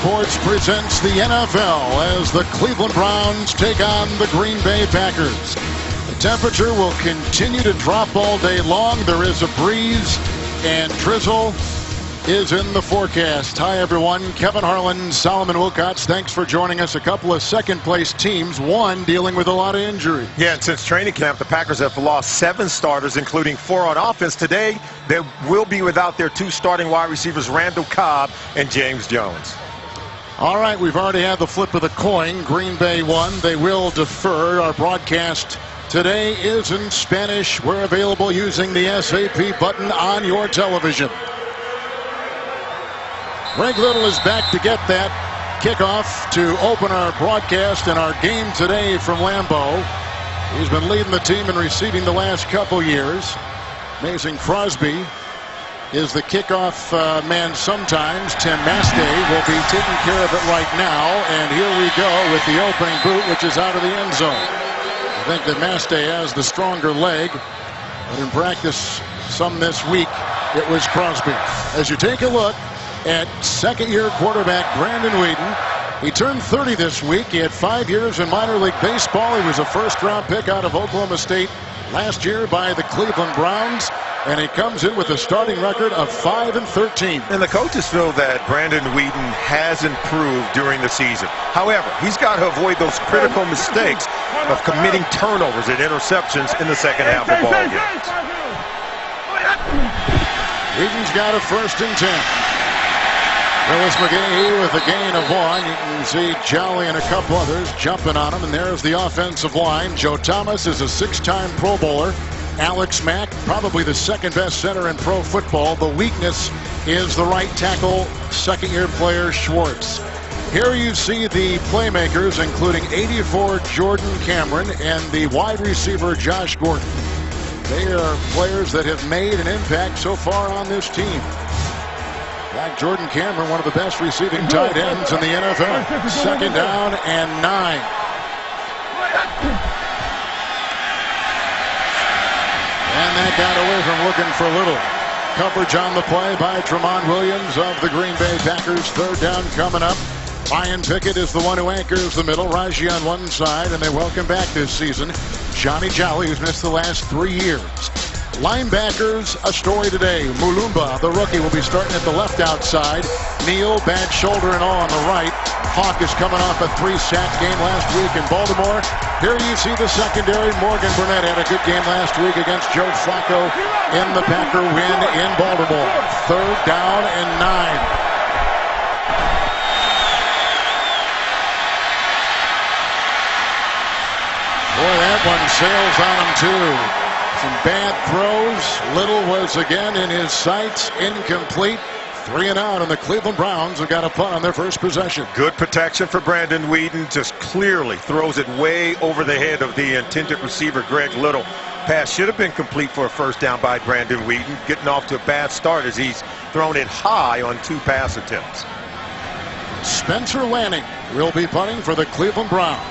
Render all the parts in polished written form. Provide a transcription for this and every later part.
Sports presents the NFL as the Cleveland Browns take on the Green Bay Packers. The temperature will continue to drop all day long. There is a breeze and drizzle is in the forecast. Hi everyone, Kevin Harlan, Solomon Wilcots, thanks for joining us. A couple of second-place teams, one dealing with a lot of injury. Yeah, and since training camp, the Packers have lost 7 starters, including 4 on offense. Today, they will be without their 2 starting wide receivers, Randall Cobb and James Jones. All right, we've already had the flip of the coin. Green Bay won. They will defer. Our broadcast today is in Spanish. We're available using the SAP button on your television. Greg Little is back to get that kickoff to open our broadcast and our game today from Lambeau. He's been leading the team in receiving the last couple years. Mason Crosby is the kickoff man sometimes. Tim Mastey will be taking care of it right now. And here we go with the opening boot, which is out of the end zone. I think that Mastey has the stronger leg. But in practice some this week, it was Crosby. As you take a look at second-year quarterback Brandon Weeden. He turned 30 this week. He had 5 years in minor league baseball. He was a first-round pick out of Oklahoma State last year by the Cleveland Browns. And he comes in with a starting record of 5-13. And the coaches feel that Brandon Weeden has improved during the season. However, he's got to avoid those critical mistakes of committing turnovers and interceptions in the second half of ball games. Weeden's got a 1st and 10. Willis McGahee with a gain of 1. You can see Jolly and a couple others jumping on him. And there's the offensive line. Joe Thomas is a 6-time Pro Bowler. Alex Mack, probably the 2nd best center in pro football. The weakness is the right tackle, 2nd-year player Schwartz. Here you see the playmakers, including 84 Jordan Cameron and the wide receiver Josh Gordon. They are players that have made an impact so far on this team. Like Jordan Cameron, one of the best receiving tight ends in the NFL. 2nd down and 9. And that got away from looking for Little. Coverage on the play by Tramon Williams of the Green Bay Packers. 3rd down coming up. Ryan Pickett is the one who anchors the middle. Raji on one side, and they welcome back this season Johnny Jolly, who's missed the last 3 years. Linebackers, a story today. Mulumba, the rookie, will be starting at the left outside. Neal, bad shoulder and all on the right. Hawk is coming off a 3-sack game last week in Baltimore. Here you see the secondary. Morgan Burnett had a good game last week against Joe Flacco in the Packer win in Baltimore. 3rd down and 9. Boy, that one sails on him too. Some bad throws. Little was again in his sights. Incomplete. 3 and out, and the Cleveland Browns have got a punt on their first possession. Good protection for Brandon Weeden. Just clearly throws it way over the head of the intended receiver, Greg Little. Pass should have been complete for a 1st down by Brandon Weeden. Getting off to a bad start as he's thrown it high on 2 pass attempts. Spencer Lanning will be punting for the Cleveland Browns.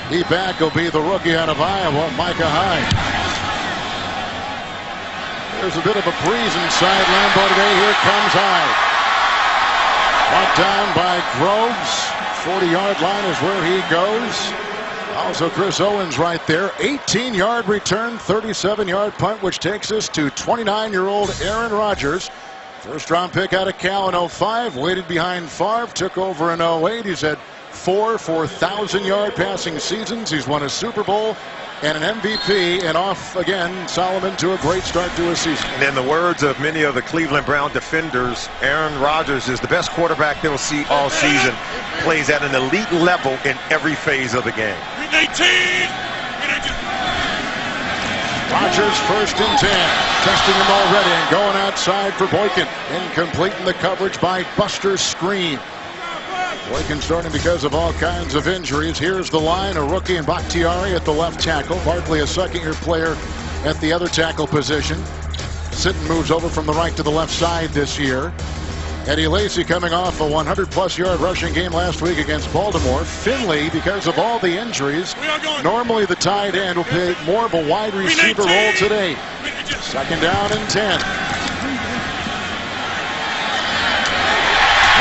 He back will be the rookie out of Iowa, Micah Hyde. There's a bit of a breeze inside Lambeau today. Here comes Hyde. Brought down by Groves. 40-yard line is where he goes. Also Chris Owens right there. 18-yard return, 37-yard punt, which takes us to 29-year-old Aaron Rodgers. 1st-round pick out of Cal in 05. Waited behind Favre. Took over in 08. He's had 4 4,000-yard passing seasons. He's won a Super Bowl and an MVP, and off again, Solomon, to a great start to a season. And in the words of many of the Cleveland Brown defenders, Aaron Rodgers is the best quarterback they'll see all season. Plays at an elite level in every phase of the game. Rodgers 1st and 10. Testing him already and going outside for Boykin. Incomplete in the coverage by Buster Screen. Boykin starting because of all kinds of injuries. Here's the line, a rookie in Bakhtiari at the left tackle. Barkley, a 2nd-year player at the other tackle position. Sitton moves over from the right to the left side this year. Eddie Lacy coming off a 100-plus yard rushing game last week against Baltimore. Finley, because of all the injuries, normally the tight end will play more of a wide receiver role today. 2nd down and 10.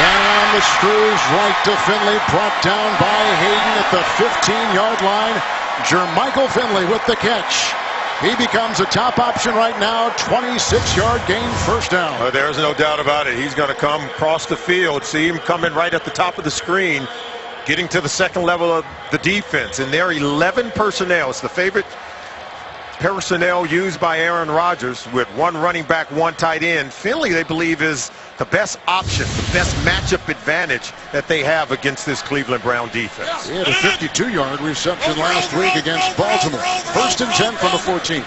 And the screws right to Finley. Brought down by Hayden at the 15-yard line. Jermichael Finley with the catch. He becomes a top option right now. 26-yard gain, first down. There's no doubt about it. He's going to come across the field. See him coming right at the top of the screen, getting to the second level of the defense. And there are 11 personnel. It's the favorite personnel used by Aaron Rodgers with one running back, one tight end. Finley, they believe, is the best option, the best matchup advantage that they have against this Cleveland Brown defense. He had a 52-yard reception last week against Baltimore. First and 10 from the 14.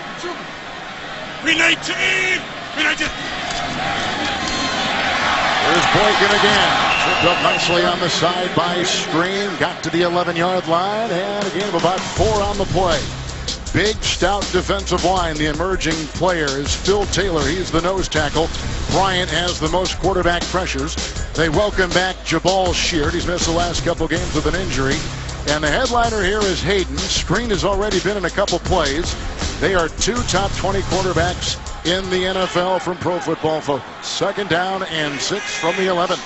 Here's Boykin again. Tripped up nicely on the side by Stream. Got to the 11-yard line and a gain of about 4 on the play. Big, stout defensive line. The emerging player is Phil Taylor. He's the nose tackle. Bryant has the most quarterback pressures. They welcome back Jabal Sheard. He's missed the last couple games with an injury. And the headliner here is Hayden. Screen has already been in a couple plays. They are 2 top 20 quarterbacks in the NFL from Pro Football Focus. Second down and 6 from the 11.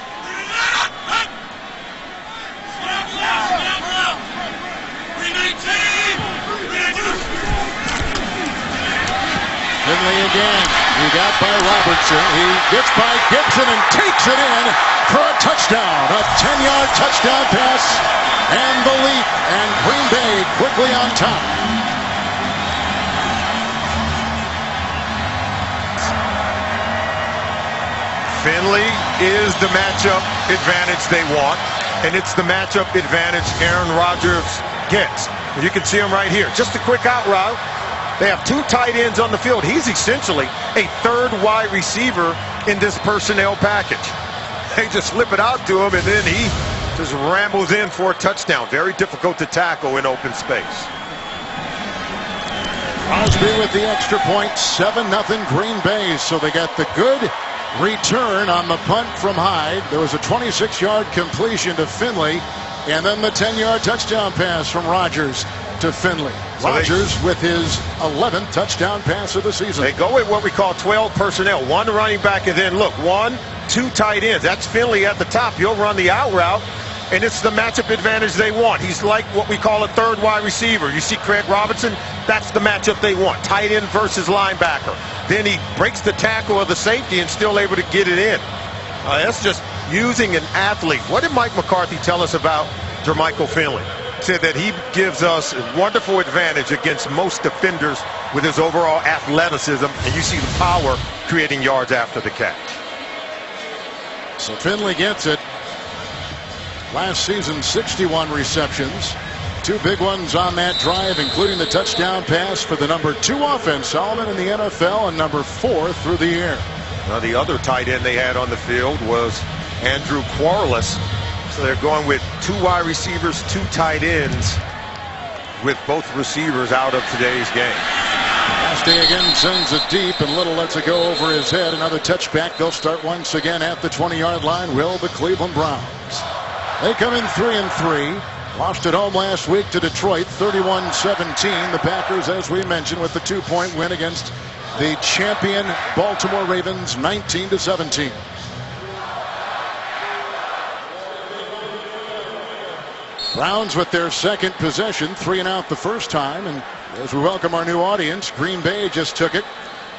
Finley again. He got by Robertson. He gets by Gibson and takes it in for a touchdown. A 10-yard touchdown pass. And the leap. And Green Bay quickly on top. Finley is the matchup advantage they want. And it's the matchup advantage Aaron Rodgers gets. You can see him right here. Just a quick out route. They have 2 tight ends on the field. He's essentially a third wide receiver in this personnel package. They just slip it out to him, and then he just rambles in for a touchdown. Very difficult to tackle in open space. Crosby with the extra point. 7-0 Green Bay. So they got the good return on the punt from Hyde. There was a 26-yard completion to Finley, and then the 10-yard touchdown pass from Rodgers to Finley. So Rodgers with his 11th touchdown pass of the season. They go with what we call 12 personnel. 1 running back, and then look, 1, 2 tight ends. That's Finley at the top. You'll run the out route, and it's the matchup advantage they want. He's like what we call a third wide receiver. You see Craig Robinson, that's the matchup they want. Tight end versus linebacker. Then he breaks the tackle of the safety and still able to get it in. That's just using an athlete. What did Mike McCarthy tell us about Jermichael Finley? Said that he gives us a wonderful advantage against most defenders with his overall athleticism, and you see the power creating yards after the catch. So Finley gets it. Last season, 61 receptions. 2 big ones on that drive, including the touchdown pass for the number 2 offense, Solomon, in the NFL, and number 4 through the air. Now, the other tight end they had on the field was Andrew Quarles. So they're going with 2 wide receivers, 2 tight ends, with both receivers out of today's game. Caste again sends it deep, and Little lets it go over his head. Another touchback. They'll start once again at the 20-yard line. Will the Cleveland Browns? They come in 3-3. Lost at home last week to Detroit, 31-17. The Packers, as we mentioned, with the 2-point win against the champion Baltimore Ravens, 19-17. Browns with their second possession, 3 and out the first time. And as we welcome our new audience, Green Bay just took it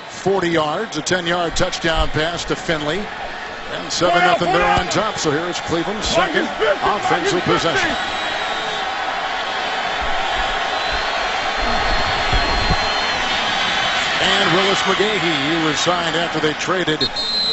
40 yards, a 10-yard touchdown pass to Finley. And 7-0 there on top. So here is Cleveland's second offensive possession. And Willis McGahee, he was signed after they traded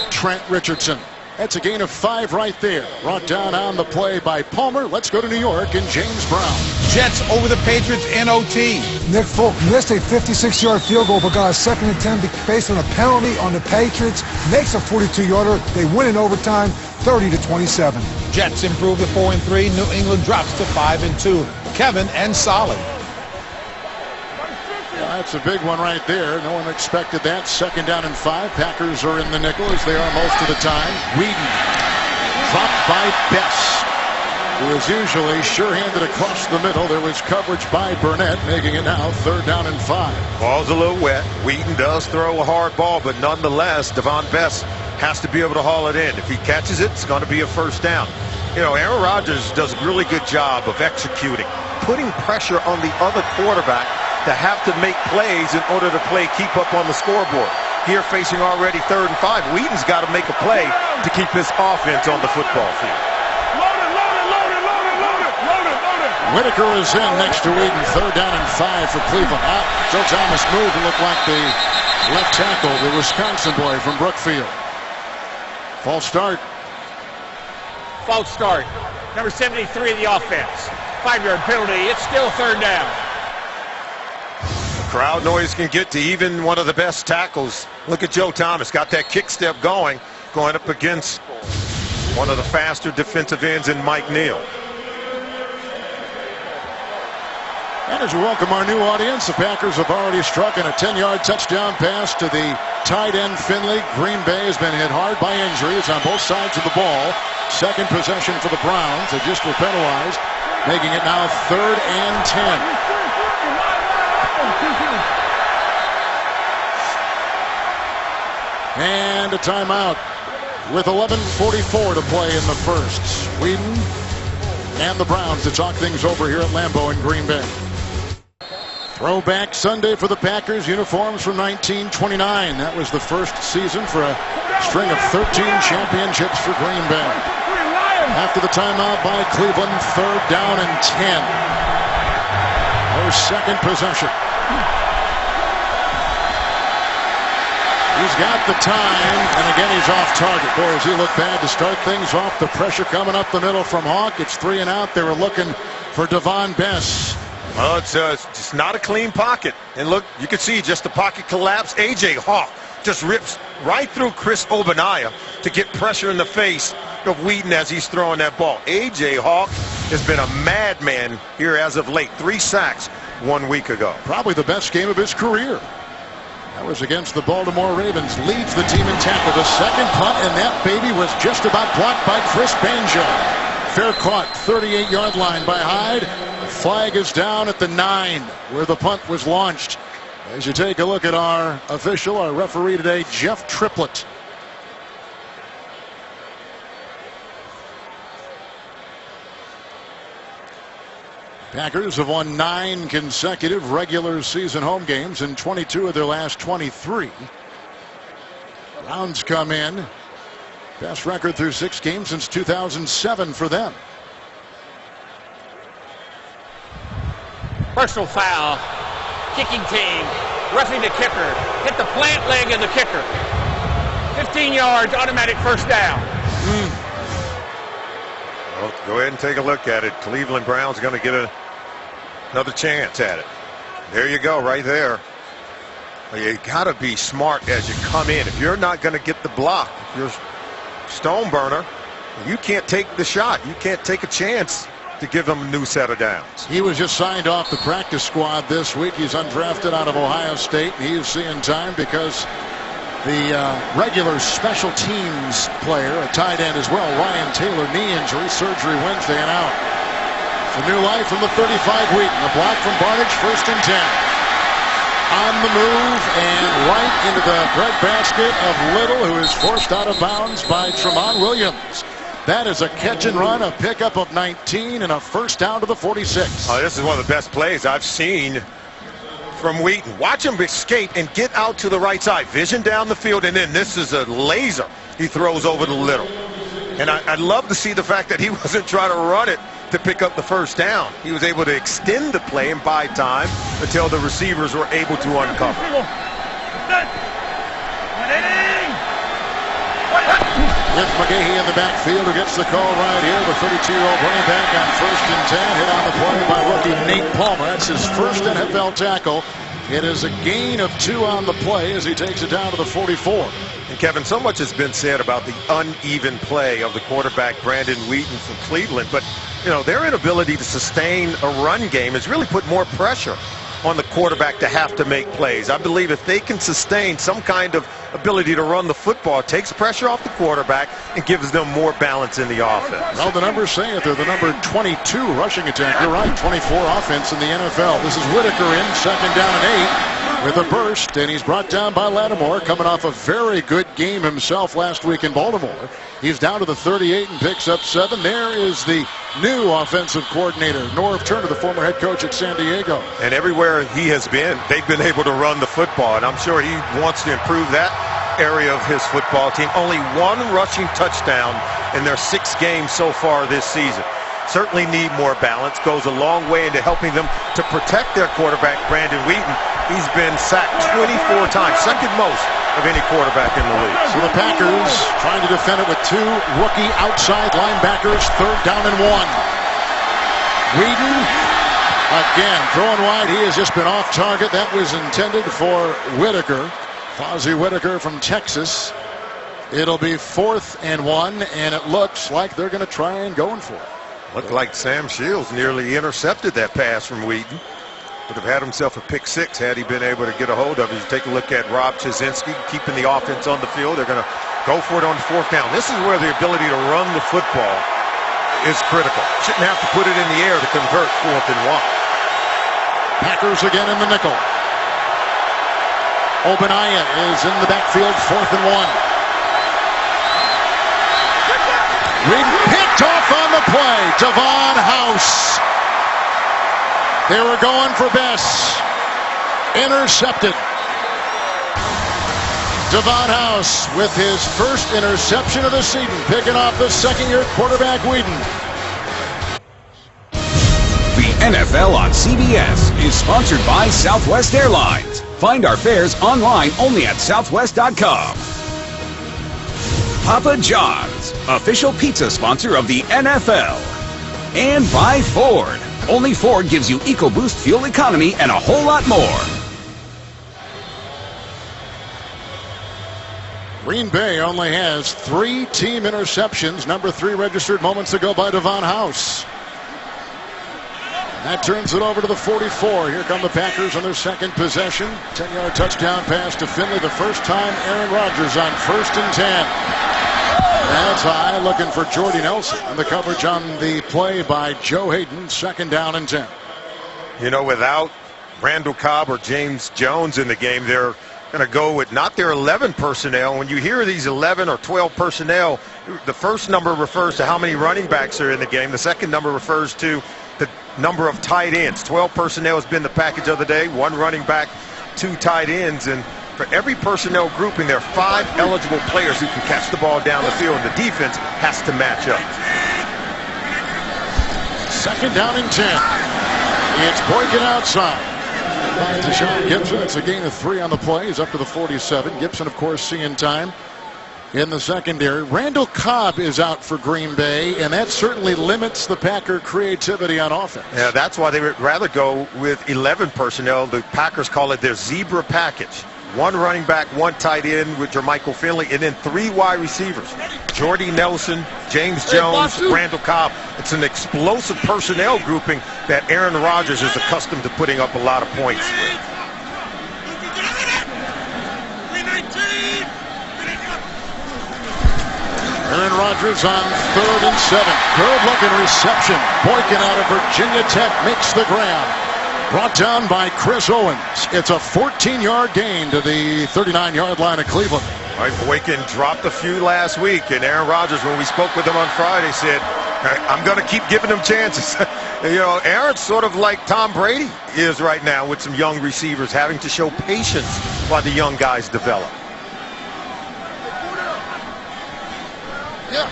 Trent Richardson. That's a gain of 5 right there. Brought down on the play by Palmer. Let's go to New York and James Brown. Jets over the Patriots in OT. Nick Folk missed a 56-yard field goal but got a second and 10 based on a penalty on the Patriots. Makes a 42-yarder. They win in overtime, 30-27. Jets improve to 4-3. New England drops to 5-2. Kevin and Solid. That's a big one right there. No one expected that. Second down and 5. Packers are in the nickel as they are most of the time. Whedon dropped by Bess, who is usually sure-handed across the middle. There was coverage by Burnett, making it now 3rd down and 5. Ball's a little wet. Whedon does throw a hard ball, but nonetheless, Devon Bess has to be able to haul it in. If he catches it, it's going to be a first down. You know, Aaron Rodgers does a really good job of executing, putting pressure on the other quarterback to have to make plays in order to keep up on the scoreboard. Here facing already 3rd and 5, Wheaton's got to make a play to keep his offense on the football field. Whitaker is in next to Wheaton. 3rd down and 5 for Cleveland. Joe Thomas moved to look like the left tackle, the Wisconsin boy from Brookfield. False start. False start. Number 73 of the offense. 5-yard penalty. It's still 3rd down. Crowd noise can get to even one of the best tackles. Look at Joe Thomas. Got that kick step going up against one of the faster defensive ends in Mike Neal. And as we welcome our new audience, the Packers have already struck in a 10-yard touchdown pass to the tight end Finley. Green Bay has been hit hard by injuries on both sides of the ball. Second possession for the Browns. They just were penalized, making it now 3rd and 10. And a timeout with 11:44 to play in the first. Whedon and the Browns to talk things over here at Lambeau in Green Bay. Throwback Sunday for the Packers. Uniforms from 1929. That was the first season for a string of 13 championships for Green Bay. After the timeout by Cleveland, 3rd down and 10. Their second possession. He's got the time, and again he's off target. Boy, does he look bad to start things off. The pressure coming up the middle from Hawk. It's 3 and out. They were looking for Devon Bess. Well, it's just not a clean pocket. And look, you can see just the pocket collapse. A.J. Hawk just rips right through Chris Ogbonnaya to get pressure in the face of Wheaton as he's throwing that ball. A.J. Hawk has been a madman here as of late. 3 sacks 1 week ago. Probably the best game of his career. That was against the Baltimore Ravens. Leads the team in tackle. The second punt, and that baby was just about blocked by Chris Banjo. Fair caught, 38-yard line by Hyde. The flag is down at the 9, where the punt was launched. As you take a look at our official, our referee today, Jeff Triplett. Packers have won 9 consecutive regular season home games in 22 of their last 23. Browns come in. Best record through 6 games since 2007 for them. Personal foul. Kicking team. Roughing the kicker. Hit the plant leg of the kicker. 15 yards, automatic 1st down. Well, go ahead and take a look at it. Cleveland Browns going to get another chance at it. There you go, right there. Well, you got to be smart as you come in. If you're not going to get the block, if you're stone burner, you can't take the shot. You can't take a chance to give them a new set of downs. He was just signed off the practice squad this week. He's undrafted out of Ohio State. He is seeing time because the regular special teams player, a tight end as well, Ryan Taylor, knee injury, surgery Wednesday and out. It's a new life from the 35 Wheaton. A block from Barnage, 1st and 10. On the move and right into the breadbasket of Little, who is forced out of bounds by Tramon Williams. That is a catch and run, a pickup of 19, and a 1st down to the 46. Oh, this is one of the best plays I've seen from Wheaton. Watch him escape and get out to the right side. Vision down the field, and then this is a laser he throws over to Little. And I'd love to see the fact that he wasn't trying to run it to pick up the 1st down. He was able to extend the play and buy time until the receivers were able to uncover. With McGahee in the backfield, who gets the call right here. The 32-year-old running back on 1st and 10. Hit on the play by rookie Nate Palmer. That's his first NFL tackle. It is a gain of 2 on the play as he takes it down to the 44. And Kevin, so much has been said about the uneven play of the quarterback Brandon Wheaton from Cleveland, but you know, their inability to sustain a run game has really put more pressure on the quarterback to have to make plays. I believe if they can sustain some kind of ability to run the football takes pressure off the quarterback and gives them more balance in the offense. Well, the numbers say it. They're the number 22 rushing attack. You're right, 24 offense in the NFL. This is Whitaker in, second down and 8 with a burst, and he's brought down by Lattimore, coming off a very good game himself last week in Baltimore. He's down to the 38 and picks up 7. There is the new offensive coordinator, Norv Turner, the former head coach at San Diego. And everywhere he has been, they've been able to run the football, and I'm sure he wants to improve that area of his football team. Only 1 rushing touchdown in their 6 games so far this season. Certainly need more balance. Goes a long way into helping them to protect their quarterback, Brandon Weeden. He's been sacked 24 times, second most of any quarterback in the league. So the Packers trying to defend it with 2 rookie outside linebackers, third down and 1. Weeden again throwing wide. He has just been off target. That was intended for Whitaker. Fozzie Whitaker from Texas. It'll be 4th and 1, and it looks like they're going to try and go for it. Looked like Sam Shields nearly intercepted that pass from Weeden. Would have had himself a pick 6 had he been able to get a hold of it. You take a look at Rob Chizinski keeping the offense on the field. They're going to go for it on 4th down. This is where the ability to run the football is critical. Shouldn't have to put it in the air to convert 4th and 1. Packers again in the nickel. Ogbonnaya is in the backfield, 4th and 1. Weeden picked off on the play. Devon House. They were going for Bess. Intercepted. Devon House with his first interception of the season, picking off the second-year quarterback Weeden. The NFL on CBS is sponsored by Southwest Airlines. Find our fares online only at southwest.com. Papa John's, official pizza sponsor of the NFL. And by Ford. Only Ford gives you EcoBoost fuel economy and a whole lot more. Green Bay only has 3 team interceptions. Number 3 registered moments ago by Devon House. That turns it over to the 44. Here come the Packers on their second possession. 10-yard touchdown pass to Finley. The first time Aaron Rodgers on 1st and 10. That's high, looking for Jordy Nelson. And the coverage on the play by Joe Hayden. 2nd down and 10. You know, without Randall Cobb or James Jones in the game, they're going to go with not their 11 personnel. When you hear these 11 or 12 personnel, the first number refers to how many running backs are in the game. The second number refers to the number of tight ends. 12 personnel has been the package of the day. 1 running back, 2 tight ends. And for every personnel grouping, there are 5 eligible players who can catch the ball down the field, and the defense has to match up. 2nd down and 10. It's Boykin outside. By Deshaun Gibson. It's a gain of 3 on the play. He's up to the 47. Gibson, of course, seeing time in the secondary. Randall Cobb is out for Green Bay, and that certainly limits the Packer creativity on offense. Yeah, that's why they would rather go with 11 personnel. The Packers call it their zebra package. 1 running back, 1 tight end with Jermichael Finley, and then 3 wide receivers. Jordy Nelson, James Jones, Randall Cobb. It's an explosive personnel grouping that Aaron Rodgers is accustomed to putting up a lot of points with. Aaron Rodgers on 3rd and 7. Good looking reception. Boykin out of Virginia Tech makes the grab. Brought down by Chris Owens. It's a 14-yard gain to the 39-yard line of Cleveland. Right, Boykin dropped a few last week, and Aaron Rodgers, when we spoke with him on Friday, said, I'm going to keep giving him chances. You know, Aaron's sort of like Tom Brady is right now with some young receivers, having to show patience while the young guys develop. Yeah.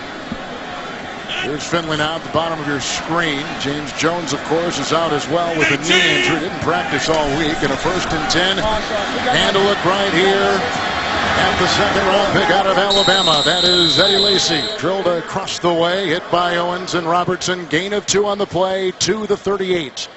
Here's Finley now at the bottom of your screen. James Jones, of course, is out as well with a knee injury. Didn't practice all week. And a 1st and 10. And a look right here at the 2nd round pick out of Alabama. That is Eddie Lacy. Drilled across the way. Hit by Owens and Robertson. Gain of 2 on the play to the 38.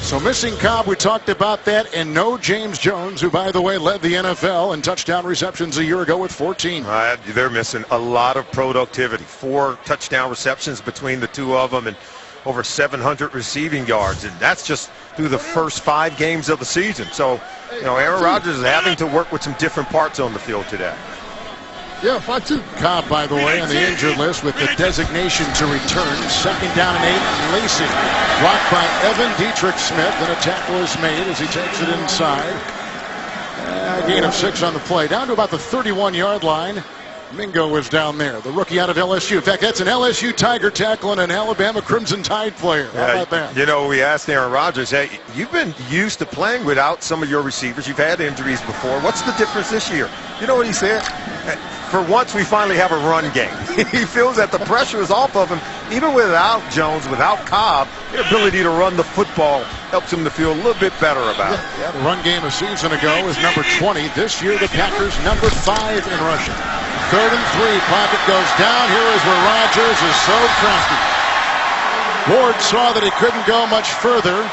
So missing Cobb, we talked about that, and no James Jones, who, by the way, led the NFL in touchdown receptions a year ago with 14. They're missing a lot of productivity. 4 touchdown receptions between the 2 of them, and over 700 receiving yards, and that's just through the first 5 games of the season. So, Aaron Rodgers is having to work with some different parts on the field today. Yeah, 5-2. Cobb, by the way, on the injured list with the designation to return. 2nd down and 8. Lacy blocked by Evan Dietrich Smith, and a tackle is made as he takes it inside. Gain of 6 on the play. Down to about the 31-yard line. Mingo was down there, the rookie out of LSU. In fact, that's an LSU Tiger tackle and an Alabama Crimson Tide player. How about that? We asked Aaron Rodgers, hey, you've been used to playing without some of your receivers. You've had injuries before. What's the difference this year? You know what he said? For once, we finally have a run game. He feels that the pressure is off of him. Even without Jones, without Cobb, their ability to run the football helps him to feel a little bit better about it. Yeah, the run game a season ago was number 20. This year, the Packers number 5 in rushing. 3rd and 3. Pocket goes down. Here is where Rodgers is so crafty. Ward saw that he couldn't go much further.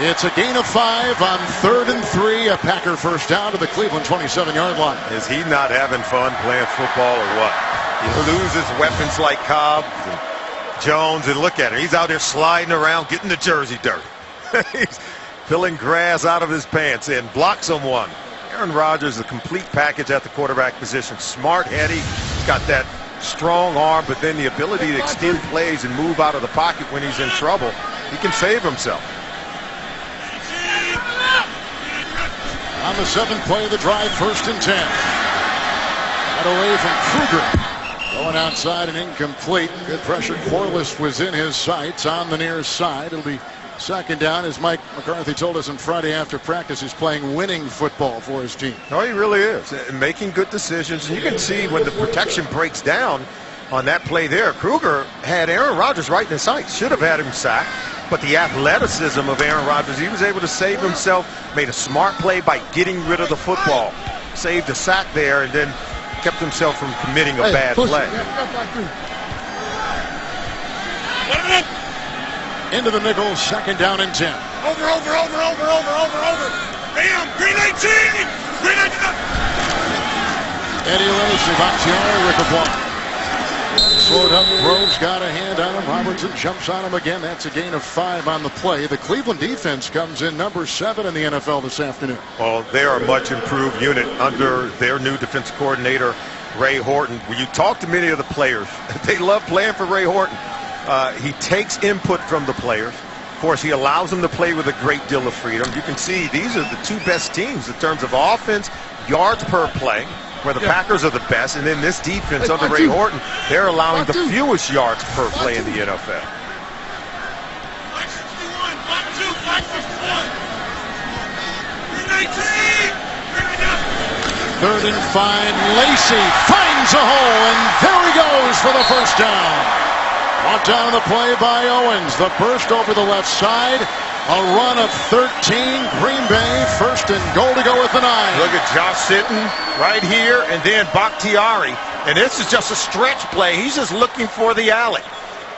It's a gain of 5 on 3rd and 3. A Packer first down to the Cleveland 27-yard line. Is he not having fun playing football or what? He loses weapons like Cobb and Jones, and look at him. He's out there sliding around, getting the jersey dirt. He's pulling grass out of his pants and blocks someone. Aaron Rodgers is a complete package at the quarterback position. Smart, heady. He's got that strong arm, but then the ability to extend plays and move out of the pocket when he's in trouble. He can save himself. On the 7th play of the drive, 1st and 10. Got away from Kruger. Going outside and incomplete. Good pressure. Corliss was in his sights on the near side. It'll be 2nd down, as Mike McCarthy told us on Friday after practice. He's playing winning football for his team. No, he really is. Making good decisions. And you can see when the protection breaks down on that play there, Kruger had Aaron Rodgers right in his sights. Should have had him sacked. But the athleticism of Aaron Rodgers, he was able to save himself, made a smart play by getting rid of the football. Saved a sack there and then kept himself from committing a bad play. Into the nickel, 2nd down and 10. Over. Bam, green 18! Green 19! Eddie Lacy, Bakhtiari with the ball. Slowed up, Groves got a hand on him. Robertson jumps on him again. That's a gain of 5 on the play. The Cleveland defense comes in number 7 in the NFL this afternoon. Well, they are a much improved unit under their new defensive coordinator, Ray Horton. When you talk to many of the players, they love playing for Ray Horton. He takes input from the players. Of course, he allows them to play with a great deal of freedom. You can see these are the 2 best teams in terms of offense, yards per play, where the Packers are the best, and then this defense under Ray Horton, they're allowing the fewest yards per play in the NFL. 3rd and 5. Lacy finds a hole, and there he goes for the first down. Brought down the play by Owens. The burst over the left side. A run of 13. Green Bay, 1st and goal to go with the 9. Look at Josh Sitton right here, and then Bakhtiari. And this is just a stretch play. He's just looking for the alley.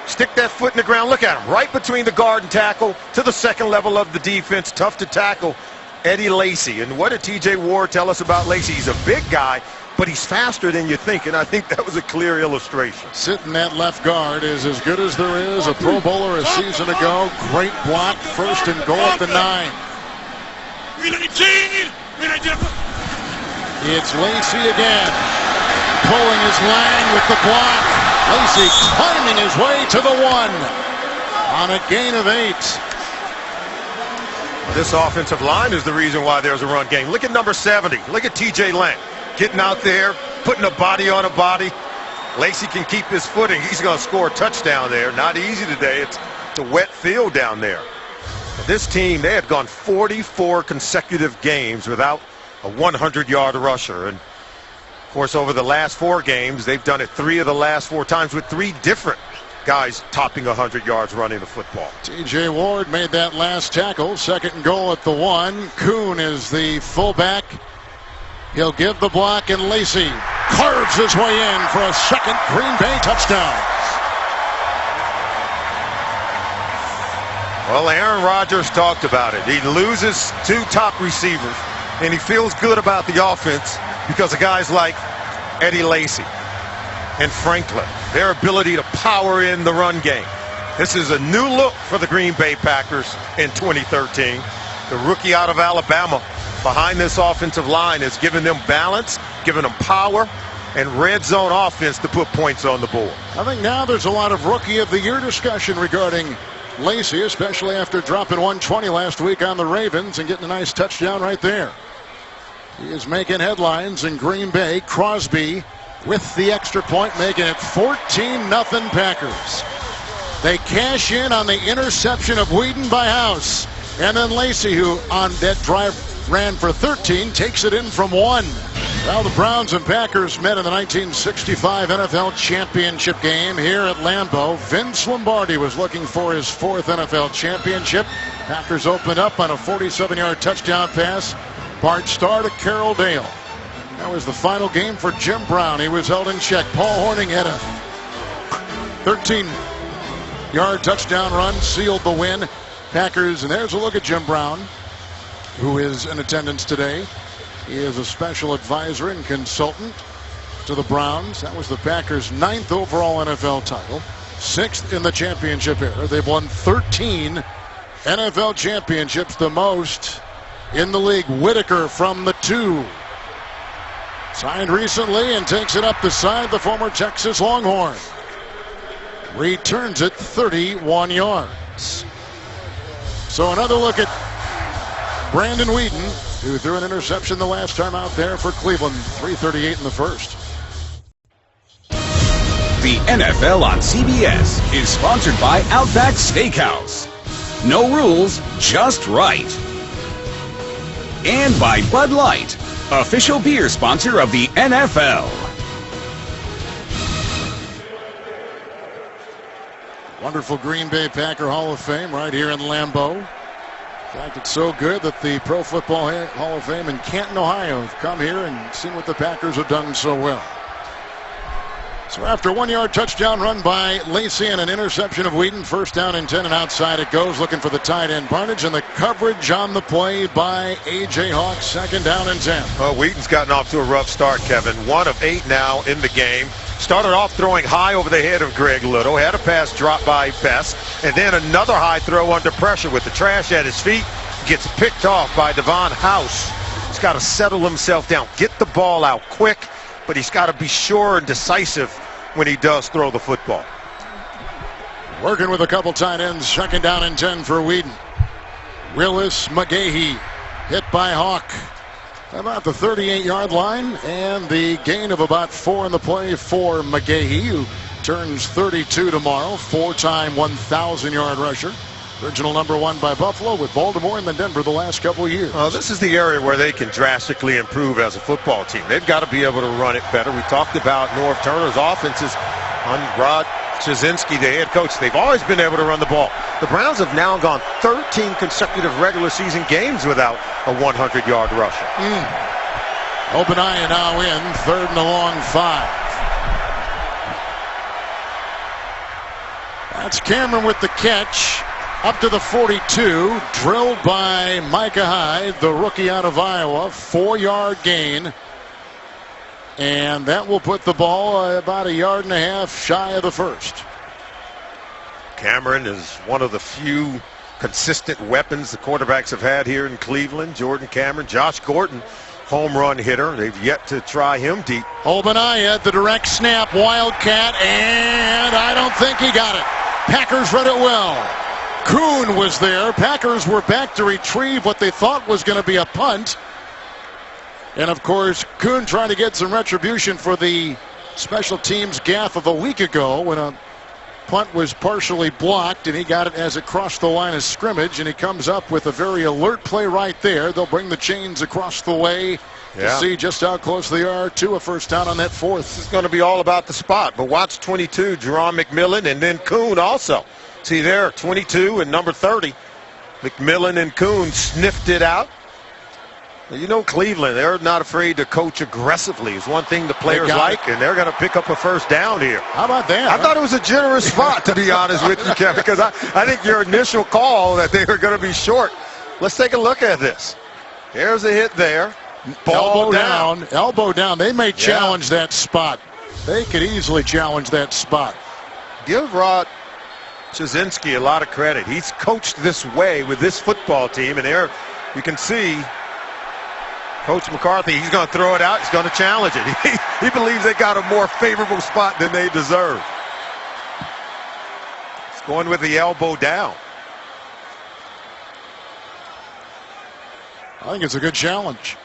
Stick that foot in the ground. Look at him. Right between the guard and tackle to the 2nd level of the defense. Tough to tackle. Eddie Lacy. And what did T.J. Ward tell us about Lacy? He's a big guy, but he's faster than you think, and I think that was a clear illustration. Sitting that left guard is as good as there is. A Pro Bowler a season ago. Great block. 1st and goal at the 9. It's Lacy again. Pulling his line with the block. Lacy climbing his way to the 1 on a gain of 8. This offensive line is the reason why there's a run game. Look at number 70. Look at T.J. Lang. Getting out there, putting a body on a body. Lacy can keep his footing. He's going to score a touchdown there. Not easy today. It's a wet field down there. This team, they had gone 44 consecutive games without a 100-yard rusher. And, of course, over the last 4 games, they've done it 3 of the last 4 times with 3 different guys topping 100 yards running the football. T.J. Ward made that last tackle. 2nd and goal at the 1. Kuhn is the fullback. He'll give the block, and Lacy carves his way in for a 2nd Green Bay touchdown. Well, Aaron Rodgers talked about it. He loses 2 top receivers, and he feels good about the offense because of guys like Eddie Lacy and Franklin. Their ability to power in the run game. This is a new look for the Green Bay Packers in 2013. The rookie out of Alabama behind this offensive line is giving them balance, giving them power, and red zone offense to put points on the board. I think now there's a lot of Rookie of the Year discussion regarding Lacy, especially after dropping 120 last week on the Ravens and getting a nice touchdown right there. He is making headlines in Green Bay. Crosby with the extra point, making it 14-0 Packers. They cash in on the interception of Whedon by House. And then Lacy, who on that drive ran for 13, takes it in from 1. Well, the Browns and Packers met in the 1965 NFL Championship game here at Lambeau. Vince Lombardi was looking for his 4th NFL championship. Packers opened up on a 47-yard touchdown pass. Bart Starr to Carroll Dale. That was the final game for Jim Brown. He was held in check. Paul Hornung had a 13-yard touchdown run, sealed the win. Packers, and there's a look at Jim Brown, who is in attendance today. He is a special advisor and consultant to the Browns. That was the Packers' 9th overall NFL title, 6th in the championship era. They've won 13 NFL championships, the most in the league. Whitaker from the 2. Signed recently and takes it up the side, the former Texas Longhorn. Returns it 31 yards. So another look at Brandon Whedon, who threw an interception the last time out there for Cleveland. 3:38 in the first. The NFL on CBS is sponsored by Outback Steakhouse. No rules, just right. And by Bud Light, official beer sponsor of the NFL. Wonderful Green Bay Packer Hall of Fame right here in Lambeau. In fact, it's so good that the Pro Football Hall of Fame in Canton, Ohio have come here and seen what the Packers have done so well. So after a 1-yard touchdown run by Lacy and an interception of Whedon, 1st down and 10, and outside it goes, looking for the tight end Barnidge, and the coverage on the play by A.J. Hawk, 2nd down and 10. Well, Whedon's gotten off to a rough start, Kevin. 1 of 8 now in the game. Started off throwing high over the head of Greg Little, had a pass dropped by Best, and then another high throw under pressure with the trash at his feet. Gets picked off by Devon House. He's got to settle himself down, get the ball out quick, but he's got to be sure and decisive when he does throw the football. Working with a couple tight ends, 2nd down and 10 for Whedon. Willis McGahee hit by Hawk about the 38-yard line, and the gain of about 4 in the play for McGahee, who turns 32 tomorrow, 4-time 1,000-yard rusher. Original number 1 by Buffalo, with Baltimore and then Denver the last couple of years. This is the area where they can drastically improve as a football team. They've got to be able to run it better. We talked about Norv Turner's offenses on Rod Chazinski, the head coach. They've always been able to run the ball. The Browns have now gone 13 consecutive regular season games without a 100-yard rusher. Ogbonnaya now in, 3rd and a long 5. That's Cameron with the catch. Up to the 42, drilled by Micah Hyde, the rookie out of Iowa. 4-yard gain. And that will put the ball about 1.5 yards shy of the first. Cameron is one of the few consistent weapons the quarterbacks have had here in Cleveland. Jordan Cameron, Josh Gordon, home run hitter. They've yet to try him deep. Ogbonnaya, the direct snap, Wildcat, and I don't think he got it. Packers read it well. Kuhn was there. Packers were back to retrieve what they thought was going to be a punt. And of course, Kuhn trying to get some retribution for the special teams gaffe of a week ago when a punt was partially blocked and he got it as it crossed the line of scrimmage, and he comes up with a very alert play right there. They'll bring the chains across the way to see just how close they are to a 1st down on that 4th. This is going to be all about the spot, but watch 22, Jerron McMillan, and then Kuhn also. See there, 22 and number 30. McMillan and Kuhn sniffed it out. You know, Cleveland, they're not afraid to coach aggressively. It's one thing the players like, and they're going to pick up a 1st down here. How about that? I thought it was a generous spot, to be honest with you, Kevin, because I think your initial call that they were going to be short. Let's take a look at this. There's a hit there. Ball down. Elbow down. They may challenge that spot. They could easily challenge that spot. Give Rod Jasinski a lot of credit. He's coached this way with this football team, and there you can see Coach McCarthy, he's going to throw it out. He's going to challenge it. He believes they got a more favorable spot than they deserve. He's going with the elbow down. I think it's a good challenge.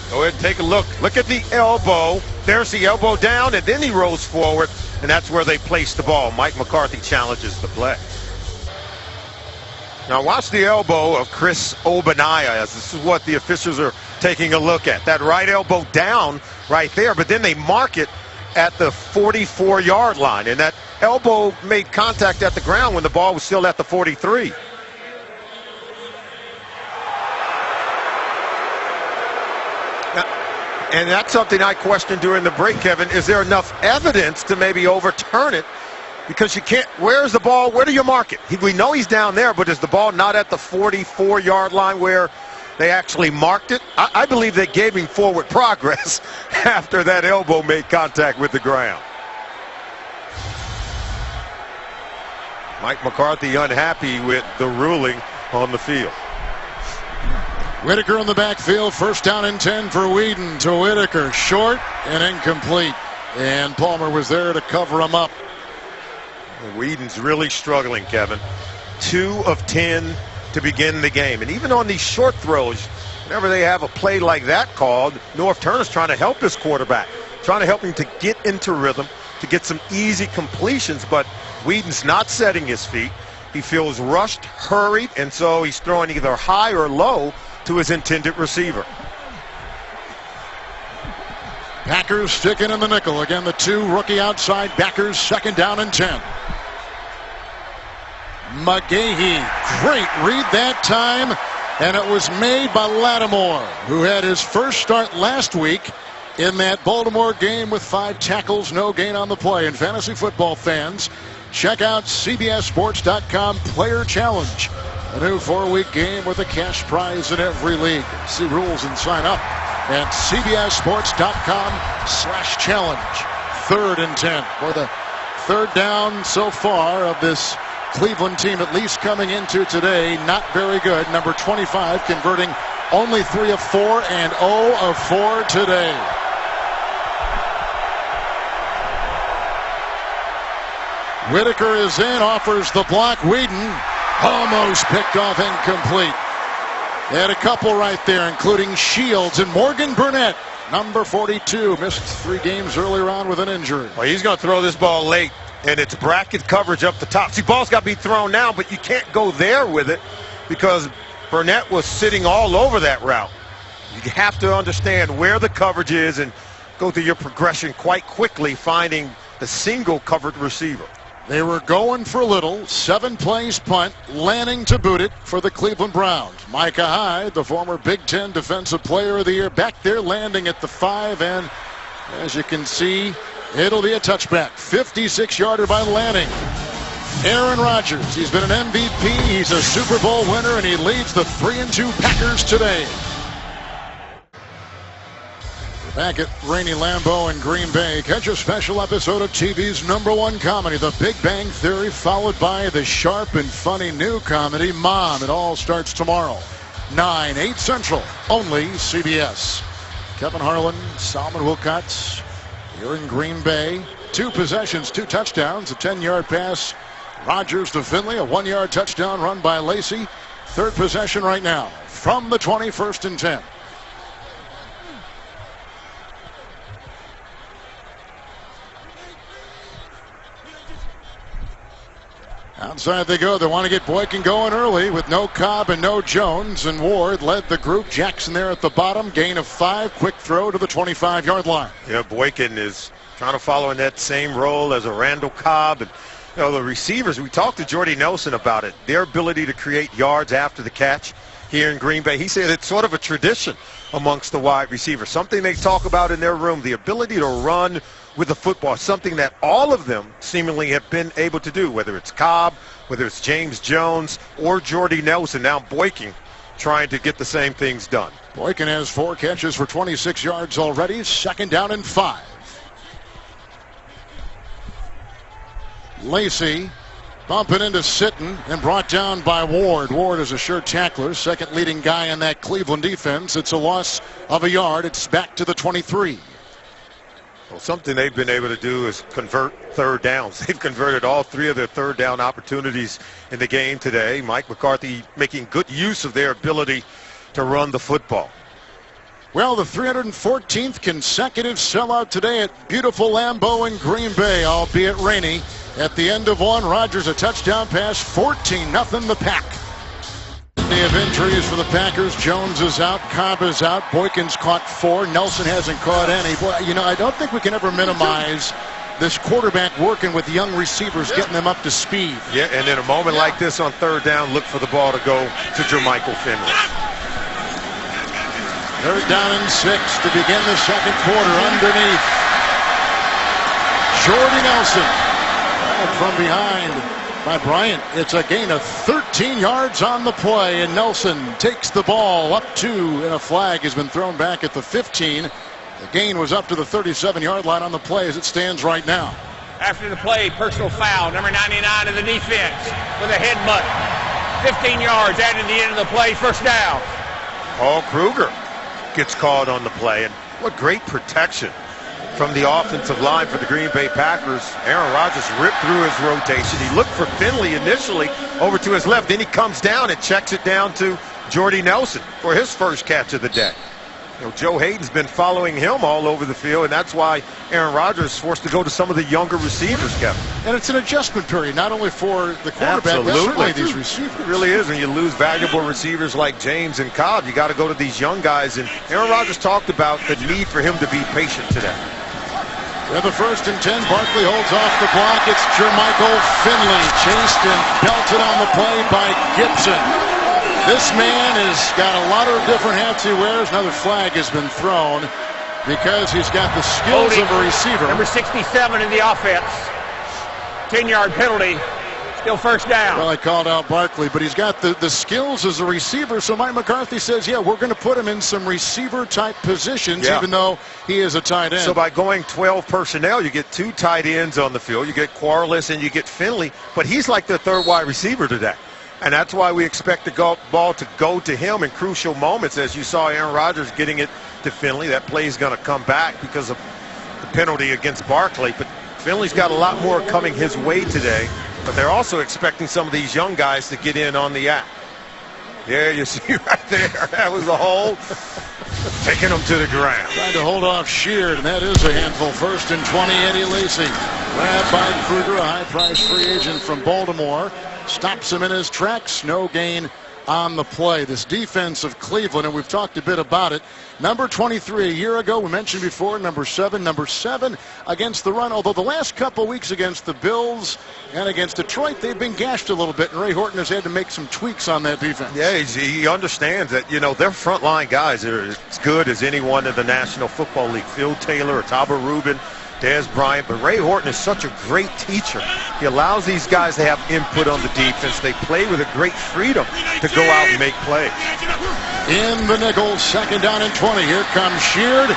Go ahead and take a look. Look at the elbow. There's the elbow down, and then he rolls forward, and that's where they place the ball. Mike McCarthy challenges the play. Now watch the elbow of Chris Ogbonnaya, as this is what the officials are taking a look at. That right elbow down right there, but then they mark it at the 44-yard line, and that elbow made contact at the ground when the ball was still at the 43. And that's something I questioned during the break, Kevin. Is there enough evidence to maybe overturn it? Because you can't, where's the ball? Where do you mark it? We know he's down there, but is the ball not at the 44-yard line where they actually marked it? I believe they gave him forward progress after that elbow made contact with the ground. Mike McCarthy unhappy with the ruling on the field. Whitaker in the backfield, first down and 10 for Whedon to Whitaker, short and incomplete. And Palmer was there to cover him up. Whedon's really struggling, Kevin. 2 of 10 to begin the game. And even on these short throws, whenever they have a play like that called, Norv Turner's trying to help his quarterback, trying to help him to get into rhythm, to get some easy completions, but Whedon's not setting his feet. He feels rushed, hurried, and so he's throwing either high or low to his intended receiver. Packers sticking in the nickel. Again, the 2 rookie outside backers, second down and 10. McGahee, great read that time, and it was made by Lattimore, who had his first start last week in that Baltimore game with 5 tackles, no gain on the play. And fantasy football fans, check out CBSSports.com Player Challenge, a new 4-week game with a cash prize in every league. See rules and sign up at CBSSports.com/challenge. 3rd and 10 for the 3rd down so far of this Cleveland team, at least coming into today. Not very good. Number 25 converting only 3 of 4 and 0 of 4 today. Whitaker is in, offers the block. Whedon almost picked off, incomplete. They had a couple right there, including Shields and Morgan Burnett. Number 42 missed 3 games earlier on with an injury. Well, he's going to throw this ball late, and it's bracket coverage up the top. See, ball's got to be thrown now, but you can't go there with it because Burnett was sitting all over that route. You have to understand where the coverage is and go through your progression quite quickly, finding the single covered receiver. They were going for little. 7 plays punt. Lanning to boot it for the Cleveland Browns. Micah Hyde, the former Big Ten Defensive Player of the Year, back there landing at the 5. And as you can see, it'll be a touchback. 56-yarder by Lanning. Aaron Rodgers, he's been an MVP. He's a Super Bowl winner, and he leads the 3-2 Packers today. Back at Rainy Lambeau in Green Bay, catch a special episode of TV's #1 comedy, The Big Bang Theory, followed by the sharp and funny new comedy, Mom. It all starts tomorrow, 9, 8 Central, only CBS. Kevin Harlan, Solomon Wilcots here in Green Bay. 2 possessions, 2 touchdowns, a 10-yard pass. Rodgers to Finley, a 1-yard touchdown run by Lacey. 3rd possession right now from the 20, 1st and 10. Outside they go. They want to get Boykin going early with no Cobb and no Jones. And Ward led the group. Jackson there at the bottom. Gain of 5. Quick throw to the 25-yard line. Yeah, Boykin is trying to follow in that same role as a Randall Cobb. And the receivers, we talked to Jordy Nelson about it. Their ability to create yards after the catch here in Green Bay. He said it's sort of a tradition amongst the wide receivers. Something they talk about in their room. The ability to run with the football, something that all of them seemingly have been able to do, whether it's Cobb, whether it's James Jones or Jordy Nelson. Now Boykin trying to get the same things done. Boykin has 4 catches for 26 yards already. 2nd down and 5. Lacey bumping into Sitton and brought down by Ward. Ward is a sure tackler, second leading guy in that Cleveland defense. It's a loss of a yard. It's back to the 23. Well, something they've been able to do is convert third downs. They've converted all 3 of their third down opportunities in the game today. Mike McCarthy making good use of their ability to run the football. Well, the 314th consecutive sellout today at beautiful Lambeau in Green Bay, albeit rainy. At the end of one, Rodgers a touchdown pass, 14-0 the Pack. Day of injuries for the Packers. Jones is out, Cobb is out, Boykin's caught 4, Nelson hasn't caught any. Boy, you know, I don't think we can ever minimize this quarterback working with young receivers, getting them up to speed. Yeah, and in a moment like this on third down, look for the ball to go to Jermichael Finley. 3rd down and 6 to begin the second quarter. Underneath, Jordy Nelson. From behind by Bryant. It's a gain of 13 yards on the play, and Nelson takes the ball up 2, and a flag has been thrown back at the 15. The gain was up to the 37-yard line on the play as it stands right now. After the play, personal foul, number 99 of the defense with a headbutt. 15 yards added to the end of the play, 1st down. Paul Kruger gets called on the play, and what great protection from the offensive line for the Green Bay Packers. Aaron Rodgers ripped through his rotation. He looked for Finley initially over to his left. Then he comes down and checks it down to Jordy Nelson for his first catch of the day. You know, Joe Hayden's been following him all over the field, and that's why Aaron Rodgers is forced to go to some of the younger receivers, Kevin. And it's an adjustment period, not only for the quarterback, but certainly these receivers. It really is. When you lose valuable receivers like James and Cobb, you got to go to these young guys. And Aaron Rodgers talked about the need for him to be patient today. With the 1st and 10, Barkley holds off the block. It's Jermichael Finley, chased and belted on the play by Gibson. This man has got a lot of different hats he wears. Another flag has been thrown because he's got the skills of a receiver. Number 67 in the offense. 10-yard penalty. Still 1st down. Well, I called out Barkley, but he's got the skills as a receiver. So Mike McCarthy says, yeah, we're going to put him in some receiver-type positions, even though he is a tight end. So by going 12 personnel, you get 2 tight ends on the field. You get Quarles and you get Finley, but he's like the 3rd wide receiver today. And that's why we expect the ball to go to him in crucial moments, as you saw Aaron Rodgers getting it to Finley. That play is going to come back because of the penalty against Barkley. But Finley's got a lot more coming his way today. But they're also expecting some of these young guys to get in on the act. Yeah, you see right there. That was the hole. Taking them to the ground. Trying to hold off Sheard, and that is a handful. 1st and 20, Eddie Lacy. Grabbed by Kruger, a high-priced free agent from Baltimore. Stops him in his tracks. No gain on the play. This defense of Cleveland, and we've talked a bit about it. Number 23 a year ago, we mentioned before, number 7 against the run. Although the last couple weeks against the Bills and against Detroit, they've been gashed a little bit, and Ray Horton has had to make some tweaks on that defense. Yeah, he understands that, you know, their frontline guys are as good as anyone in the National Football League. Phil Taylor, Taba Rubin, Dez Bryant, but Ray Horton is such a great teacher. He allows these guys to have input on the defense. They play with a great freedom to go out and make plays. In the nickel, 2nd down and 20. Here comes Sheard.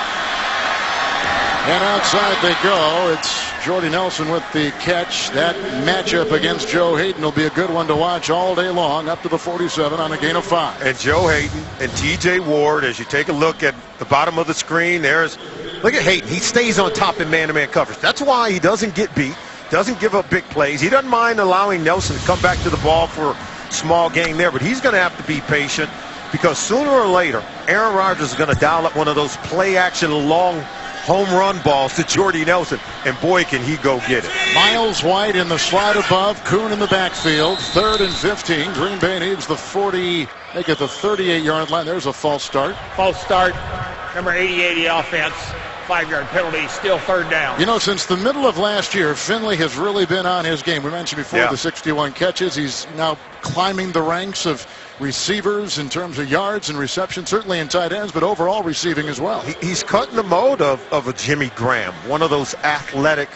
And outside they go. It's Jordy Nelson with the catch. That matchup against Joe Hayden will be a good one to watch all day long, up to the 47 on a gain of 5. And Joe Hayden and T.J. Ward, as you take a look at the bottom of the screen, look at Hayden. He stays on top in man-to-man coverage. That's why he doesn't get beat, doesn't give up big plays. He doesn't mind allowing Nelson to come back to the ball for a small gain there, but he's going to have to be patient because sooner or later, Aaron Rodgers is going to dial up one of those play-action long home run balls to Jordy Nelson, and boy, can he go get it. Miles White in the slot above, Kuhn in the backfield. 3rd and 15. Green Bay needs the 40, make it the 38-yard line. There's a false start. False start. Number 88 the offense. 5-yard penalty, still 3rd down. You know, since the middle of last year, Finley has really been on his game. We mentioned before the 61 catches. He's now climbing the ranks of receivers in terms of yards and reception, certainly in tight ends, but overall receiving as well. He's cutting the mode of a Jimmy Graham, one of those athletic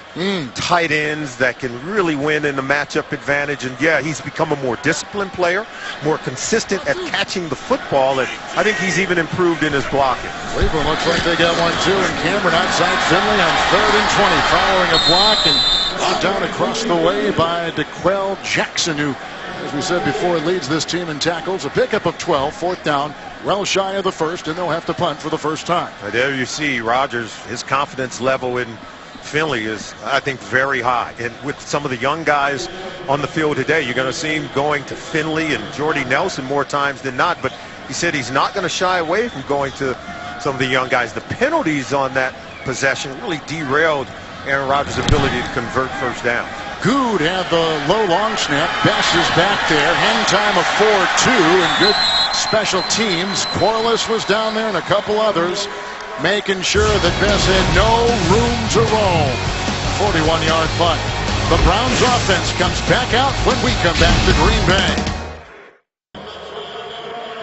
tight ends that can really win in the matchup advantage. And yeah, he's become a more disciplined player, more consistent at catching the football, and I think he's even improved in his blocking. Cleveland looks like they got 1-2, and Cameron outside Finley on 3rd and 20, following a block and brought down across the way by DeQuell Jackson, who, as we said before, leads this team in tackles. A pickup of 12, 4th down, well shy of the first, and they'll have to punt for the first time. There you see Rodgers, his confidence level in Finley is, I think, very high. And with some of the young guys on the field today, you're going to see him going to Finley and Jordy Nelson more times than not. But he said he's not going to shy away from going to some of the young guys. The penalties on that possession really derailed Aaron Rodgers' ability to convert first down. Good had the low long snap. Bess is back there. Hang time of 4-2 and good special teams. Corliss was down there and a couple others making sure that Bess had no room to roam. 41-yard punt. The Browns offense comes back out when we come back to Green Bay.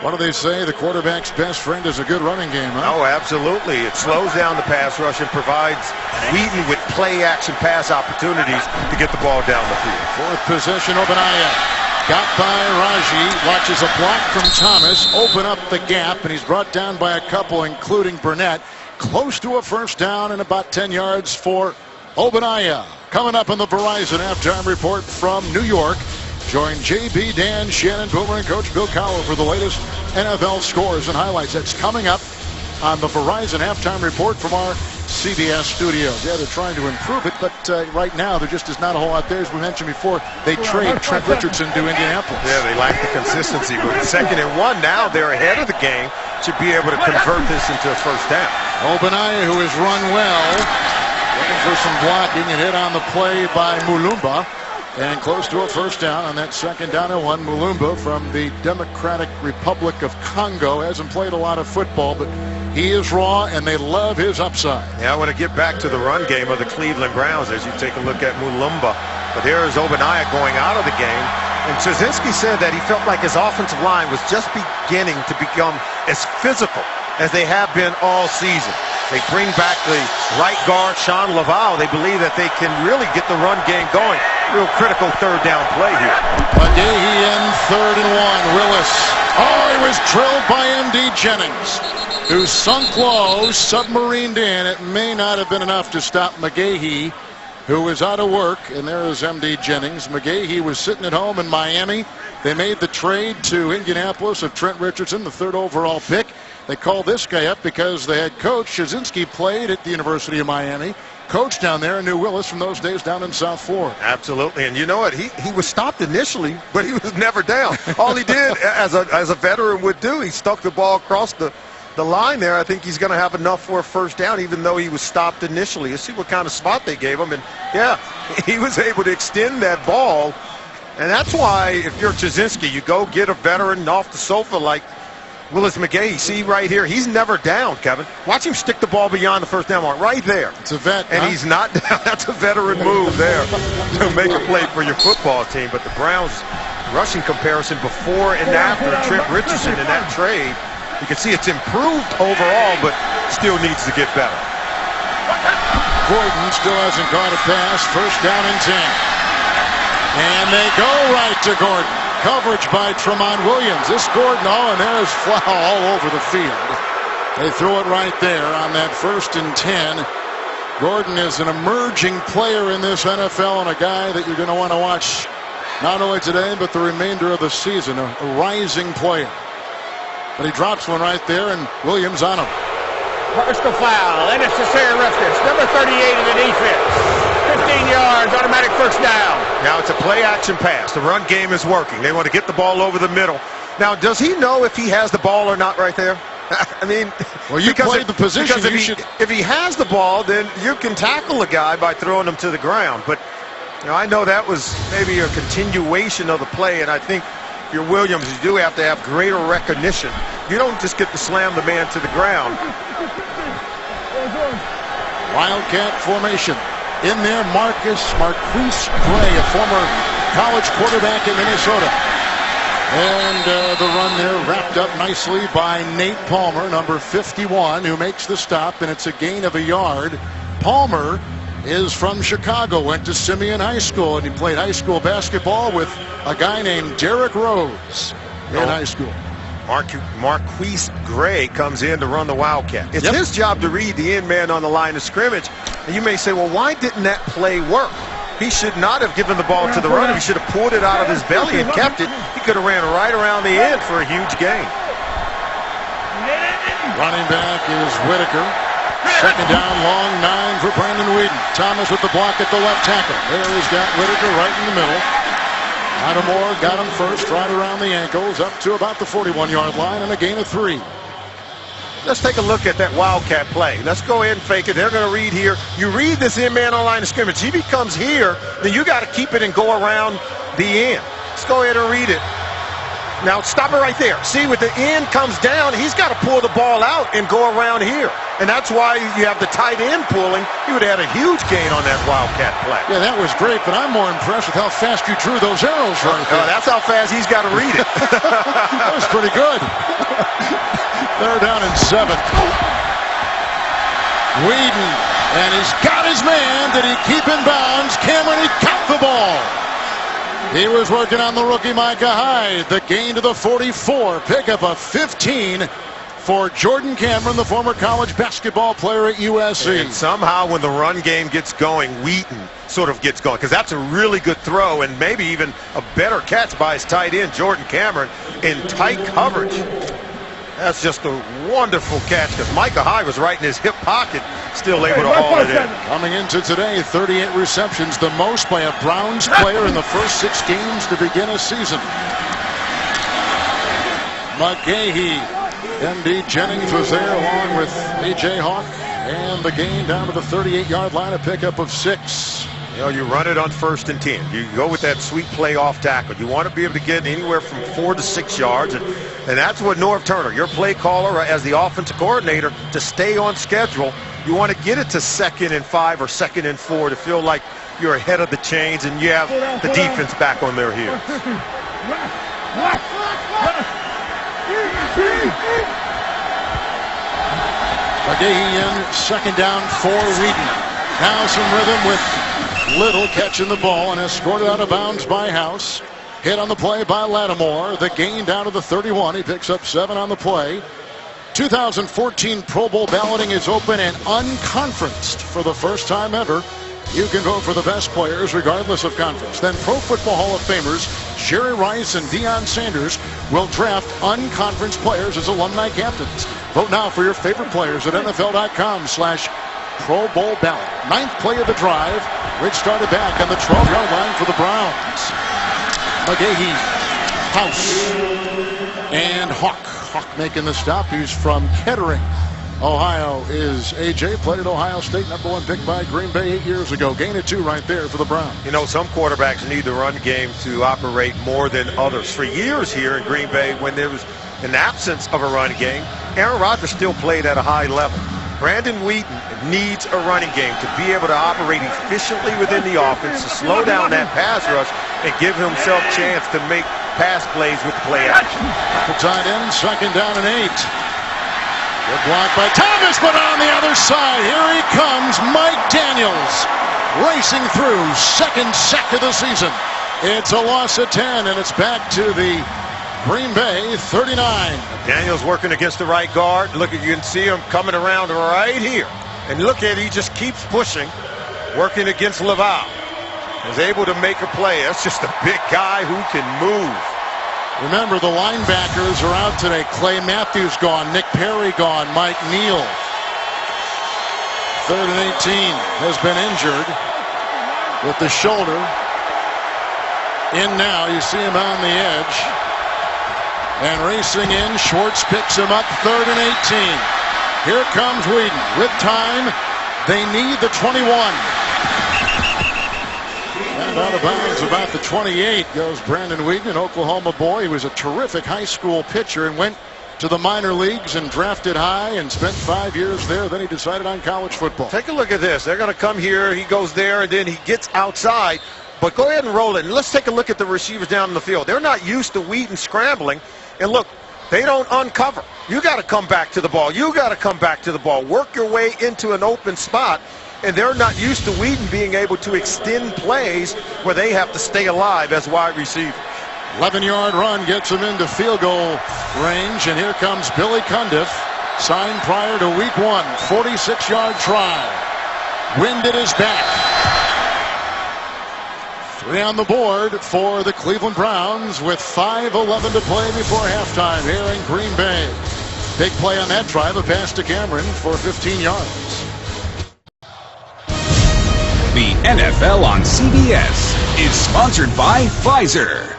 What do they say? The quarterback's best friend is a good running game, huh? Oh, absolutely. It slows down the pass rush and provides Wheaton with play-action pass opportunities to get the ball down the field. 4th possession, Ogbonnaya. Got by Raji. Watches a block from Thomas. Open up the gap, and he's brought down by a couple, including Burnett. Close to a first down and about 10 yards for Ogbonnaya. Coming up in the Verizon halftime report from New York. Join JB, Dan, Shannon, Boomer, and Coach Bill Cowher for the latest NFL scores and highlights. That's coming up on the Verizon halftime report from our CBS studios. Yeah, they're trying to improve it, but right now there just is not a whole lot there. As we mentioned before, they trade Trent Richardson to Indianapolis. Yeah, they lack the consistency. But 2nd and 1 now, they're ahead of the game. Should be able to convert this into a first down. Ogbonnaya, who has run well, looking for some blocking and hit on the play by Mulumba. And close to a first down on that 2nd down and 1. Mulumba from the Democratic Republic of Congo hasn't played a lot of football, but he is raw, and they love his upside. Yeah, I want to get back to the run game of the Cleveland Browns as you take a look at Mulumba. But here is Ogbonnaya going out of the game. And Trzynski said that he felt like his offensive line was just beginning to become as physical as they have been all season. They bring back the right guard, Sean Laval. They believe that they can really get the run game going. Real critical 3rd down play here. McGahee in 3rd and 1. Willis. Oh, he was drilled by M.D. Jennings, who sunk low, submarined in. It may not have been enough to stop McGahee, who was out of work. And there is M.D. Jennings. McGahee was sitting at home in Miami. They made the trade to Indianapolis of Trent Richardson, the 3rd overall pick. They called this guy up because the head coach, Trzynski, played at the University of Miami, coached down there, and knew Willis from those days down in South Florida. Absolutely. And you know what? He was stopped initially, but he was never down. All he did, as a veteran would do, he stuck the ball across the line there. I think he's going to have enough for a first down, even though he was stopped initially. You see what kind of spot they gave him. And, yeah, he was able to extend that ball. And that's why, if you're Trzynski, you go get a veteran off the sofa like Willis McGahee. See right here, he's never down, Kevin. Watch him stick the ball beyond the first down mark right there. It's a vet, and he's not down. That's a veteran move there to make a play for your football team. But the Browns rushing comparison before and after Trent Richardson in that trade, you can see it's improved overall, but still needs to get better. Gordon still hasn't caught a pass. First down and 10. And they go right to Gordon. Coverage by Tramon Williams. This Gordon, and there's Flau all over the field. They throw it right there on that 1st and 10. Gordon is an emerging player in this NFL and a guy that you're going to want to watch not only today but the remainder of the season. A rising player. But he drops one right there, and Williams on him. Personal foul, unnecessary roughness. Number 38 in the defense. 15 yards, automatic first down. Now it's a play-action pass. The run game is working. They want to get the ball over the middle. Now, does he know if he has the ball or not right there? I mean, well, you played the position. If he has the ball, then you can tackle a guy by throwing him to the ground. But I know that was maybe a continuation of the play, and I think if you're Williams, you do have to have greater recognition. You don't just get to slam the man to the ground. Wildcat formation. In there, Marquise Gray, a former college quarterback in Minnesota. And the run there wrapped up nicely by Nate Palmer, number 51, who makes the stop, and it's a gain of a yard. Palmer is from Chicago, went to Simeon High School, and he played high school basketball with a guy named Derrick Rose in high school. Marquise Gray comes in to run the Wildcat. It's his job to read the end man on the line of scrimmage. And you may say, well, why didn't that play work? He should not have given the ball to the runner. He should have pulled it out of his belly and kept it. He could have ran right around the end for a huge gain. Running back is Whitaker. Second down, long 9 for Brandon Weeden. Thomas with the block at the left tackle. There he's got Whitaker right in the middle. Lattimore got him first, right around the ankles, up to about the 41-yard line, and a gain of 3. Let's take a look at that Wildcat play. Let's go ahead and fake it. They're going to read here. You read this end man on line of scrimmage. If he comes here, then you got to keep it and go around the end. Let's go ahead and read it. Now stop it right there. See, with the end comes down, he's got to pull the ball out and go around here. And that's why you have the tight end pulling. He would have had a huge gain on that Wildcat play. Yeah, that was great, but I'm more impressed with how fast you drew those arrows right there. That's how fast he's got to read it. That was pretty good. They're down in 7. Weeden, and he's got his man. Did he keep in bounds? Cameron, he caught the ball. He was working on the rookie Micah Hyde. The gain to the 44. Pickup of 15 for Jordan Cameron, the former college basketball player at USC. And somehow when the run game gets going, Wheaton sort of gets going, because that's a really good throw and maybe even a better catch by his tight end, Jordan Cameron, in tight coverage. That's just a wonderful catch, because Micah Hyde was right in his hip pocket, still able to haul it in. Coming into today, 38 receptions, the most by a Browns player in the first 6 games to begin a season. McGahee, MD Jennings was there along with A.J. Hawk, and the gain down to the 38-yard line, a pickup of 6. You know, you run it on 1st and 10. You go with that sweep play off tackle. You want to be able to get anywhere from 4 to 6 yards, and that's what Norv Turner, your play caller as the offensive coordinator, to stay on schedule. You want to get it to 2nd and 5 or 2nd and 4 to feel like you're ahead of the chains and you have the defense back on their heels. McGahee in, 2nd down for Weeden. Now some rhythm with Little catching the ball and escorted out of bounds by House. Hit on the play by Lattimore. The gain down to the 31. He picks up 7 on the play. 2014 Pro Bowl balloting is open and unconferenced for the first time ever. You can vote for the best players regardless of conference. Then Pro Football Hall of Famers Jerry Rice and Deion Sanders will draft unconference players as alumni captains. Vote now for your favorite players at NFL.com/Pro Bowl ballot. 9th play of the drive. Rich started back on the 12-yard line for the Browns. McGahee, House, and Hawk. Hawk making the stop. He's from Kettering, Ohio. Is A.J. played at Ohio State, #1 pick by Green Bay 8 years ago. Gain of 2 right there for the Browns. You know, some quarterbacks need the run game to operate more than others. For years here in Green Bay, when there was an absence of a run game, Aaron Rodgers still played at a high level. Brandon Weeden needs a running game to be able to operate efficiently within the offense, to slow down that pass rush, and give himself a chance to make pass plays with play action. Tight end, 2nd down and 8. Good block by Thomas, but on the other side, here he comes, Mike Daniels, racing through, 2nd sack of the season. It's a loss of 10, and it's back to the Green Bay 39. Daniels working against the right guard. Look, you can see him coming around right here. And look at it, he just keeps pushing, working against Laval. Is able to make a play. That's just a big guy who can move. Remember, the linebackers are out today. Clay Matthews gone, Nick Perry gone, Mike Neal. 3rd and 18 has been injured with the shoulder. In now, you see him on the edge. And racing in, Schwartz picks him up, 3rd and 18. Here comes Weeden with time. They need the 21. And out of bounds about the 28 goes Brandon Weeden, an Oklahoma boy. He was a terrific high school pitcher and went to the minor leagues and drafted high and spent 5 years there. Then he decided on college football. Take a look at this. They're going to come here. He goes there, and then he gets outside. but go ahead and roll it. And let's take a look at the receivers down in the field. They're not used to Wheaton scrambling. And look, they don't uncover. You got to come back to the ball. You got to come back to the ball. Work your way into an open spot. And they're not used to Wheaton being able to extend plays where they have to stay alive as wide receivers. 11-yard run gets him into field goal range, and here comes Billy Cundiff, signed prior to week 1. 46-yard try. Wind at his back. 3 on the board for the Cleveland Browns with 5:11 to play before halftime here in Green Bay. Big play on that drive, a pass to Cameron for 15 yards. The NFL on CBS is sponsored by Pfizer.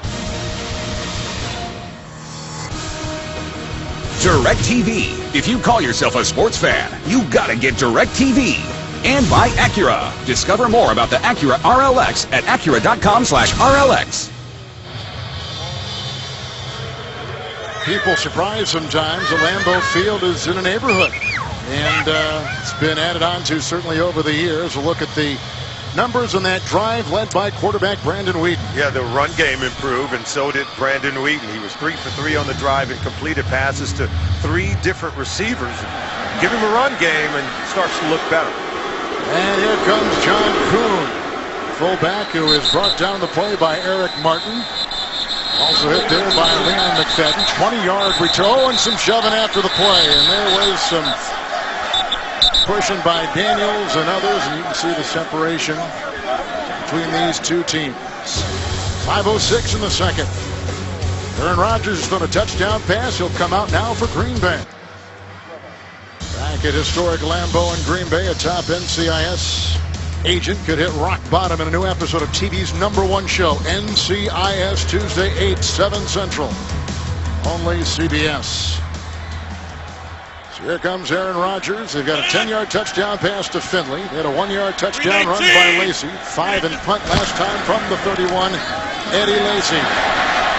DirecTV. If you call yourself a sports fan, you gotta get DirecTV. And by Acura. Discover more about the Acura RLX at Acura.com/RLX. People surprised sometimes that Lambeau Field is in a neighborhood. And it's been added on to certainly over the years. A look at the numbers on that drive led by quarterback Brandon Weeden. Yeah, the run game improved, and so did Brandon Weeden. He was 3 for 3 on the drive and completed passes to 3 different receivers. Give him a run game and it starts to look better. And here comes John Kuhn, fullback, who is brought down the play by Eric Martin. Also hit there by Leon McFadden. 20-yard return and some shoving after the play. And there was some pushing by Daniels and others, and you can see the separation between these two teams. 5:06 in the second. Aaron Rodgers has thrown a touchdown pass. He'll come out now for Green Bay. Back at historic Lambeau in Green Bay, a top NCIS agent could hit rock bottom in a new episode of TV's #1 show, NCIS, Tuesday, 8, 7 Central. Only CBS. So here comes Aaron Rodgers. They've got a 10-yard touchdown pass to Finley. They had a 1-yard touchdown run by Lacy. 5 and punt last time from the 31. Eddie Lacy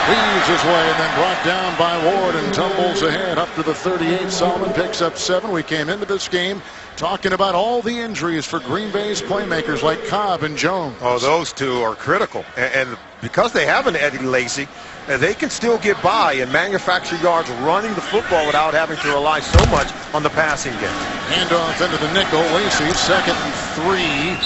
weaves his way and then brought down by Ward and tumbles ahead up to the 38. Solomon picks up 7. We came into this game talking about all the injuries for Green Bay's playmakers like Cobb and Jones. Oh, those two are critical. And because they have an Eddie Lacy, they can still get by and manufacture yards running the football without having to rely so much on the passing game. Handoff into the nickel. Lacy, 2nd and 3.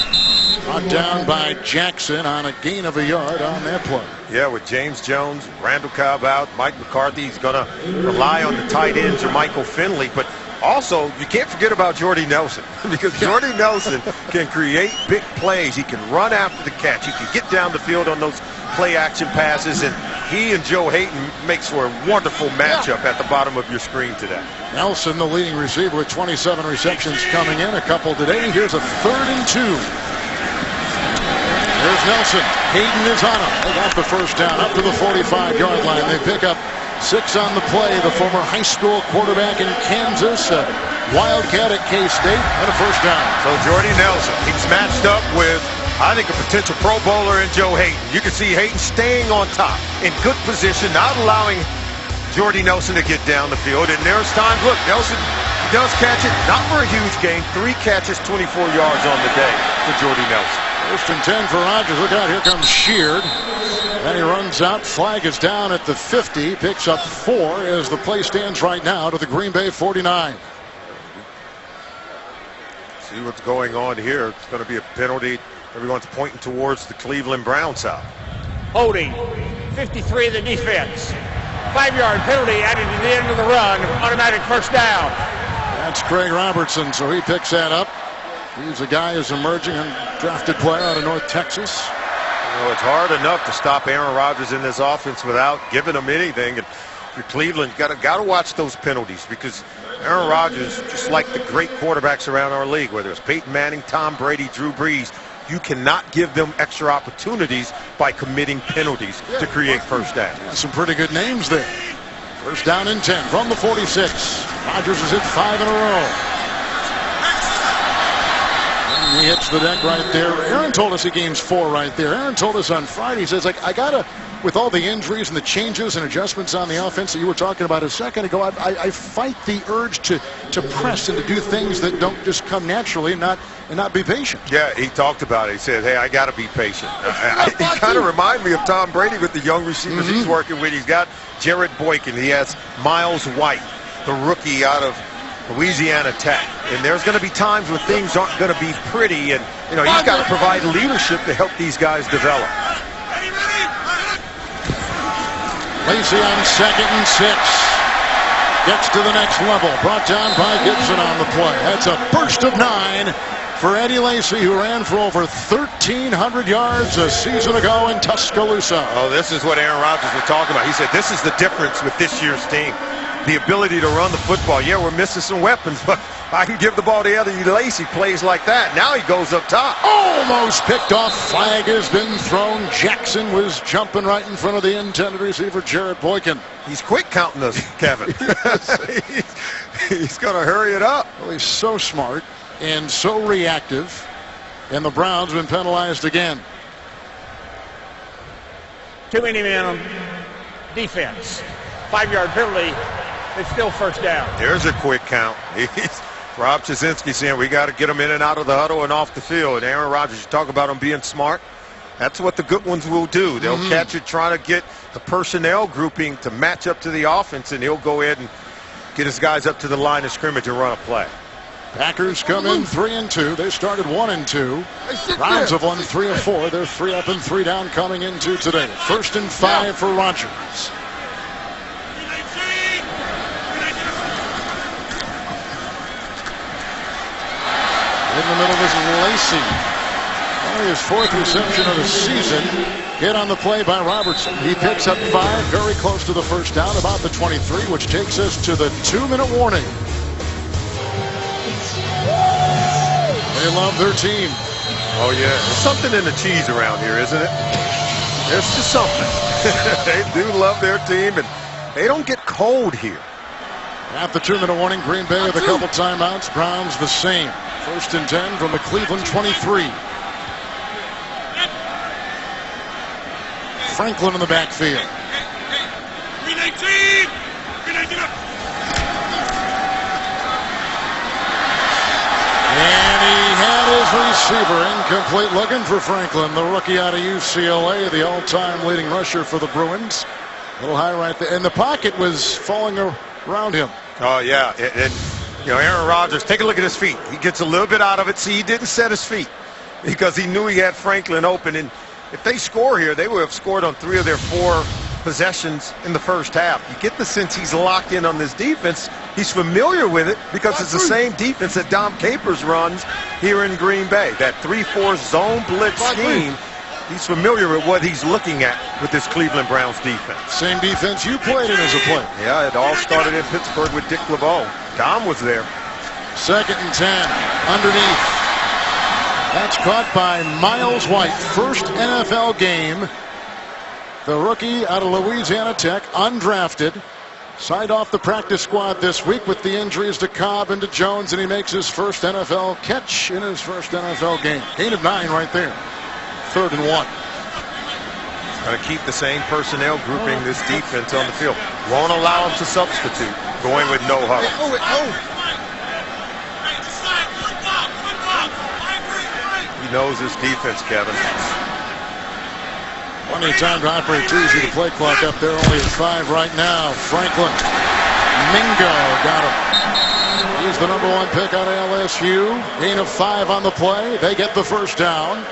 Brought down by Jackson on a gain of a yard on that play. Yeah, with James Jones, Randall Cobb out, Mike McCarthy, he's going to rely on the tight end, Jermichael Finley. But also, you can't forget about Jordy Nelson, because Jordy Nelson can create big plays. He can run after the catch. He can get down the field on those play-action passes, and he and Joe Hayden makes for a wonderful matchup at the bottom of your screen today. Nelson, the leading receiver with 27 receptions coming in, a couple today. Here's a 3rd and 2. Here's Nelson. Hayden is on him. They got the first down up to the 45-yard line. They pick up 6 on the play. The former high school quarterback in Kansas, Wildcat at K-State, and a first down. So Jordy Nelson, he's matched up with, I think, a potential Pro Bowler in Joe Hayden. You can see Hayden staying on top in good position, not allowing Jordy Nelson to get down the field. And there's times, look, Nelson, he does catch it, not for a huge gain. 3 catches, 24 yards on the day for Jordy Nelson. 1st and 10 for Rodgers. Look out, here comes Sheard. Then he runs out. Flag is down at the 50. Picks up 4 as the play stands right now to the Green Bay 49. See what's going on here. It's going to be a penalty. Everyone's pointing towards the Cleveland Browns side. Holding 53 of the defense. 5-yard penalty added to the end of the run. Automatic first down. That's Craig Robertson, so he picks that up. He's a guy who's emerging and drafted player out of North Texas. You know, it's hard enough to stop Aaron Rodgers in this offense without giving him anything. And for Cleveland, got to watch those penalties, because Aaron Rodgers, just like the great quarterbacks around our league, whether it's Peyton Manning, Tom Brady, Drew Brees, you cannot give them extra opportunities by committing penalties to create first down. Some pretty good names there. First down and 10 from the 46. Rodgers has hit 5 in a row. He hits the deck right there. Aaron told us he gains 4 right there. Aaron told us on Friday, he says, like, I got to, with all the injuries and the changes and adjustments on the offense that you were talking about a second ago, I fight the urge to press and to do things that don't just come naturally and not be patient. Yeah, he talked about it. He said, hey, I got to be patient. He kind of reminded me of Tom Brady with the young receivers he's working with. He's got Jared Boykin. He has Miles White, the rookie out of Louisiana Tech. And there's going to be times when things aren't going to be pretty, and he's got to provide leadership to help these guys develop. Lacy on 2nd and 6. Gets to the next level. Brought down by Gibson on the play. That's a burst of 9 for Eddie Lacy, who ran for over 1,300 yards a season ago in Tuscaloosa. Oh, this is what Aaron Rodgers was talking about. He said this is the difference with this year's team. The ability to run the football. Yeah, we're missing some weapons, but I can give the ball to Eddie Lacy. Plays like that. Now he goes up top. Almost picked off. Flag has been thrown. Jackson was jumping right in front of the intended receiver, Jared Boykin. He's quick counting us, Kevin. He's going to hurry it up. Well, he's so smart and so reactive, and the Browns have been penalized again. Too many men on defense. 5-yard penalty. It's still first down. There's a quick count. Rob Chazinski saying we got to get them in and out of the huddle and off the field. And Aaron Rodgers, you talk about them being smart. That's what the good ones will do. They'll catch it trying to get the personnel grouping to match up to the offense, and he'll go ahead and get his guys up to the line of scrimmage and run a play. Packers come in 3-2. They started 1-2. Browns have won 3 of 4. They're 3 up and 3 down coming into today. 1st and 5 for Rodgers. In the middle, this is Lacy. Only his 4th reception of the season. Hit on the play by Robertson. He picks up 5, very close to the first down, about the 23, which takes us to the 2-minute warning. They love their team. Oh, yeah. There's something in the cheese around here, isn't it? There's just something. They do love their team, and they don't get cold here. At the 2-minute warning, Green Bay with a couple timeouts. Browns the same. 1st and 10 from the Cleveland 23. Franklin in the backfield. And he had his receiver incomplete, looking for Franklin, the rookie out of UCLA, the all-time leading rusher for the Bruins. A little high right there. And the pocket was falling around him. Oh, yeah. And Aaron Rodgers, take a look at his feet. He gets a little bit out of it. See, he didn't set his feet because he knew he had Franklin open. And if they score here, they would have scored on 3 of their 4 possessions in the first half. You get the sense he's locked in on this defense. He's familiar with it because it's the same defense that Dom Capers runs here in Green Bay. That 3-4 zone blitz scheme. He's familiar with what he's looking at with this Cleveland Browns defense. Same defense you played in as a player. Yeah, it all started in Pittsburgh with Dick LeBeau. Dom was there. 2nd and 10. Underneath. That's caught by Miles White. First NFL game. The rookie out of Louisiana Tech, undrafted. Signed off the practice squad this week with the injuries to Cobb and to Jones, and he makes his first NFL catch in his first NFL game. Gain of 9 right there. 3rd and 1. Going to keep the same personnel grouping this defense on the field. Won't allow him to substitute. Going with no huddle. He knows his defense, Kevin. Plenty of time to operate. Too easy to play clock up there. Only at 5 right now. Franklin. Mingo got him. He's the #1 pick out of LSU. Gain of 5 on the play. They get the first down.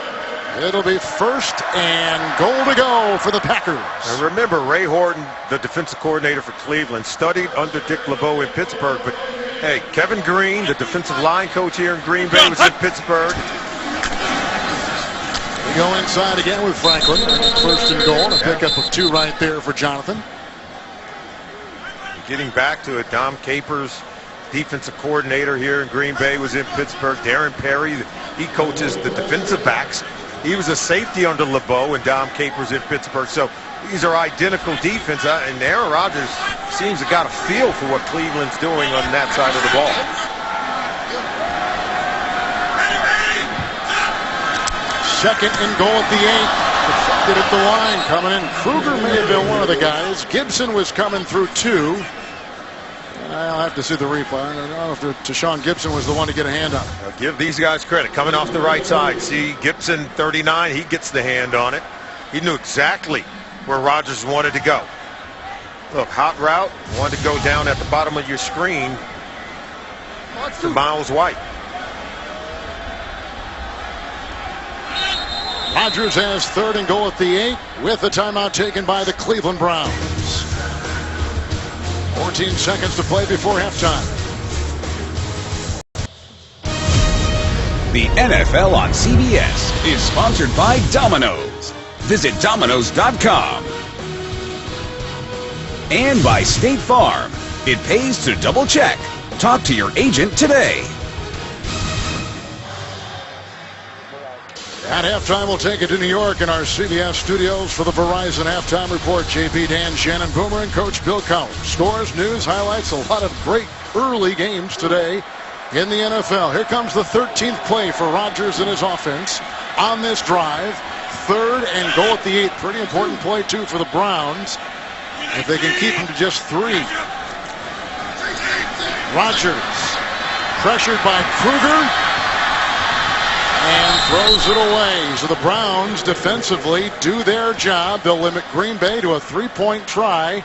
It'll be 1st and goal to go for the Packers. And remember, Ray Horton, the defensive coordinator for Cleveland, studied under Dick LeBeau in Pittsburgh. But, hey, Kevin Green, the defensive line coach here in Green Bay, was in Pittsburgh. We go inside again with Franklin. 1st and goal. A pickup of 2 right there for Jonathan. Getting back to it, Dom Capers, defensive coordinator here in Green Bay, was in Pittsburgh. Darren Perry, he coaches the defensive backs. He was a safety under LeBeau and Dom Capers in Pittsburgh. So these are identical defense. And Aaron Rodgers seems to got a feel for what Cleveland's doing on that side of the ball. Second and goal at the 8. Deflected at the line. Coming in, Kruger may have been one of the guys. Gibson was coming through 2. I'll have to see the replay. I don't know if Tashawn Gibson was the one to get a hand on it. I'll give these guys credit. Coming off the right side. See, Gibson, 39, he gets the hand on it. He knew exactly where Rodgers wanted to go. Look, hot route. Wanted to go down at the bottom of your screen to Miles White. Rodgers has third and goal at the 8 with the timeout taken by the Cleveland Browns. 14 seconds to play before halftime. The NFL on CBS is sponsored by Domino's. Visit Domino's.com. And by State Farm. It pays to double check. Talk to your agent today. At halftime, we'll take it to New York in our CBS studios for the Verizon Halftime Report. JP, Dan, Shannon Boomer, and Coach Bill Cowher. Scores, news, highlights, a lot of great early games today in the NFL. Here comes the 13th play for Rodgers and his offense on this drive. Third and goal at the 8. Pretty important play, too, for the Browns. If they can keep him to just 3. Rodgers pressured by Kruger. And throws it away. So the Browns defensively do their job. They'll limit Green Bay to a 3-point try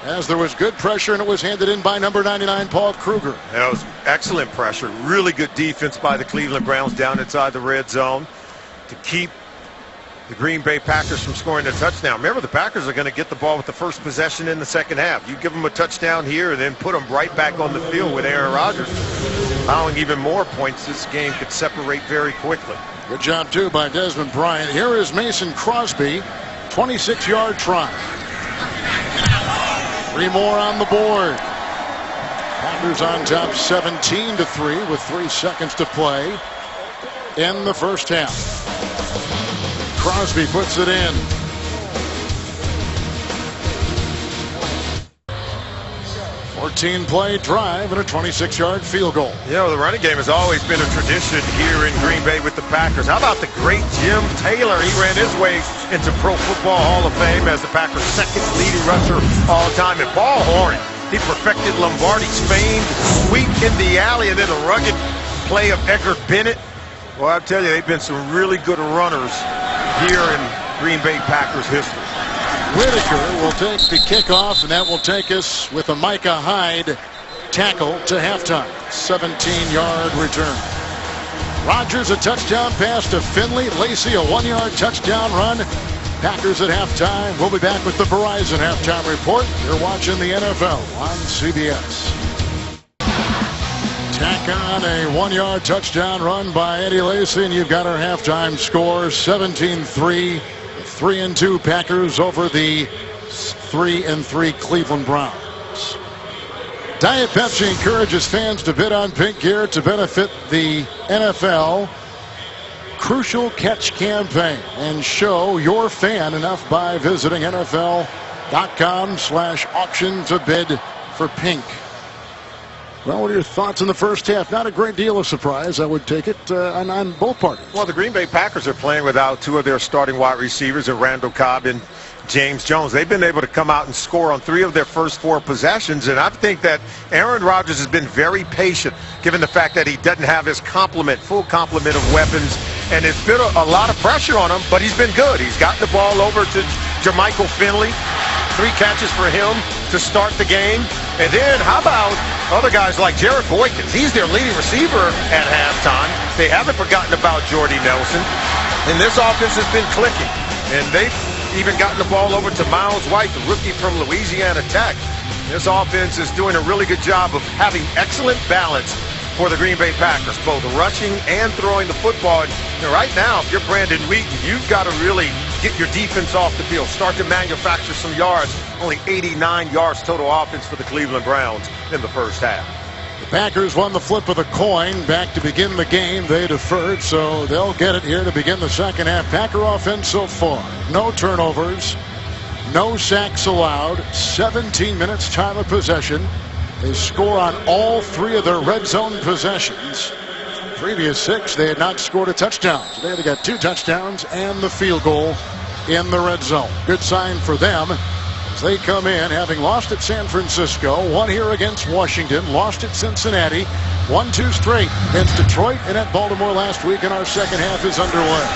as there was good pressure and it was handed in by number 99, Paul Kruger. That was excellent pressure. Really good defense by the Cleveland Browns down inside the red zone to keep the Green Bay Packers from scoring a touchdown. Remember, the Packers are going to get the ball with the first possession in the second half. You give them a touchdown here and then put them right back on the field with Aaron Rodgers. Allowing even more points, this game could separate very quickly. Good job, too, by Desmond Bryant. Here is Mason Crosby, 26-yard try. 3 more on the board. Packers on top 17-3 with 3 seconds to play in the first half. Crosby puts it in. 14-play drive and a 26-yard field goal. You know, the running game has always been a tradition here in Green Bay with the Packers. How about the great Jim Taylor? He ran his way into Pro Football Hall of Fame as the Packers' second leading rusher all time. And Paul Horn, he perfected Lombardi's famed sweep in the alley and then a rugged play of Edgar Bennett. Well, I'll tell you, they've been some really good runners here in Green Bay Packers history. Whitaker will take the kickoff, and that will take us with a Micah Hyde tackle to halftime. 17-yard return. Rodgers a touchdown pass to Finley. Lacy a 1-yard touchdown run. Packers at halftime. We'll be back with the Verizon Halftime Report. You're watching the NFL on CBS. Tack on a 1-yard touchdown run by Eddie Lacy, and you've got our halftime score, 17-3. 3-2 Packers over the 3-3 Cleveland Browns. Diet Pepsi encourages fans to bid on pink gear to benefit the NFL Crucial Catch campaign and show your fan enough by visiting NFL.com/auction to bid for pink. Well, what are your thoughts in the first half? Not a great deal of surprise, I would take it, on both parties. Well, the Green Bay Packers are playing without 2 of their starting wide receivers, Randall Cobb and James Jones. They've been able to come out and score on 3 of their first 4 possessions, and I think that Aaron Rodgers has been very patient, given the fact that he doesn't have his full complement of weapons, and it's been a lot of pressure on him, but he's been good. He's gotten the ball over to Jermichael Finley. 3 catches for him to start the game. And then how about other guys like Jared Boykins? He's their leading receiver at halftime. They haven't forgotten about Jordy Nelson. And this offense has been clicking. And they've even gotten the ball over to Miles White, the rookie from Louisiana Tech. This offense is doing a really good job of having excellent balance for the Green Bay Packers, both rushing and throwing the football. And right now, if you're Brandon Wheaton, you've got to really get your defense off the field, start to manufacture some yards. Only 89 yards total offense for the Cleveland Browns in the first half. The Packers won the flip of the coin back to begin the game. They deferred, so they'll get it here to begin the second half. Packer offense so far, no turnovers, no sacks allowed, 17 minutes time of possession. They score on all 3 of their red zone possessions. Previous 6, they had not scored a touchdown. Today they got 2 touchdowns and the field goal in the red zone. Good sign for them as they come in having lost at San Francisco, won here against Washington, lost at Cincinnati, 1-2 straight against Detroit and at Baltimore last week, and our second half is underway.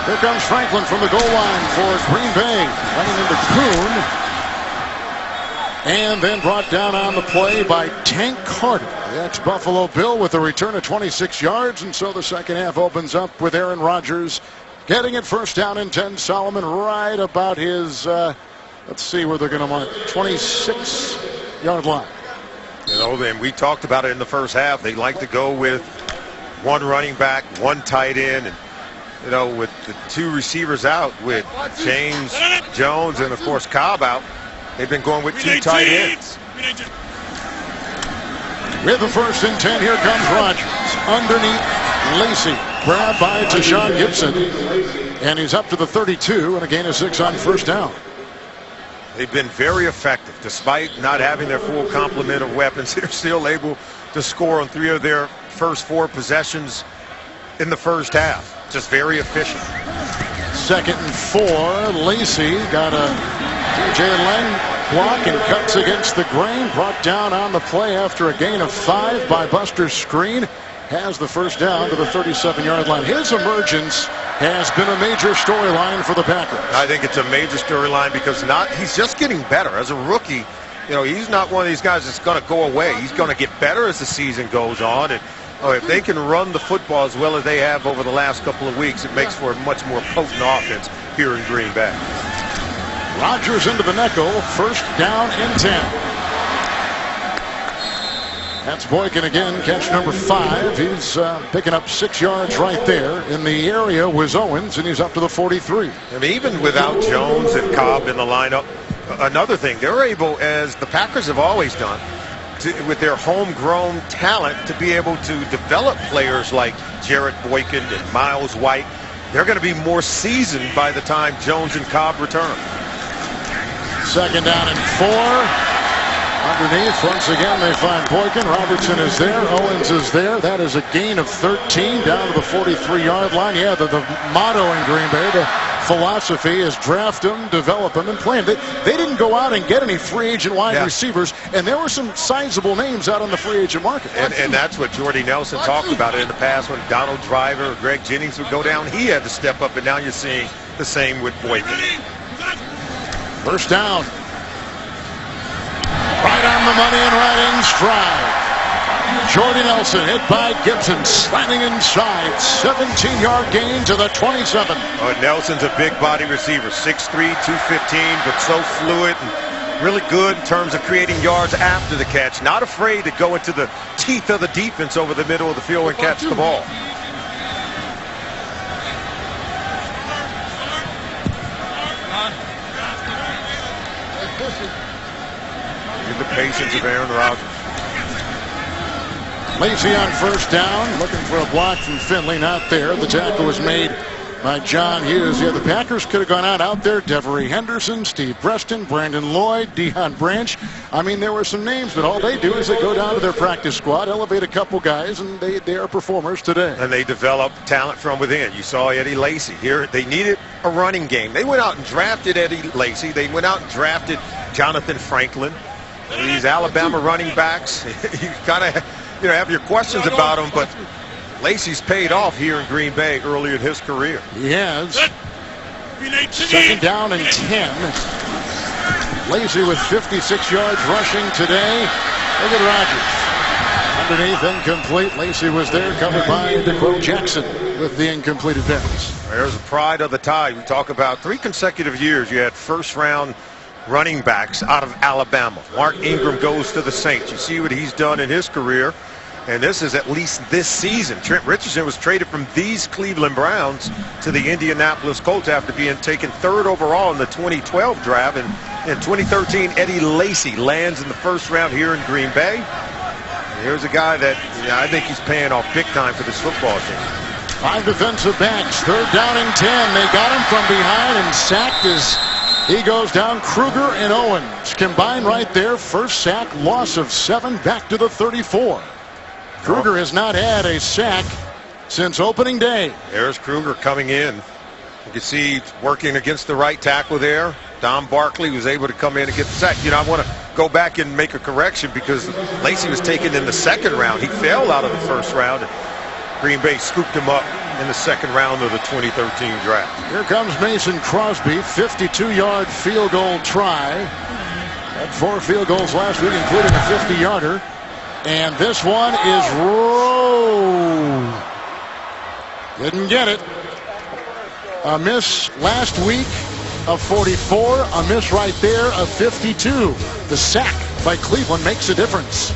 Here comes Franklin from the goal line for Green Bay, running into Kuhn. And then brought down on the play by Tank Carter, the ex-Buffalo Bill, with a return of 26 yards. And so the second half opens up with Aaron Rodgers getting it first down and 10. Solomon right about his, let's see where they're going to mark, 26-yard line. You know, and we talked about it in the first half. They like to go with one running back, one tight end, and you know, with the 2 receivers out, with James Jones and of course Cobb out, they've been going with 2 tight ends. With the first and 10, here comes Rodgers. Underneath Lacy. Grabbed by Tashawn Gibson. And he's up to the 32 and a gain of 6 on first down. They've been very effective. Despite not having their full complement of weapons, they're still able to score on 3 of their first 4 possessions in the first half. Just very efficient. 2nd and 4. Lacy got a J. Lang block and cuts against the grain. Brought down on the play after a gain of 5 by Buster Screen. Has the first down to the 37-yard line. His emergence has been a major storyline for the Packers. I think it's a major storyline because he's just getting better. As a rookie, you know, he's not one of these guys that's going to go away. He's going to get better as the season goes on. And if they can run the football as well as they have over the last couple of weeks, it makes for a much more potent offense here in Green Bay. Rodgers into the nickel, first down and 10. That's Boykin again, catch number 5. He's picking up 6 yards right there. In the area was Owens, and he's up to the 43. I mean, even without Jones and Cobb in the lineup, another thing, they're able, as the Packers have always done, with their homegrown talent, to be able to develop players like Jarrett Boykin and Miles White. They're going to be more seasoned by the time Jones and Cobb return. 2nd down and 4. Underneath, once again, they find Boykin. Robertson is there. Owens is there. That is a gain of 13 down to the 43-yard line. Yeah, the motto in Green Bay, the philosophy is draft them, develop them, and play them. They didn't go out and get any free agent wide receivers, and there were some sizable names out on the free agent market. And that's what Jordy Nelson talked about in the past when Donald Driver or Greg Jennings would go down. He had to step up, and now you're seeing the same with Boykin. First down. Right on the money and right in stride. Jordy Nelson hit by Gibson, sliding inside. 17-yard gain to the 27. Oh, Nelson's a big body receiver, 6'3", 215, but so fluid and really good in terms of creating yards after the catch. Not afraid to go into the teeth of the defense over the middle of the field and catch the ball. The patience of Aaron Rodgers. Lacy on first down, looking for a block from Finley, not there. The tackle was made by John Hughes. Yeah, the Packers could have gone out there. Devery Henderson, Steve Preston, Brandon Lloyd, Deion Branch. I mean, there were some names, but all they do is they go down to their practice squad, elevate a couple guys, and they are performers today. And they develop talent from within. You saw Eddie Lacy here. They needed a running game. They went out and drafted Eddie Lacy. They went out and drafted Jonathan Franklin. These Alabama running backs, you kind of have your questions about them, but Lacy's paid off here in Green Bay early in his career. He has. 2nd down and 10. Lacy with 56 yards rushing today. Look at Rodgers. Underneath, incomplete. Lacy was there, covered by DeQuell Jackson with the incompleted pass. There's the pride of the Tide. We talk about 3 consecutive years. You had first-round running backs out of Alabama. Mark Ingram goes to the Saints. You see what he's done in his career, and this is at least this season. Trent Richardson was traded from these Cleveland Browns to the Indianapolis Colts after being taken 3rd overall in the 2012 draft. And in 2013, Eddie Lacy lands in the first round here in Green Bay. And here's a guy that I think he's paying off big time for this football team. 5 defensive backs, 3rd down and 10. They got him from behind and sacked as he goes down. Kruger and Owens combined right there. First sack, loss of 7, back to the 34. Kruger has not had a sack since opening day. There's Kruger coming in. You can see working against the right tackle there. Don Barkley was able to come in and get the sack. I want to go back and make a correction because Lacy was taken in the second round. He fell out of the first round. And Green Bay scooped him up in the second round of the 2013 draft. Here comes Mason Crosby, 52-yard field goal try. Had 4 field goals last week, including a 50-yarder. And this one is rolled. Didn't get it. A miss last week of 44, a miss right there of 52. The sack by Cleveland makes a difference.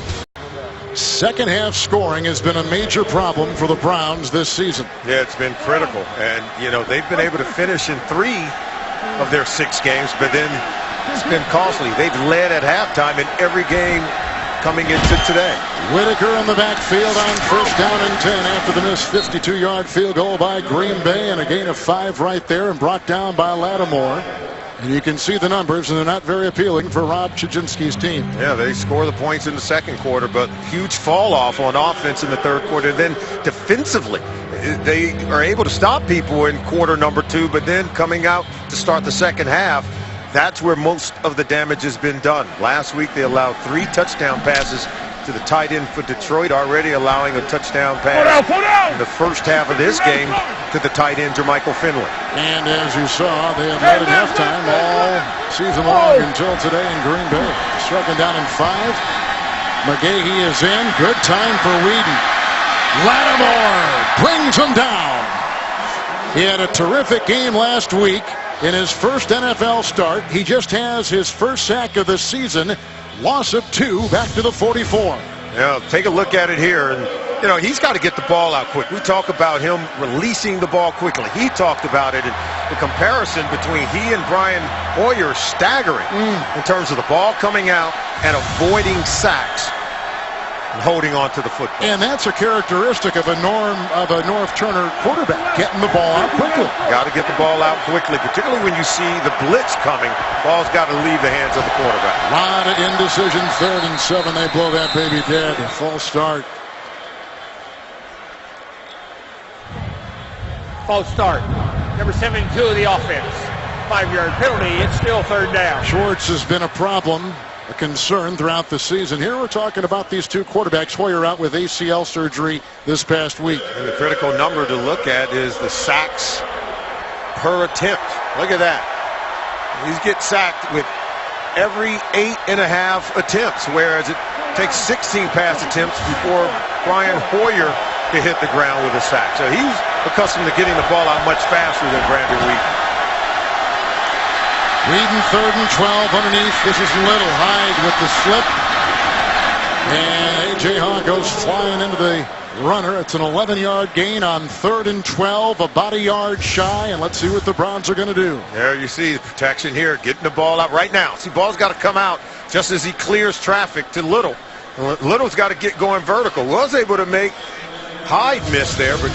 Second half scoring has been a major problem for the Browns this season. Yeah, it's been critical. And, they've been able to finish in 3 of their 6 games, but then it's been costly. They've led at halftime in every game coming into today. Whitaker in the backfield on first down and 10 after the missed 52-yard field goal by Green Bay, and a gain of 5 right there and brought down by Lattimore. And you can see the numbers, and they're not very appealing for Rob Chudzinski's team. Yeah, they score the points in the second quarter, but huge fall off on offense in the third quarter. Then defensively, they are able to stop people in quarter number 2, but then coming out to start the second half, that's where most of the damage has been done. Last week, they allowed 3 touchdown passes to the tight end for Detroit, already allowing a touchdown pass in the first half of this game to the tight end, Jermichael Finley. And as you saw, they have led at halftime all season long until today in Green Bay. Striking down in 5. McGahee is in. Good time for Whedon. Lattimore brings him down. He had a terrific game last week. In his first NFL start, he just has his first sack of the season. Loss of 2, back to the 44. Yeah, take a look at it here. And, he's got to get the ball out quick. We talk about him releasing the ball quickly. He talked about it. And the comparison between he and Brian Hoyer is staggering in terms of the ball coming out and avoiding sacks and holding on to the football. And that's a characteristic of a Norv Turner quarterback, getting the ball out quickly. Got to get the ball out quickly, particularly when you see the blitz coming. Ball's got to leave the hands of the quarterback. A lot of indecision. 3rd and 7. They blow that baby dead. A false start. False start. Number 72 of the offense. 5-yard penalty. It's still 3rd down. Schwartz has been a problem, a concern throughout the season. Here we're talking about these 2 quarterbacks. Hoyer out with ACL surgery this past week. And the critical number to look at is the sacks per attempt. Look at that. He's getting sacked with every 8.5 attempts, whereas it takes 16 pass attempts before Brian Hoyer can hit the ground with a sack. So he's accustomed to getting the ball out much faster than Brandon Whedon. Whedon 3rd and 12 underneath. This is Little. Hyde with the slip. And A.J. Hawk goes flying into the runner. It's an 11-yard gain on 3rd and 12, about a yard shy. And let's see what the Browns are going to do. There you see the protection here, getting the ball out right now. See, ball's got to come out just as he clears traffic to Little. Little's got to get going vertical. Was able to make Hyde miss there, but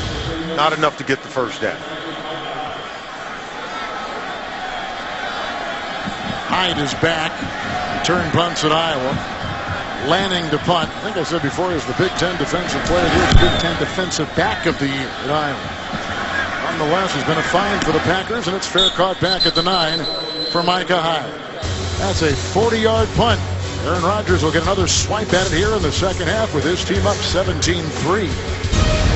not enough to get the first down. Hyde is back. Return punts at Iowa. Lanning to punt. I think I said before, he's the Big Ten Defensive Player of the Year, the Big Ten Defensive Back of the Year at Iowa. Nonetheless, has been a find for the Packers, and it's fair caught back at the 9 for Micah Hyde. That's a 40-yard punt. Aaron Rodgers will get another swipe at it here in the second half with his team up 17-3.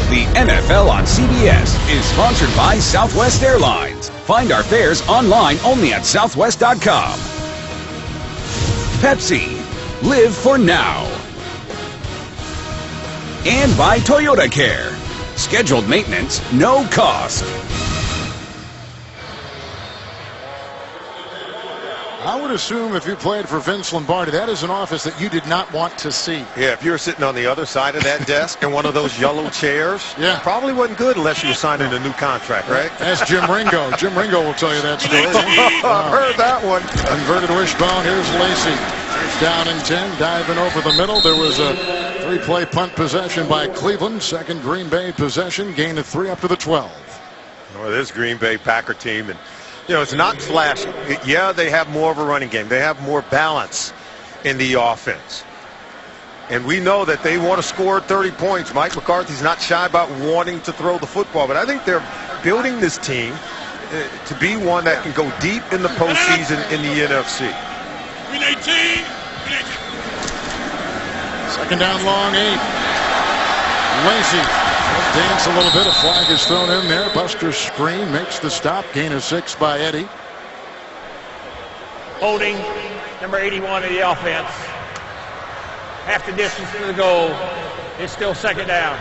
The NFL on CBS is sponsored by Southwest Airlines. Find our fares online only at southwest.com. Pepsi, live for now. And by Toyota Care, scheduled maintenance, no cost. I would assume if you played for Vince Lombardi, that is an office that you did not want to see. Yeah, if you were sitting on the other side of that desk in one of those yellow chairs, probably wasn't good unless you were signing a new contract, right? That's Jim Ringo. Jim Ringo will tell you that story. I've heard that one. Inverted wishbone. Here's Lacy. First down and 10, diving over the middle. There was a 3-play punt possession by Cleveland. Second Green Bay possession. Gain of 3 up to the 12. Well, this Green Bay Packer team, and it's not flashy. Yeah, they have more of a running game. They have more balance in the offense. And we know that they want to score 30 points. Mike McCarthy's not shy about wanting to throw the football, but I think they're building this team to be one that can go deep in the postseason in the NFC. Green 18. Second down, long 8. Lacy dance a little bit. A flag is thrown in there. Buster Screen makes the stop. Gain of 6 by Eddie. Holding number 81 of the offense. Half the distance to the goal. It's still second down.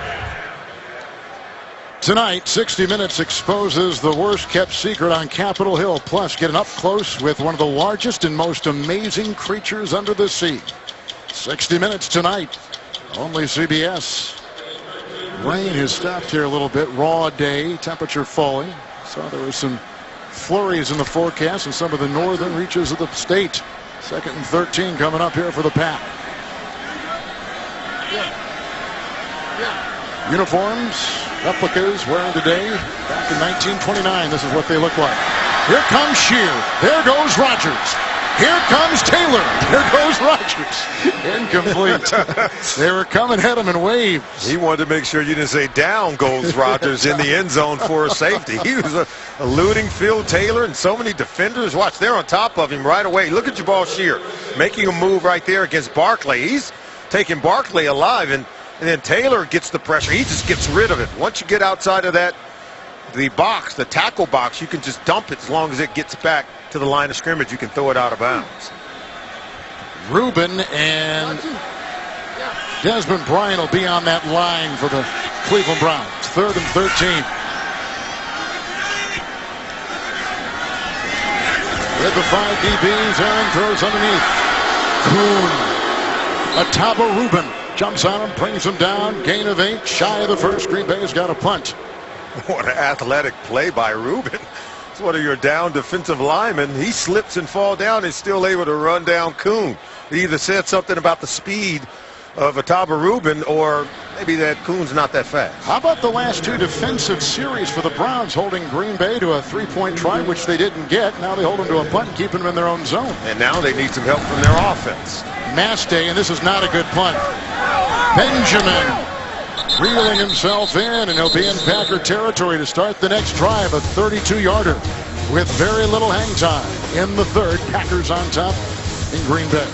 Tonight, 60 Minutes exposes the worst kept secret on Capitol Hill. Plus, get an up close with one of the largest and most amazing creatures under the sea. 60 Minutes tonight. Only CBS. Rain has stopped here a little bit. Raw day. Temperature falling. So there were some flurries in the forecast in some of the northern reaches of the state. 2nd and 13 coming up here for the Pack. Uniforms, replicas wearing today. Back in 1929, this is what they look like. Here comes Shear. There goes Rogers. Here comes Taylor. There goes Rogers. Incomplete. They were coming at him in waves. He wanted to make sure you didn't say down goes Rogers in the end zone for a safety. He was eluding Phil Taylor and so many defenders. Watch, they're on top of him right away. Look at Jabal Shear making a move right there against Barkley. He's taking Barkley alive, and then Taylor gets the pressure. He just gets rid of it. Once you get outside of that, the box, the tackle box, you can just dump it as long as it gets back to the line of scrimmage. You can throw it out of bounds. Rubin and Desmond Bryant will be on that line for the Cleveland Browns. 3rd and 13. With the 5 DBs, Aaron throws underneath. Kuhn. Ataba Rubin jumps on him, brings him down. Gain of 8, shy of the first. Green Bay's got a punt. What an athletic play by Rubin. It's one of your down defensive linemen. He slips and falls down and is still able to run down Kuhn. He either said something about the speed of Ataba Rubin, or maybe that Kuhn's not that fast. How about the last 2 defensive series for the Browns, holding Green Bay to a 3-point try, which they didn't get. Now they hold them to a punt, keeping them in their own zone. And now they need some help from their offense. Mass day, and this is not a good punt. Benjamin reeling himself in, and he'll be in Packer territory to start the next drive. A 32-yarder with very little hang time in the 3rd. Packers on top in Green Bay.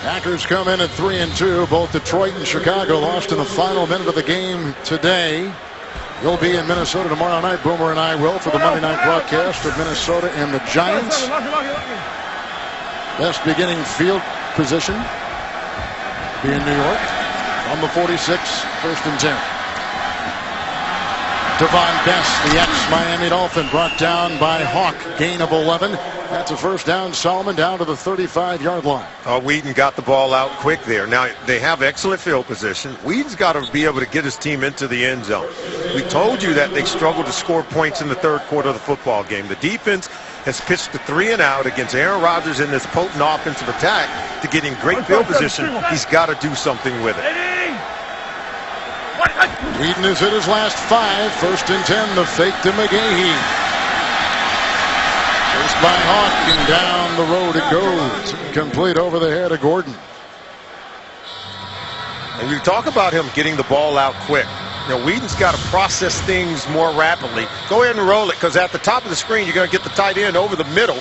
Packers come in at 3-2. Both Detroit and Chicago lost in the final minute of the game today. We'll be in Minnesota tomorrow night. Boomer and I will, for the Monday night broadcast of Minnesota and the Giants. Best beginning field position be in New York on the 46, 1st and 10. Devon Best, the ex-Miami Dolphin, brought down by Hawk. Gain of 11. That's a first down. Solomon down to the 35-yard line. Whedon got the ball out quick there. Now, they have excellent field position. Whedon's got to be able to get his team into the end zone. We told you that they struggled to score points in the 3rd quarter of the football game. The defense has pitched the 3-and-out against Aaron Rodgers in this potent offensive attack to get in great field position. He's got to do something with it. Whedon has hit his last 5. 1st and 10. The fake to McGahee. First by Hawk, and down the road it goes. Complete over the head of Gordon. And you talk about him getting the ball out quick. You know, Whedon's got to process things more rapidly. Go ahead and roll it, because at the top of the screen, you're going to get the tight end over the middle.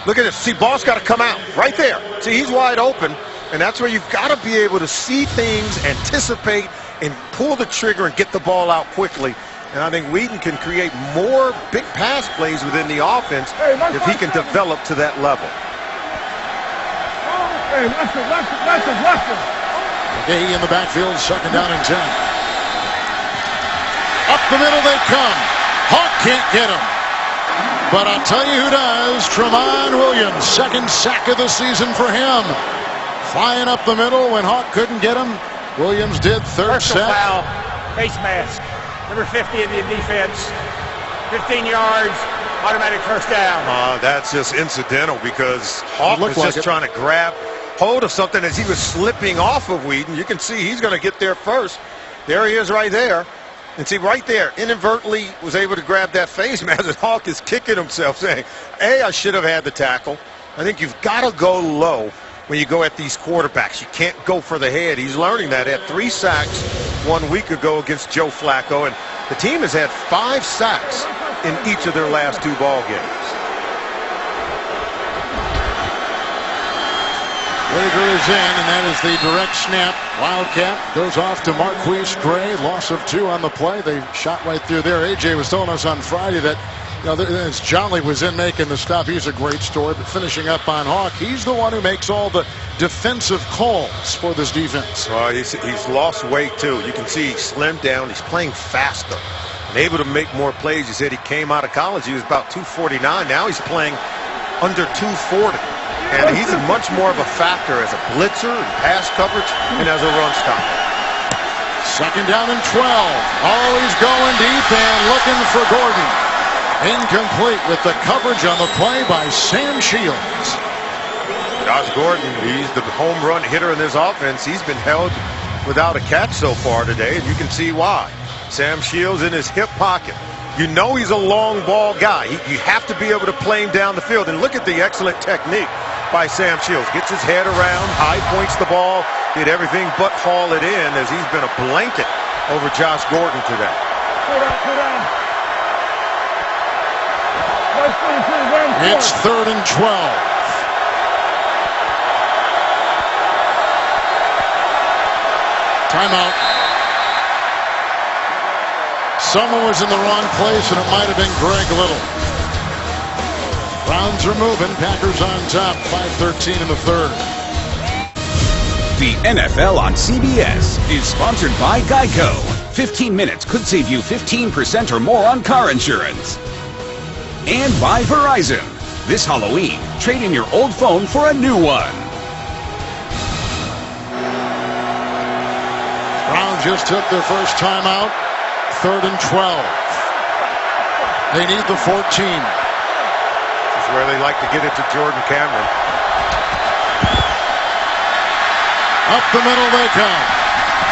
Look at this. See, ball's got to come out right there. See, he's wide open, and that's where you've got to be able to see things, anticipate, and pull the trigger and get the ball out quickly. And I think Whedon can create more big pass plays within the offense if he can develop to that level. McGahee in the backfield, 2nd down and 10. Up the middle they come. Hawk can't get him. But I'll tell you who does. Tramon Williams, 2nd sack of the season for him. Flying up the middle when Hawk couldn't get him. Williams did. 3rd Personal sack. foul, face mask. Number 50 in the defense. 15 yards, automatic first down. That's just incidental, because Hawk was just trying to grab hold of something as he was slipping off of Whedon. You can see he's going to get there first. There he is right there. And see, right there, inadvertently was able to grab that face mask, and Hawk is kicking himself, saying, A, I should have had the tackle. I think you've got to go low when you go at these quarterbacks. You can't go for the head. He's learning that. He had 3 sacks 1 week ago against Joe Flacco, and the team has had 5 sacks in each of their last 2 ball games. Rager is in, and that is the direct snap. Wildcat goes off to Marquise Gray. Loss of 2 on the play. They shot right through there. AJ was telling us on Friday that, you know, as Jolly was in making the stop, he's a great story. But finishing up on Hawk, he's the one who makes all the defensive calls for this defense. Well, he's lost weight too. You can see he slimmed down. He's playing faster and able to make more plays. He said he came out of college, he was about 249. Now he's playing under 240. And he's much more of a factor as a blitzer and pass coverage and as a run stopper. 2nd down and 12. Oh, he's going deep and looking for Gordon. Incomplete with the coverage on the play by Sam Shields. Josh Gordon, he's the home run hitter in this offense. He's been held without a catch so far today, and you can see why. Sam Shields in his hip pocket. You know he's a long ball guy. You have to be able to play him down the field. And look at the excellent technique by Sam Shields. Gets his head around, high points the ball, did everything but haul it in, as he's been a blanket over Josh Gordon today. It's 3rd and 12. Timeout. Someone was in the wrong place, and it might have been Greg Little. Browns are moving. Packers on top. 5:13 in the 3rd. The NFL on CBS is sponsored by Geico. 15 minutes could save you 15% or more on car insurance. And by Verizon. This Halloween, trade in your old phone for a new one. Browns just took their first timeout. 3rd and 12. They need the 14. This is where they like to get it to Jordan Cameron. Up the middle they come.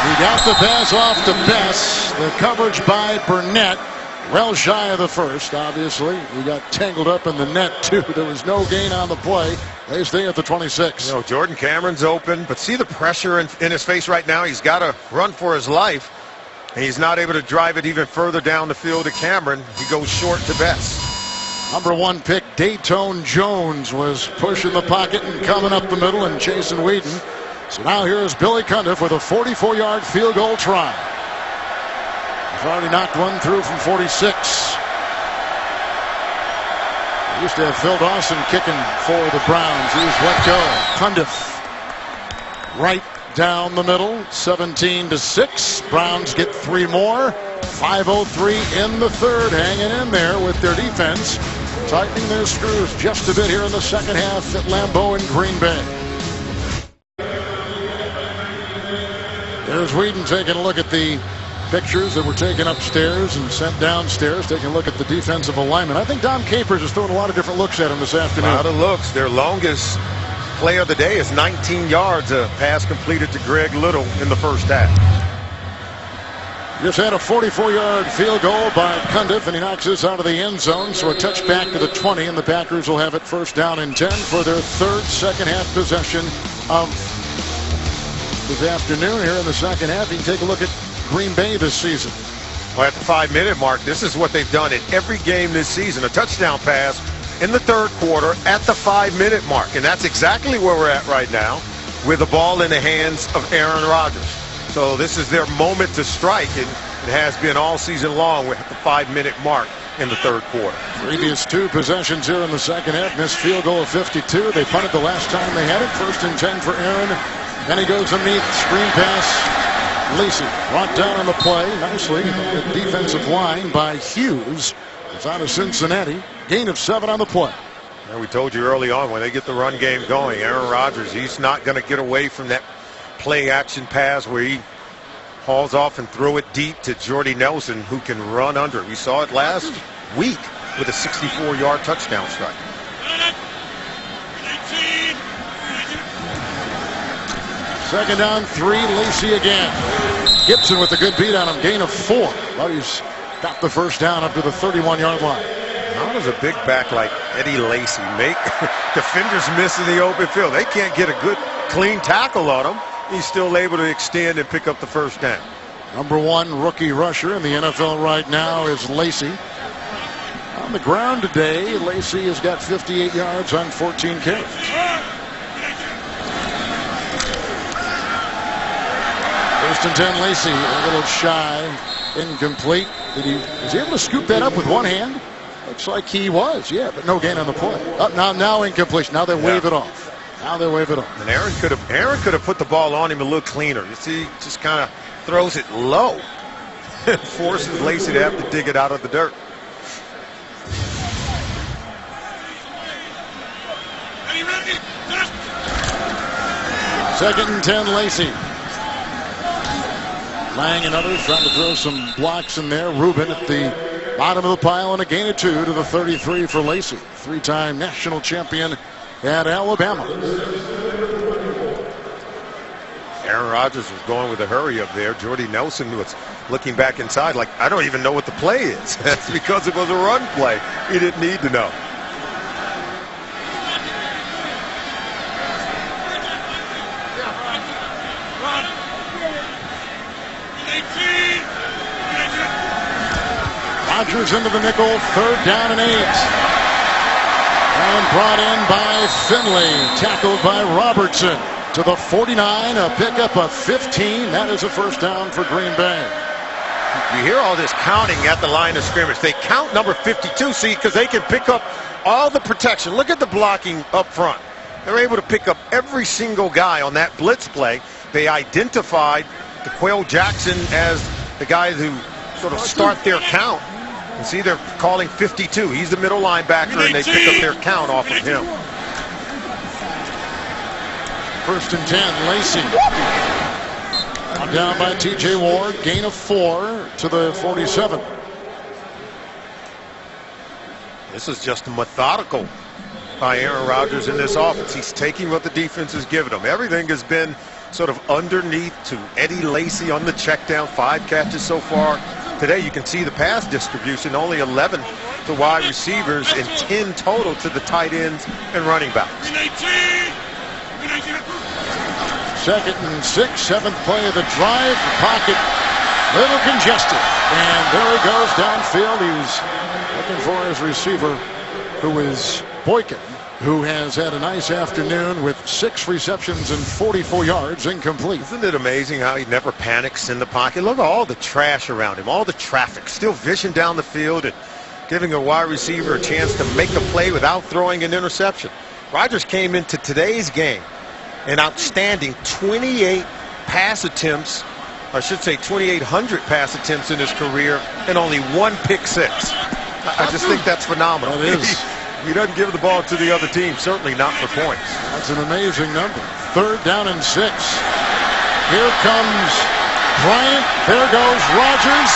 He got the pass off to Bess. The coverage by Burnett. Well shy of the first, obviously. He got tangled up in the net, too. There was no gain on the play. They stay at the 26. You know, Jordan Cameron's open, but see the pressure in his face right now. He's got to run for his life. And he's not able to drive it even further down the field to Cameron. He goes short to Bess. Number 1 pick, Dayton Jones, was pushing the pocket and coming up the middle and chasing Whedon. So now here is Billy Cundiff with a 44-yard field goal try. He's already knocked one through from 46. He used to have Phil Dawson kicking for the Browns. He was let go. Cundiff right down the middle, 17-6. Browns get 3 more. 5:03 in the 3rd, hanging in there with their defense, tightening their screws just a bit here in the 2nd half at Lambeau in Green Bay. There's Whedon taking a look at the pictures that were taken upstairs and sent downstairs, taking a look at the defensive alignment. I think Dom Capers is throwing a lot of different looks at him this afternoon. A lot of looks. Their longest play of the day is 19 yards, a pass completed to Greg Little in the first half. Just had a 44-yard field goal by Cundiff, and he knocks this out of the end zone. So a touchback to the 20, and the Packers will have it 1st down and 10 for their 3rd second-half possession of this afternoon. Here in the 2nd half, you can take a look at Green Bay this season. Well, at the 5-minute mark, this is what they've done in every game this season. A touchdown pass in the 3rd quarter at the 5-minute mark. And that's exactly where we're at right now, with the ball in the hands of Aaron Rodgers. So this is their moment to strike, and it has been all season long with the 5-minute mark in the 3rd quarter. Previous 2 possessions here in the 2nd half. Missed field goal of 52. They punted the last time they had it. 1st and 10 for Aaron. Then he goes underneath. Screen pass. Lacey brought down on the play nicely. The defensive line by Hughes. It's out of Cincinnati. Gain of 7 on the play. And we told you early on, when they get the run game going, Aaron Rodgers, he's not going to get away from that play action pass where he hauls off and throw it deep to Jordy Nelson, who can run under. We saw it last week with a 64-yard touchdown strike. 2nd down, 3. Lacey again. Gibson with a good beat on him. Gain of 4. But he's got the 1st down up to the 31-yard line. How does a big back like Eddie Lacy make defenders miss in the open field? They can't get a good clean tackle on him. He's still able to extend and pick up the first down. Number 1 rookie rusher in the NFL right now is Lacy. On the ground today, Lacy has got 58 yards on 14 carries. First and 10, Lacy, a little shy, incomplete. Was he able to scoop that up with one hand? Looks like he was, yeah, but no gain on the play. Now incompletion. Now they wave it off. Now they wave it off. And Aaron could have put the ball on him a little cleaner. You see, just kind of throws it low and forces Lacy to have to dig it out of the dirt. Second and 10, Lacy. Lang and others trying to throw some blocks in there. Rubin at the bottom of the pile and a gain of 2 to the 33 for Lacy. 3-time national champion at Alabama. Aaron Rodgers was going with a hurry up there. Jordy Nelson was looking back inside like, I don't even know what the play is. That's because it was a run play. He didn't need to know. Rodgers into the nickel, 3rd down and 8. And brought in by Finley, tackled by Robertson to the 49, a pickup of 15. That is a first down for Green Bay. You hear all this counting at the line of scrimmage. They count number 52, see, because they can pick up all the protection. Look at the blocking up front. They're able to pick up every single guy on that blitz play. They identified DeQuell Jackson as the guy who sort of start their count. You see, they're calling 52. He's the middle linebacker, and they pick up their count off of him. First and 10, Lacy. Down by T.J. Ward, gain of 4 to the 47. This is just methodical by Aaron Rodgers in this offense. He's taking what the defense is giving him. Everything has been sort of underneath to Eddie Lacy on the check down. 5 catches so far. Today you can see the pass distribution, only 11 to wide receivers and 10 total to the tight ends and running backs. Second and 6, 7th play of the drive. The pocket a little congested. And there he goes downfield. He's looking for his receiver, who is Boykin, who has had a nice afternoon with 6 receptions and 44 yards, incomplete. Isn't it amazing how he never panics in the pocket? Look at all the trash around him, all the traffic, still vision down the field and giving a wide receiver a chance to make a play without throwing an interception. Rodgers came into today's game an outstanding 28 pass attempts, I should say 2,800 pass attempts in his career, and only 1 pick 6. I just think that's phenomenal. That is. He doesn't give the ball to the other team, certainly not for points. That's an amazing number. 3rd down and 6. Here comes Bryant. There goes Rodgers.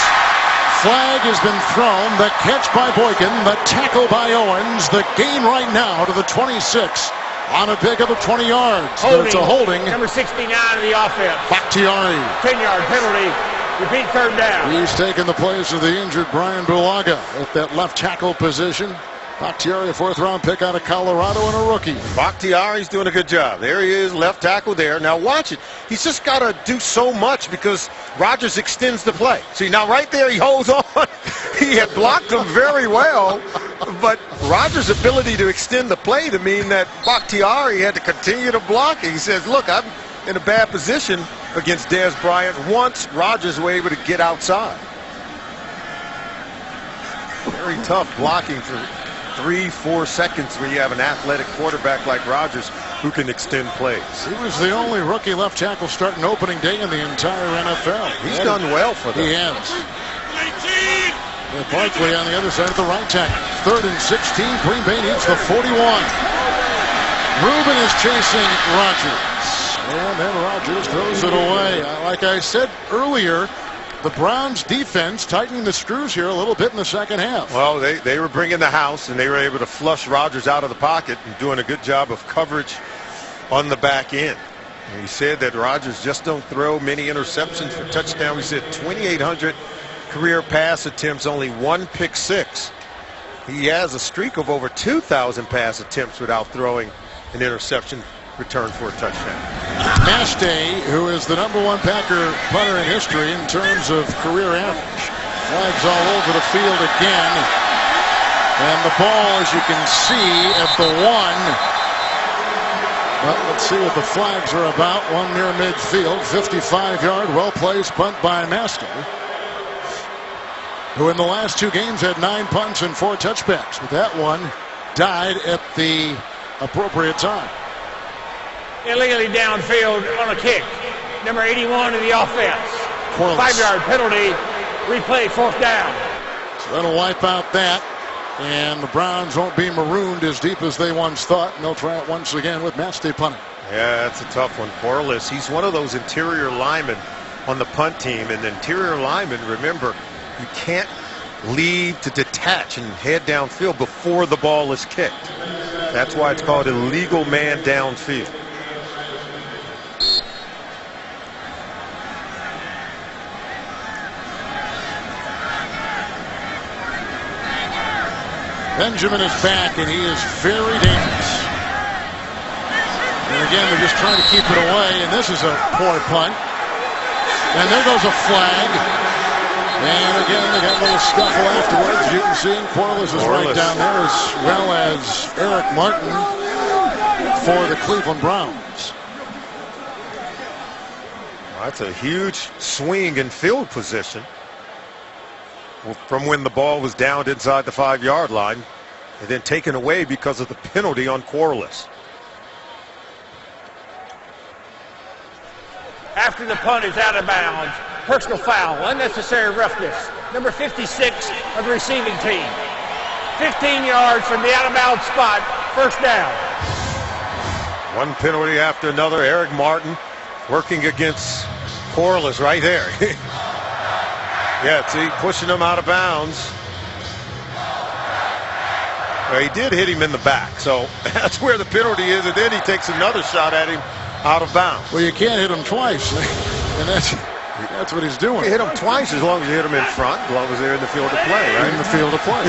Flag has been thrown. The catch by Boykin. The tackle by Owens. The gain right now to the 26 on a pickup of 20 yards. It's a holding. Number 69 of the offense. Bakhtiari. 10-yard penalty. Repeat 3rd down. He's taken the place of the injured Brian Bulaga at that left tackle position. Bakhtiari, a 4th-round pick out of Colorado and a rookie. Bakhtiari's doing a good job. There he is, left tackle there. Now watch it. He's just got to do so much because Rodgers extends the play. See, now right there he holds on. He had blocked him very well, but Rodgers' ability to extend the play to mean that Bakhtiari had to continue to block. He says, look, I'm in a bad position against Dez Bryant once Rodgers was able to get outside. Very tough blocking for 3-4 seconds when you have an athletic quarterback like Rodgers who can extend plays. He was the only rookie left tackle starting opening day in the entire NFL. He's done well for them. He has. And Barkley on the other side of the right tackle. 3rd and 16. Green Bay needs the 41. Rubin is chasing Rodgers. And then Rodgers throws it away. Like I said earlier, the Browns defense tightening the screws here a little bit in the second half. Well, they were bringing the house, and they were able to flush Rodgers out of the pocket and doing a good job of coverage on the back end. And he said that Rodgers just don't throw many interceptions for touchdown. He said 2,800 career pass attempts, only 1 pick 6. He has a streak of over 2,000 pass attempts without throwing an interception. return for a touchdown. Mastay, who is the #1 Packer punter in history in terms of career average. Flags all over the field again. And the ball, as you can see, at the 1. Well, let's see what the flags are about. One near midfield, 55-yard, well-placed punt by Mastay, who in the last 2 games had 9 punts and 4 touchbacks. But that one died at the appropriate time. Illegally downfield on a kick. Number 81 of the offense. Corliss. 5-yard penalty. Replay, 4th down. So that'll wipe out that. And the Browns won't be marooned as deep as they once thought. And they'll try it once again with Mastay punting. Yeah, that's a tough one. Corliss, he's one of those interior linemen on the punt team. And the interior linemen, remember, you can't leave to detach and head downfield before the ball is kicked. That's why it's called illegal man downfield. Benjamin is back, and he is very dangerous. And again, they're just trying to keep it away, and this is a poor punt. And there goes a flag. And again, they got a little scuffle afterwards. You can see Corliss is right down there, as well as Eric Martin for the Cleveland Browns. That's a huge swing in field position from when the ball was downed inside the 5-yard line and then taken away because of the penalty on Corliss. After the punt is out of bounds. Personal foul, unnecessary roughness. Number 56 of the receiving team. 15 yards from the out of bounds spot. 1st down. One penalty after another. Eric Martin working against Corliss right there. Yeah, see, pushing him out of bounds. Well, he did hit him in the back, so that's where the penalty is, and then he takes another shot at him out of bounds. Well, you can't hit him twice, and that's what he's doing. You hit him twice as long as you hit him in front, as long as they're in the field of play, right? In the field of play.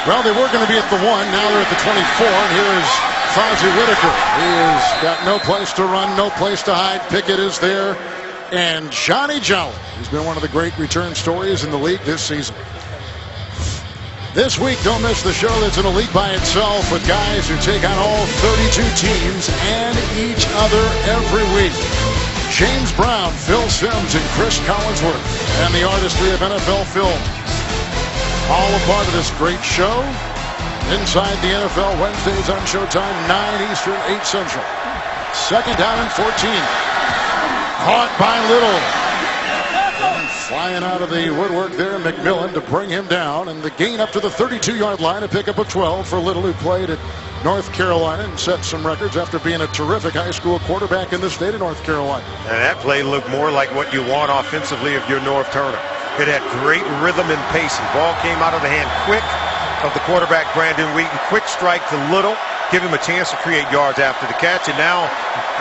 Well, they were going to be at the 1, now they're at the 24, and here is Fozzie Whitaker. He has got no place to run, no place to hide. Pickett is there. And Johnny Jolly, who's been one of the great return stories in the league this season. This week, don't miss the show that's in a league by itself with guys who take on all 32 teams and each other every week. James Brown, Phil Simms, and Chris Collinsworth, and the artistry of NFL film. All a part of this great show. Inside the NFL, Wednesdays on Showtime, 9 Eastern, 8 Central. 2nd down and 14. Caught by Little. And flying out of the woodwork there, McMillan to bring him down. And the gain up to the 32-yard line, a pickup of 12 for Little, who played at North Carolina and set some records after being a terrific high school quarterback in the state of North Carolina. And that play looked more like what you want offensively of your North Turner. It had great rhythm and pacing. Ball came out of the hand quick of the quarterback, Brandon Wheaton. Quick strike to Little. Give him a chance to create yards after the catch. And now,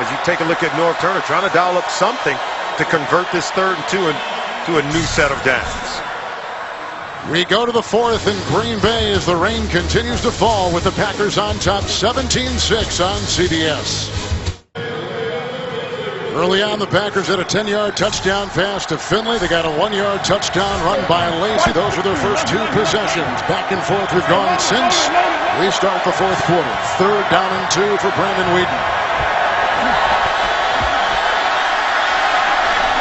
as you take a look at North Turner, trying to dial up something to convert this 3rd and 2 into a new set of downs. We go to the 4th in Green Bay as the rain continues to fall with the Packers on top, 17-6 on CBS. Early on, the Packers had a 10-yard touchdown pass to Finley. They got a 1-yard touchdown run by Lacy. Those were their first 2 possessions. Back and forth we've gone since we start the 4th quarter. 3rd down and 2 for Brandon Wheaton.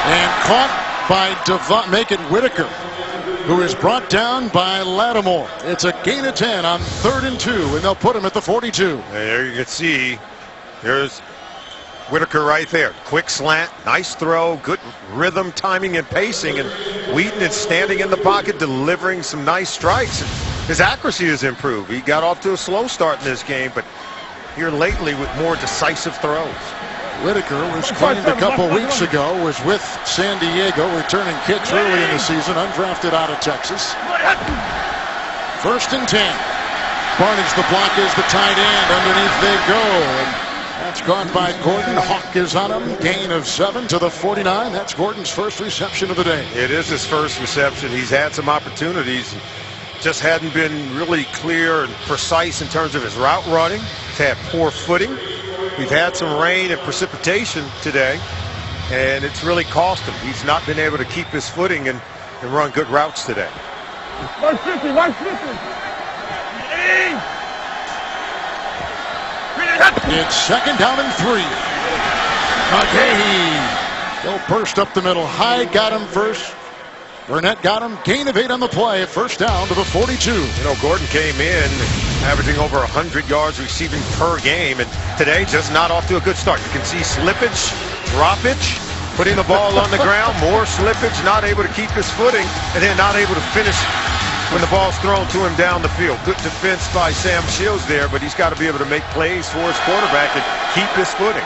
And caught by Macon Whitaker, who is brought down by Lattimore. It's a gain of 10 on 3rd and 2, and they'll put him at the 42. There you can see, there's Whitaker right there. Quick slant, nice throw, good rhythm, timing, and pacing. And Wheaton is standing in the pocket, delivering some nice strikes. His accuracy has improved. He got off to a slow start in this game, but here lately with more decisive throws. Whitaker was claimed a couple weeks ago, was with San Diego, returning kicks early in the season, undrafted out of Texas. 1st and 10. Barnage, the block, is the tight end. Underneath they go. And that's caught by Gordon. Hawk is on him. Gain of 7 to the 49. That's Gordon's first reception of the day. It is his first reception. He's had some opportunities. Just hadn't been really clear and precise in terms of his route running. He's had poor footing. We've had some rain and precipitation today, and it's really cost him. He's not been able to keep his footing and run good routes today. 150, 150. It's second down and 3. McGahee. They'll burst up the middle. Hyde got him first. Burnett got him. Gain of 8 on the play. First down to the 42. You know, Gordon came in averaging over 100 yards receiving per game, and today just not off to a good start. You can see slippage, droppage, putting the ball on the ground, more slippage, not able to keep his footing, and then not able to finish when the ball's thrown to him down the field. Good defense by Sam Shields there, but he's got to be able to make plays for his quarterback and keep his footing.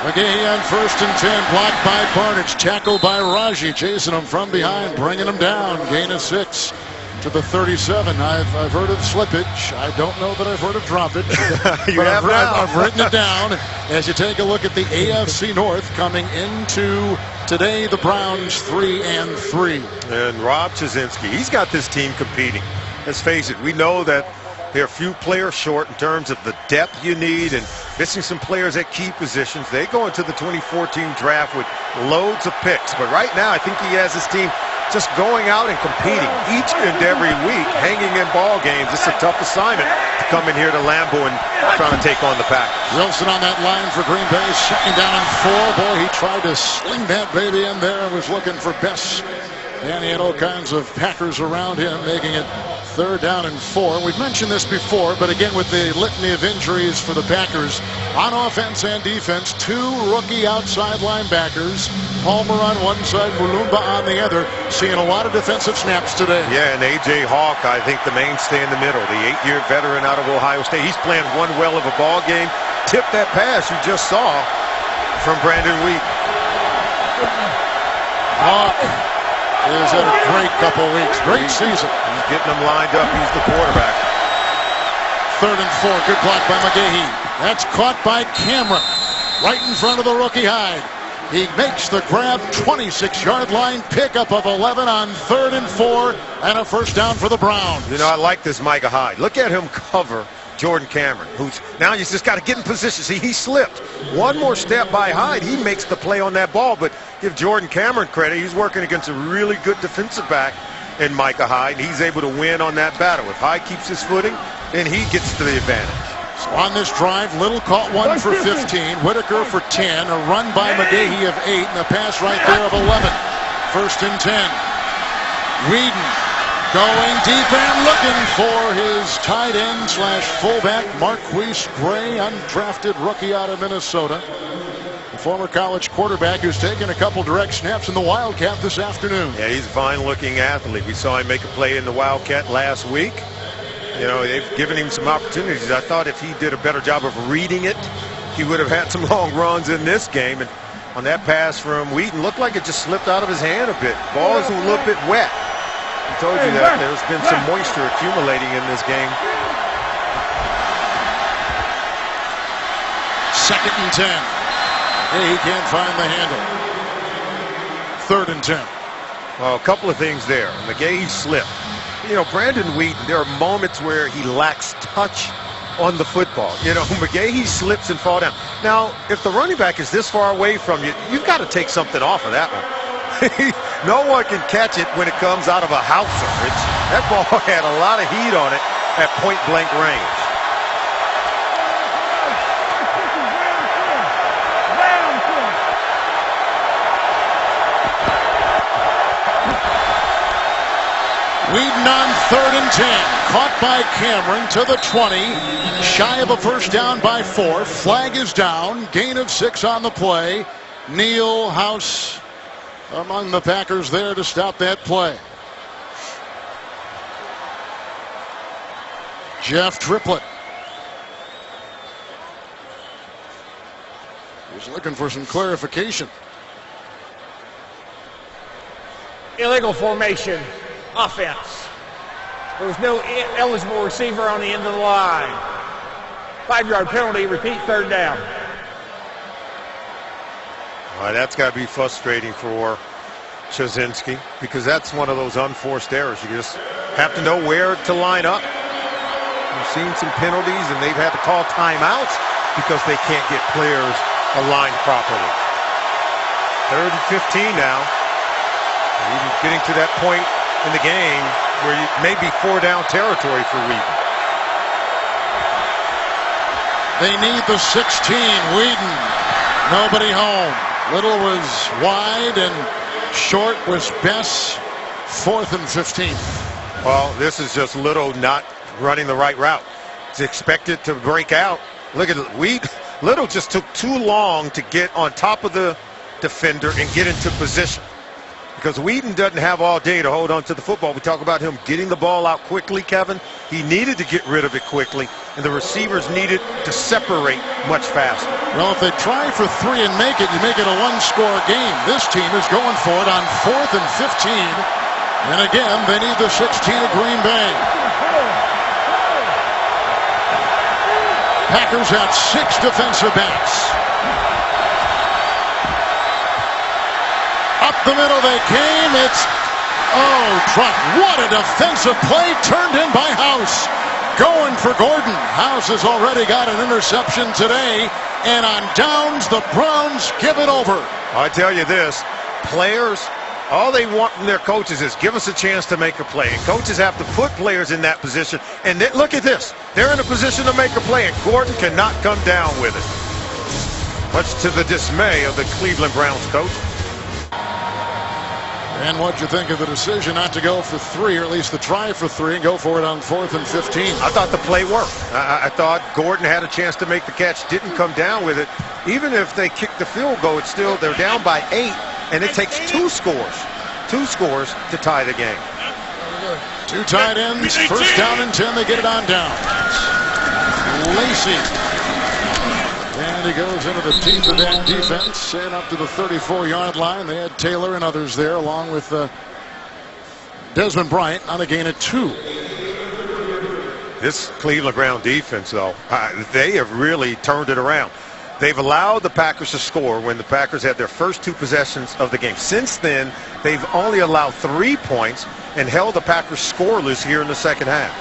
McGahee on first and 10, blocked by Barnidge, tackled by Raji, chasing him from behind, bringing him down. Gain of 6 to the 37. I've heard of slippage. I don't know that I've heard of droppage. But I've written it down as you take a look at the AFC North coming into today. The Browns 3-3. And Rob Chizensky, he's got this team competing. Let's face it, we know that they're a few players short in terms of the depth you need and missing some players at key positions. They go into the 2014 draft with loads of picks. But right now, I think he has his team just going out and competing each and every week, hanging in ball games. It's a tough assignment to come in here to Lambeau and trying to take on the Packers. Wilson on that line for Green Bay, second down and 4. Boy, he tried to sling that baby in there and was looking for Bess. And he had all kinds of Packers around him, making it third down and 4. We've mentioned this before, but again with the litany of injuries for the Packers on offense and defense, 2 rookie outside linebackers, Palmer on one side, Mulumba on the other, seeing a lot of defensive snaps today. Yeah, and A.J. Hawk, I think the mainstay in the middle, the 8-year veteran out of Ohio State. He's playing one well of a ball game. Tipped that pass you just saw from Brandon Wheat. Hawk is had a great couple weeks, great season. He's getting them lined up. He's the quarterback. Third and 4, good block by McGahee. That's caught by Cameron, right in front of the rookie Hyde. He makes the grab, 26-yard line, pickup of 11 on third and 4, and a first down for the Browns. You know, I like this Micah Hyde. Look at him cover Jordan Cameron, who's now he's just got to get in position. See, he slipped. One more step by Hyde, he makes the play on that ball, but give Jordan Cameron credit. He's working against a really good defensive back in Micah Hyde, and he's able to win on that battle. If Hyde keeps his footing, then he gets to the advantage. So on this drive, Little caught one for 15, Whitaker for 10, a run by McGahee of 8, and a pass right there of 11. First and 10. Whedon going deep and looking for his tight end slash fullback, Marquise Gray, undrafted rookie out of Minnesota. The former college quarterback who's taken a couple direct snaps in the Wildcat this afternoon. Yeah, he's a fine-looking athlete. We saw him make a play in the Wildcat last week. You know, they've given him some opportunities. I thought if he did a better job of reading it, he would have had some long runs in this game. And on that pass from Wheaton, looked like it just slipped out of his hand a bit. Ball is a little bit wet. I told you that there's been some moisture accumulating in this game. Second and 10. Hey, he can't find the handle. Third and 10. Well, a couple of things there. McGahee slipped. You know, Brandon Wheaton, there are moments where he lacks touch on the football. You know, McGahee slips and falls down. Now, if the running back is this far away from you, you've got to take something off of that one. No one can catch it when it comes out of a howitzer. That ball had a lot of heat on it at point-blank range. Whedon on third and 10. Caught by Cameron to the 20. Shy of a first down by 4. Flag is down. Gain of 6 on the play. Neil House among the Packers there to stop that play. Jeff Triplett. He's looking for some clarification. Illegal formation. Offense. There was no eligible receiver on the end of the line. 5-yard penalty, repeat third down. Well, that's got to be frustrating for Chizensky because that's one of those unforced errors. You just have to know where to line up. We've seen some penalties and they've had to call timeouts. because they can't get players aligned properly. 3rd and 15 now. Even getting to that point in the game where it may be 4-down territory for Wheaton. They need the 16. Wheaton, nobody home. Little was wide and short was Bess. 4th and 15. Well, this is just Little not running the right route. It's expected to break out. Look at Wheaton. Little just took too long to get on top of the defender and get into position. Because Wheaton doesn't have all day to hold on to the football. We talk about him getting the ball out quickly, Kevin. He needed to get rid of it quickly, and the receivers needed to separate much faster. Well, if they try for 3 and make it, you make it a 1-score game. This team is going for it on 4th and 15. And again, they need the 16 of Green Bay. Packers have 6 defensive backs. Up the middle they came. It's, Trump. What a defensive play turned in by House. Going for Gordon. House has already got an interception today. And on downs, the Browns give it over. I tell you this, players, all they want from their coaches is give us a chance to make a play. And coaches have to put players in that position. And then, look at this. They're in a position to make a play, and Gordon cannot come down with it. Much to the dismay of the Cleveland Browns coach. And what'd you think of the decision not to go for 3, or at least the try for 3, and go for it on 4th and 15? I thought the play worked. I thought Gordon had a chance to make the catch, didn't come down with it. Even if they kick the field goal, it's still, they're down by 8, and it takes 2 scores to tie the game. 2 tight ends, 1st down and 10, they get it on down. Lacy. And he goes into the teeth of that defense and up to the 34-yard line. They had Taylor and others there, along with Desmond Bryant on a gain of 2. This Cleveland Brown defense, though, they have really turned it around. They've allowed the Packers to score when the Packers had their first 2 possessions of the game. Since then, they've only allowed 3 points and held the Packers scoreless here in the second half.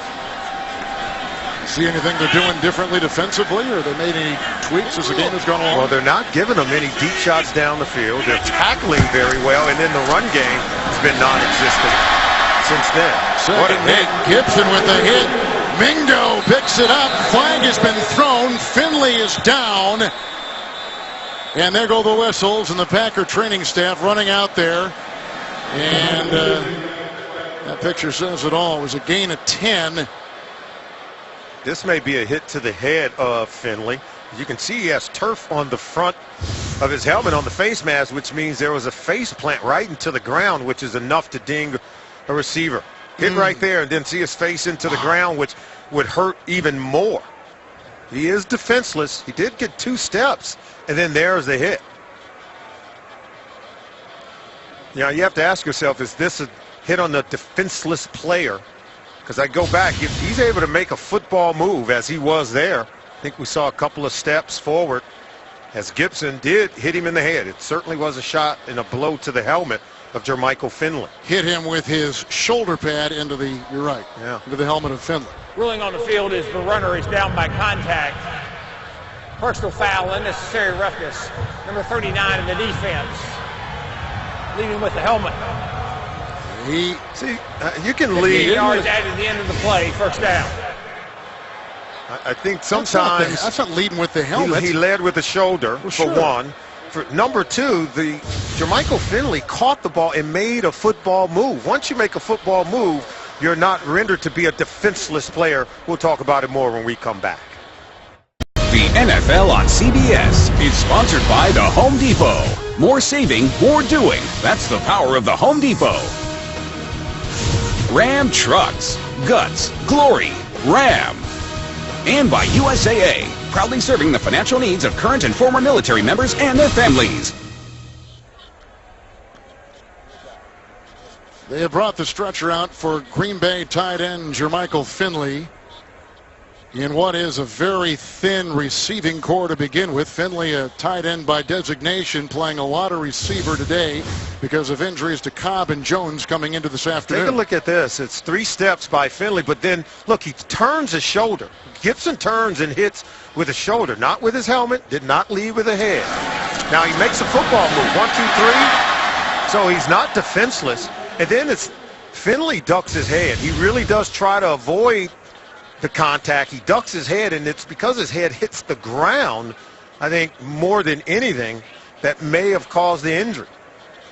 See anything they're doing differently defensively, or they made any tweaks as the game has gone along? Well, they're not giving them any deep shots down the field. They're tackling very well, and then the run game has been non-existent since then. What a hit. Gibson with the hit. Mingo picks it up. Flag has been thrown. Finley is down. And there go the whistles, and the Packer training staff running out there. And that picture says it all. It was a gain of 10. This may be a hit to the head of Finley. You can see he has turf on the front of his helmet on the face mask, which means there was a face plant right into the ground, which is enough to ding a receiver. Hit right there, and then see his face into the ground, which would hurt even more. He is defenseless. He did get 2 steps, and then there's the hit. You know, you have to ask yourself, is this a hit on the defenseless player? Because I go back, if he's able to make a football move as he was there, I think we saw a couple of steps forward as Gibson did hit him in the head. It certainly was a shot and a blow to the helmet of Jermichael Finley. Hit him with his shoulder pad into the, you're right, into the helmet of Finley. Ruling on the field is the runner is down by contact. Personal foul, unnecessary roughness. Number 39 in the defense. Leaving with the helmet. You can lead. 15 yards added the end of the play, 1st down. I think sometimes that's not leading with the helmet. He led with the shoulder for 1. For number 2, the Jermichael Finley caught the ball and made a football move. Once you make a football move, you're not rendered to be a defenseless player. We'll talk about it more when we come back. The NFL on CBS is sponsored by the Home Depot. More saving, more doing. That's the power of the Home Depot. Ram Trucks, Guts, Glory, Ram. And by USAA, proudly serving the financial needs of current and former military members and their families. They have brought the stretcher out for Green Bay tight end Jermichael Finley in what is a very thin receiving core to begin with. Finley, a tight end by designation, playing a lot of receiver today. because of injuries to Cobb and Jones coming into this afternoon. Take a look at this. It's 3 steps by Finley, but then, look, he turns his shoulder. Gibson turns and hits with his shoulder, not with his helmet, did not lead with the head. Now he makes a football move, 1, 2, 3. So he's not defenseless. And then it's Finley ducks his head. He really does try to avoid the contact. He ducks his head, and it's because his head hits the ground, I think, more than anything, that may have caused the injury.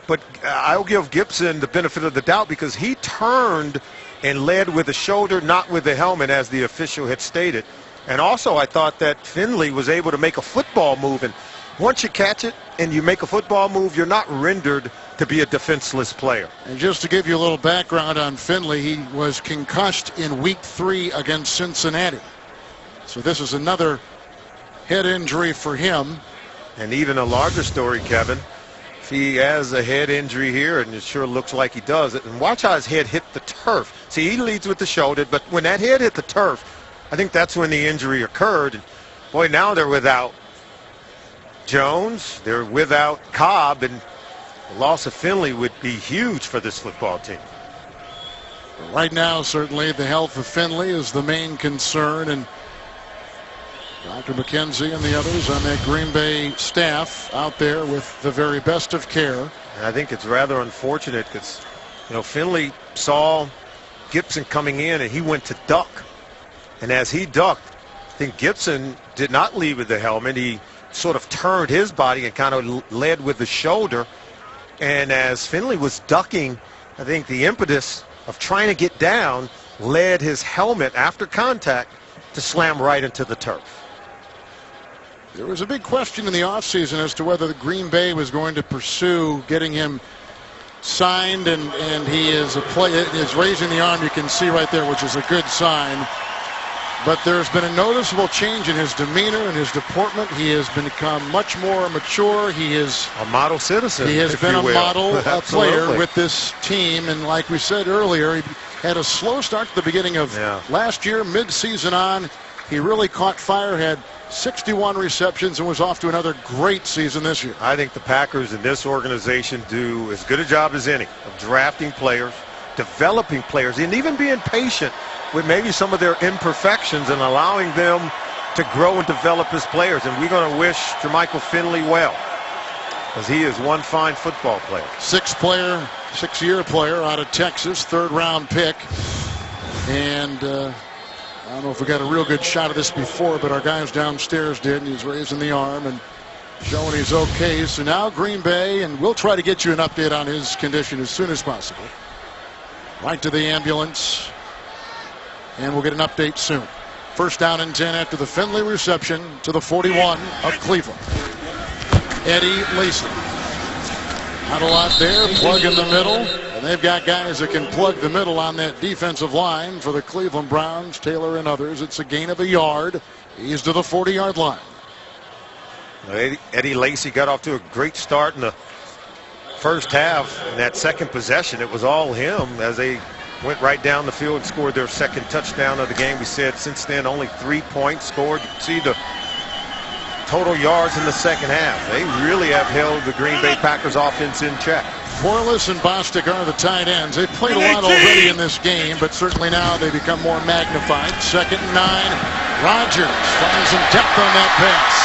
But I'll give Gibson the benefit of the doubt because he turned and led with the shoulder, not with the helmet, as the official had stated. And also, I thought that Finley was able to make a football move. And once you catch it and you make a football move, you're not rendered to be a defenseless player. And just to give you a little background on Finley, he was concussed in Week 3 against Cincinnati. So this is another head injury for him. And even a larger story, Kevin, if he has a head injury here, and it sure looks like he does it, and watch how his head hit the turf. See, he leads with the shoulder, but when that head hit the turf, I think that's when the injury occurred. And boy, now they're without Jones, they're without Cobb, and the loss of Finley would be huge for this football team. Right now, certainly, the health of Finley is the main concern, and Dr. McKenzie and the others on that Green Bay staff out there with the very best of care. And I think it's rather unfortunate because, you know, Finley saw Gibson coming in and he went to duck. And as he ducked, I think Gibson did not lead with the helmet. He sort of turned his body and kind of led with the shoulder. And as Finley was ducking, I think the impetus of trying to get down led his helmet after contact to slam right into the turf. There was a big question in the offseason as to whether the Green Bay was going to pursue getting him signed, and he is raising the arm, you can see right there, which is a good sign. But there's been a noticeable change in his demeanor and his deportment. He has become much more mature. He is a model citizen. He has been a model player with this team, and like we said earlier, he had a slow start at the beginning of last year, mid-season on. He really caught fire, had 61 receptions, and was off to another great season this year. I think the Packers in this organization do as good a job as any of drafting players, developing players, and even being patient with maybe some of their imperfections and allowing them to grow and develop as players. And we're going to wish Jermichael Finley well, because he is one fine football player. Six-year player out of Texas, 3rd-round pick. And I don't know if we got a real good shot of this before, but our guys downstairs did, and he's raising the arm and showing he's okay. So now Green Bay, and we'll try to get you an update on his condition as soon as possible. Right to the ambulance, and we'll get an update soon. 1st down and 10 after the Finley reception to the 41 of Cleveland. Eddie Lacy. Not a lot there, plug in the middle. And they've got guys that can plug the middle on that defensive line for the Cleveland Browns, Taylor and others. It's a gain of a yard. He's to the 40-yard line. Eddie Lacy got off to a great start in the first half. In that second possession, it was all him as they went right down the field and scored their 2nd touchdown of the game. We said since then only 3 points scored. See the total yards in the second half. They really have held the Green Bay Packers offense in check. Corliss and Bostic are the tight ends. They've played a lot already in this game, but certainly now they become more magnified. 2nd and 9. Rodgers finds some depth on that pass.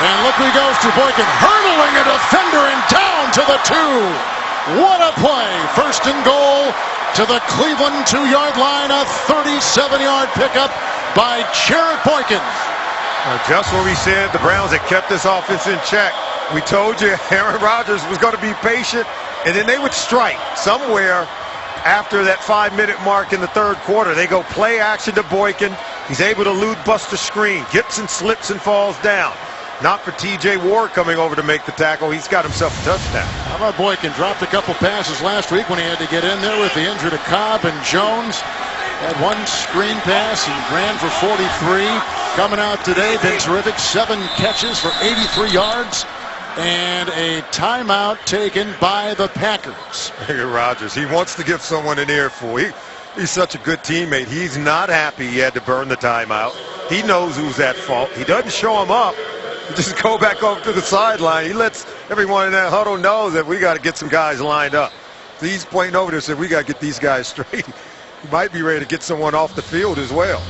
And look who he goes to, Boykin, hurdling a defender in town to the 2. What a play. 1st and goal to the Cleveland 2-yard line. A 37-yard pickup by Jarrett Boykin. Just what we said, the Browns had kept this offense in check. We told you Aaron Rodgers was going to be patient, and then they would strike somewhere after that 5-minute mark in the 3rd quarter. They go play action to Boykin. He's able to elude Buster screen. Gibson slips and falls down. Not for T.J. Ward coming over to make the tackle. He's got himself a touchdown. How about Boykin? Dropped a couple passes last week when he had to get in there with the injury to Cobb and Jones. Had 1 screen pass and ran for 43. Coming out today, been terrific. 7 catches for 83 yards. And a timeout taken by the Packers. Look at Rodgers. He wants to give someone an earful. He's such a good teammate. He's not happy he had to burn the timeout. He knows who's at fault. He doesn't show him up. He just go back over to the sideline. He lets everyone in that huddle knows that we got to get some guys lined up. So he's pointing over there and said, we got to get these guys straight. He might be ready to get someone off the field as well.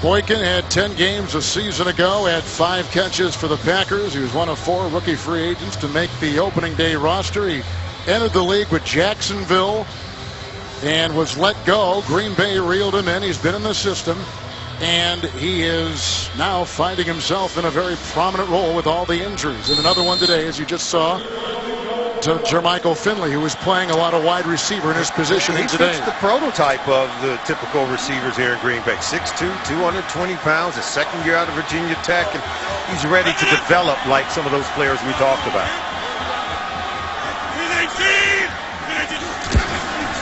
Boykin had 10 games a season ago, had 5 catches for the Packers. He was one of 4 rookie free agents to make the opening day roster. He entered the league with Jacksonville and was let go. Green Bay reeled him in. He's been in the system, and he is now finding himself in a very prominent role with all the injuries. And another one today, as you just saw, to Jermichael Finley, who was playing a lot of wide receiver in his position today. He's the prototype of the typical receivers here in Green Bay. 6'2", 220 pounds, his second year out of Virginia Tech, and he's ready to develop like some of those players we talked about.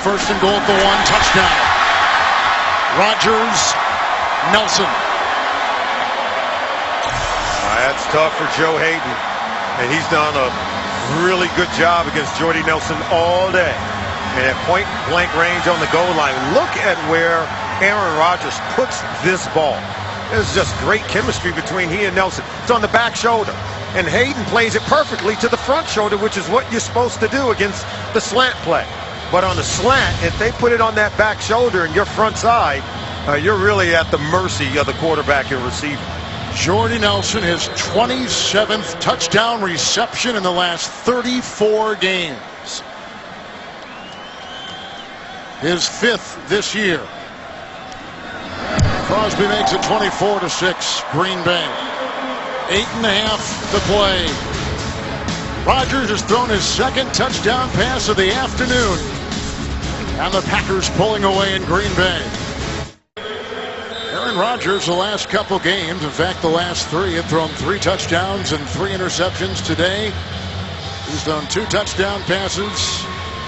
First and goal at the 1, touchdown. Rodgers, Nelson. That's tough for Joe Hayden, and he's done a really good job against Jordy Nelson all day. And at point-blank range on the goal line, look at where Aaron Rodgers puts this ball. There's just great chemistry between he and Nelson. It's on the back shoulder, and Hayden plays it perfectly to the front shoulder, which is what you're supposed to do against the slant play. But on the slant, if they put it on that back shoulder and your front side, you're really at the mercy of the quarterback and receiver. Jordy Nelson, his 27th touchdown reception in the last 34 games. His 5th this year. Crosby makes it 24-6, Green Bay. 8.5 to play. Rodgers has thrown his second touchdown pass of the afternoon. And the Packers pulling away in Green Bay. Aaron Rodgers, the last couple games, in fact the last 3, had thrown 3 touchdowns and 3 interceptions today. He's thrown 2 touchdown passes,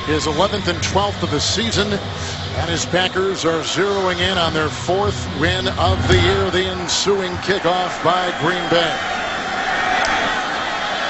his 11th and 12th of the season, and his Packers are zeroing in on their 4th win of the year, the ensuing kickoff by Green Bay.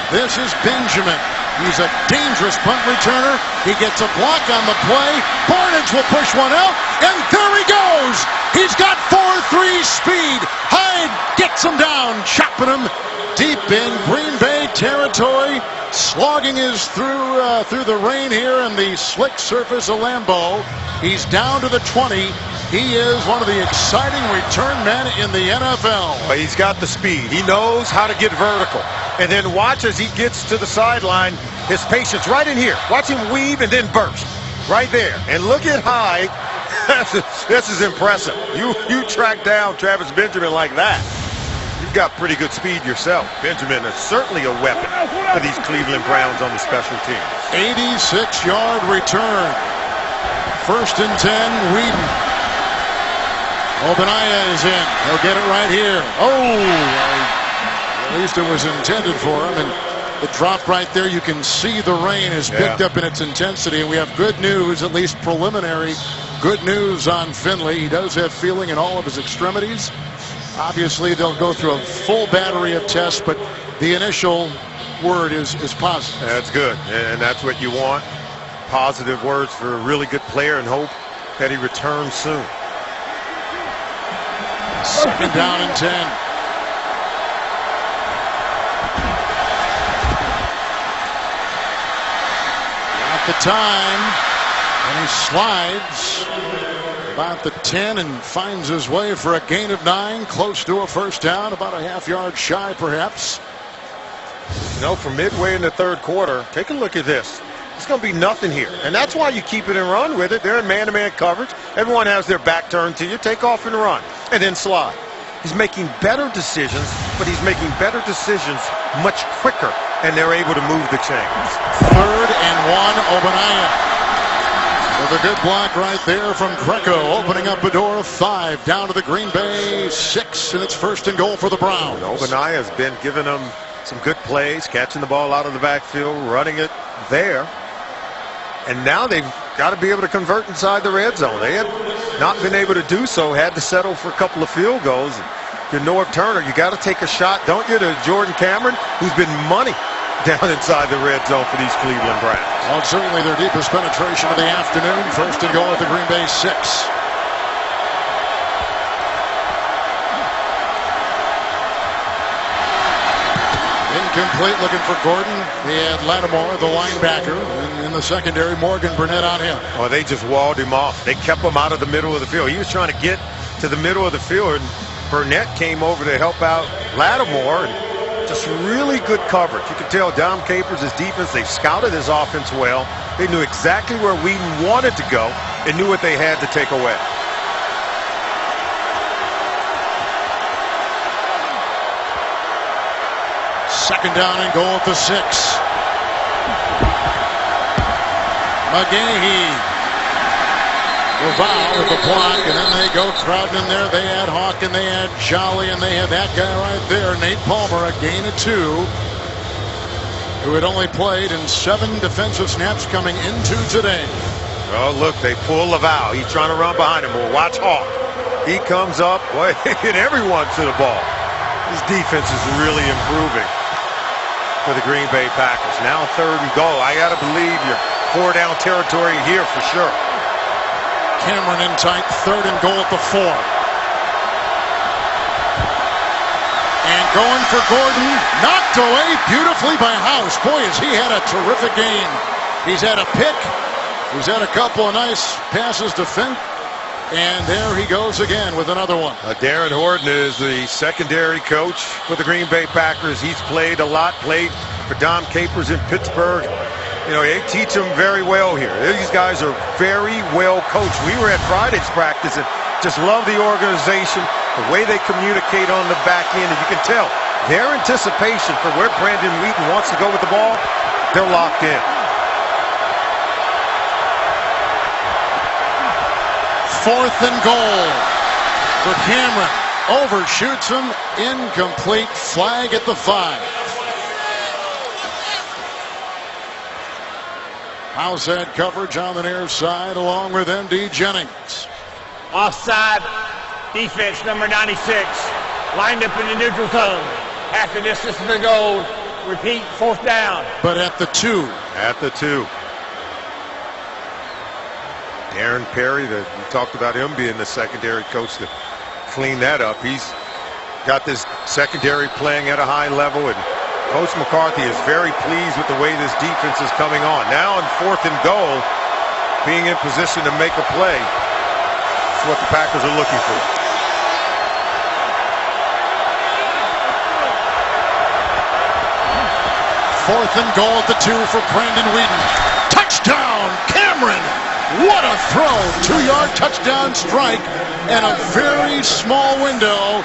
This is Benjamin. He's a dangerous punt returner. He gets a block on the play. Barnidge will push one out, and there he goes. He's got 4.3 speed. Hyde gets him down, chopping him deep in Green Bay territory. Slogging is through the rain here and the slick surface of Lambeau. He's down to the 20. He is one of the exciting return men in the NFL. Well, he's got the speed. He knows how to get vertical. And then watch as he gets to the sideline, his patience right in here. Watch him weave and then burst right there. And look at Hyde. This is impressive. You track down Travis Benjamin like that, you've got pretty good speed yourself. Benjamin is certainly a weapon for these Cleveland Browns on the special teams. 86-yard return. 1st and 10, Whedon. Ogbonnaya is in. He'll get it right here. At least it was intended for him, and it dropped right there. You can see the rain has picked up in its intensity, and we have good news, at least preliminary good news on Finley. He does have feeling in all of his extremities. Obviously, they'll go through a full battery of tests, but the initial word is positive. That's good, and that's what you want. Positive words for a really good player, and hope that he returns soon. 2nd down and 10. The time, and he slides about the 10 and finds his way for a gain of 9, close to a first down, about a half-yard shy perhaps. You know, from midway in the 3rd quarter, take a look at this. It's going to be nothing here, and that's why you keep it and run with it. They're in man-to-man coverage. Everyone has their back turned to you. Take off and run, and then slide. He's making better decisions, but he's making better decisions much quicker, and they're able to move the chains. 3rd and 1, Ogbonnaya. With a good block right there from Greco, opening up a door of 5 down to the Green Bay 6, and it's 1st and goal for the Browns. Ogbonnaya has been giving them some good plays, catching the ball out of the backfield, running it there. And now they've got to be able to convert inside the red zone. They had not been able to do so, had to settle for a couple of field goals. To Norv Turner, you got to take a shot, don't you, to Jordan Cameron, who's been money down inside the red zone for these Cleveland Browns. Well, certainly their deepest penetration of the afternoon. 1st and goal at the Green Bay 6. Incomplete, looking for Gordon. They had Lattimore, the linebacker, and in the secondary, Morgan Burnett on him. Oh, they just walled him off. They kept him out of the middle of the field. He was trying to get to the middle of the field, and Burnett came over to help out Lattimore, and just really good coverage. You can tell Dom Capers, his defense, they've scouted his offense well. They knew exactly where Whedon wanted to go and knew what they had to take away. Second down and goal at the 6. McGahee. Laval with the block, and then they go crowding in there. They had Hawk and they had Jolly, and they had that guy right there, Nate Palmer, a gain of 2, who had only played in 7 defensive snaps coming into today. Oh, look, they pull Laval. He's trying to run behind him. Well, watch Hawk. He comes up, boy, hit everyone to the ball. His defense is really improving for the Green Bay Packers. Now 3rd and goal. I got to believe you're 4-down territory here for sure. Cameron in tight, 3rd and goal at the 4. And going for Gordon, knocked away beautifully by House. Boy, has he had a terrific game. He's had a pick. He's had a couple of nice passes to Fink. And there he goes again with another one. Darren Horton is the secondary coach for the Green Bay Packers. He's played a lot, played for Dom Capers in Pittsburgh. You know, they teach them very well here. These guys are very well coached. We were at Friday's practice and just love the organization, the way they communicate on the back end. And you can tell their anticipation for where Brandon Whedon wants to go with the ball, they're locked in. 4th and goal for Cameron. Overshoots him. Incomplete. Flag at the 5. House had coverage on the near side along with M.D. Jennings. Offside. Defense number 96. Lined up in the neutral zone. Half the distance to the goal. Repeat, 4th down. But at the 2. At the 2. Darren Perry, we talked about him being the secondary coach to clean that up. He's got this secondary playing at a high level, and Coach McCarthy is very pleased with the way this defense is coming on. Now on 4th and goal, being in position to make a play. That's what the Packers are looking for. Fourth and goal at the 2 for Brandon Whedon. Touchdown, Cameron! What a throw! 2-yard touchdown strike and a very small window.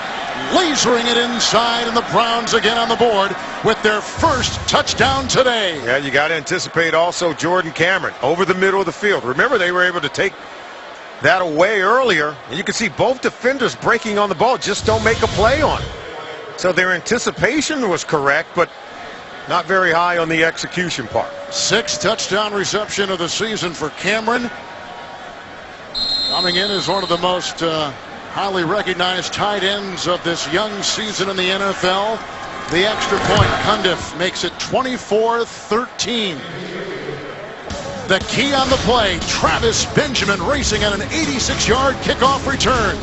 Lasering it inside, and the Browns again on the board with their first touchdown today. Yeah, you got to anticipate also Jordan Cameron over the middle of the field. Remember, they were able to take that away earlier, and you can see both defenders breaking on the ball, just don't make a play on it. So their anticipation was correct, but not very high on the execution part. 6th touchdown reception of the season for Cameron. Coming in as one of the most highly recognized tight ends of this young season in the NFL. The extra point, Cundiff makes it 24-13. The key on the play, Travis Benjamin racing at an 86-yard kickoff return.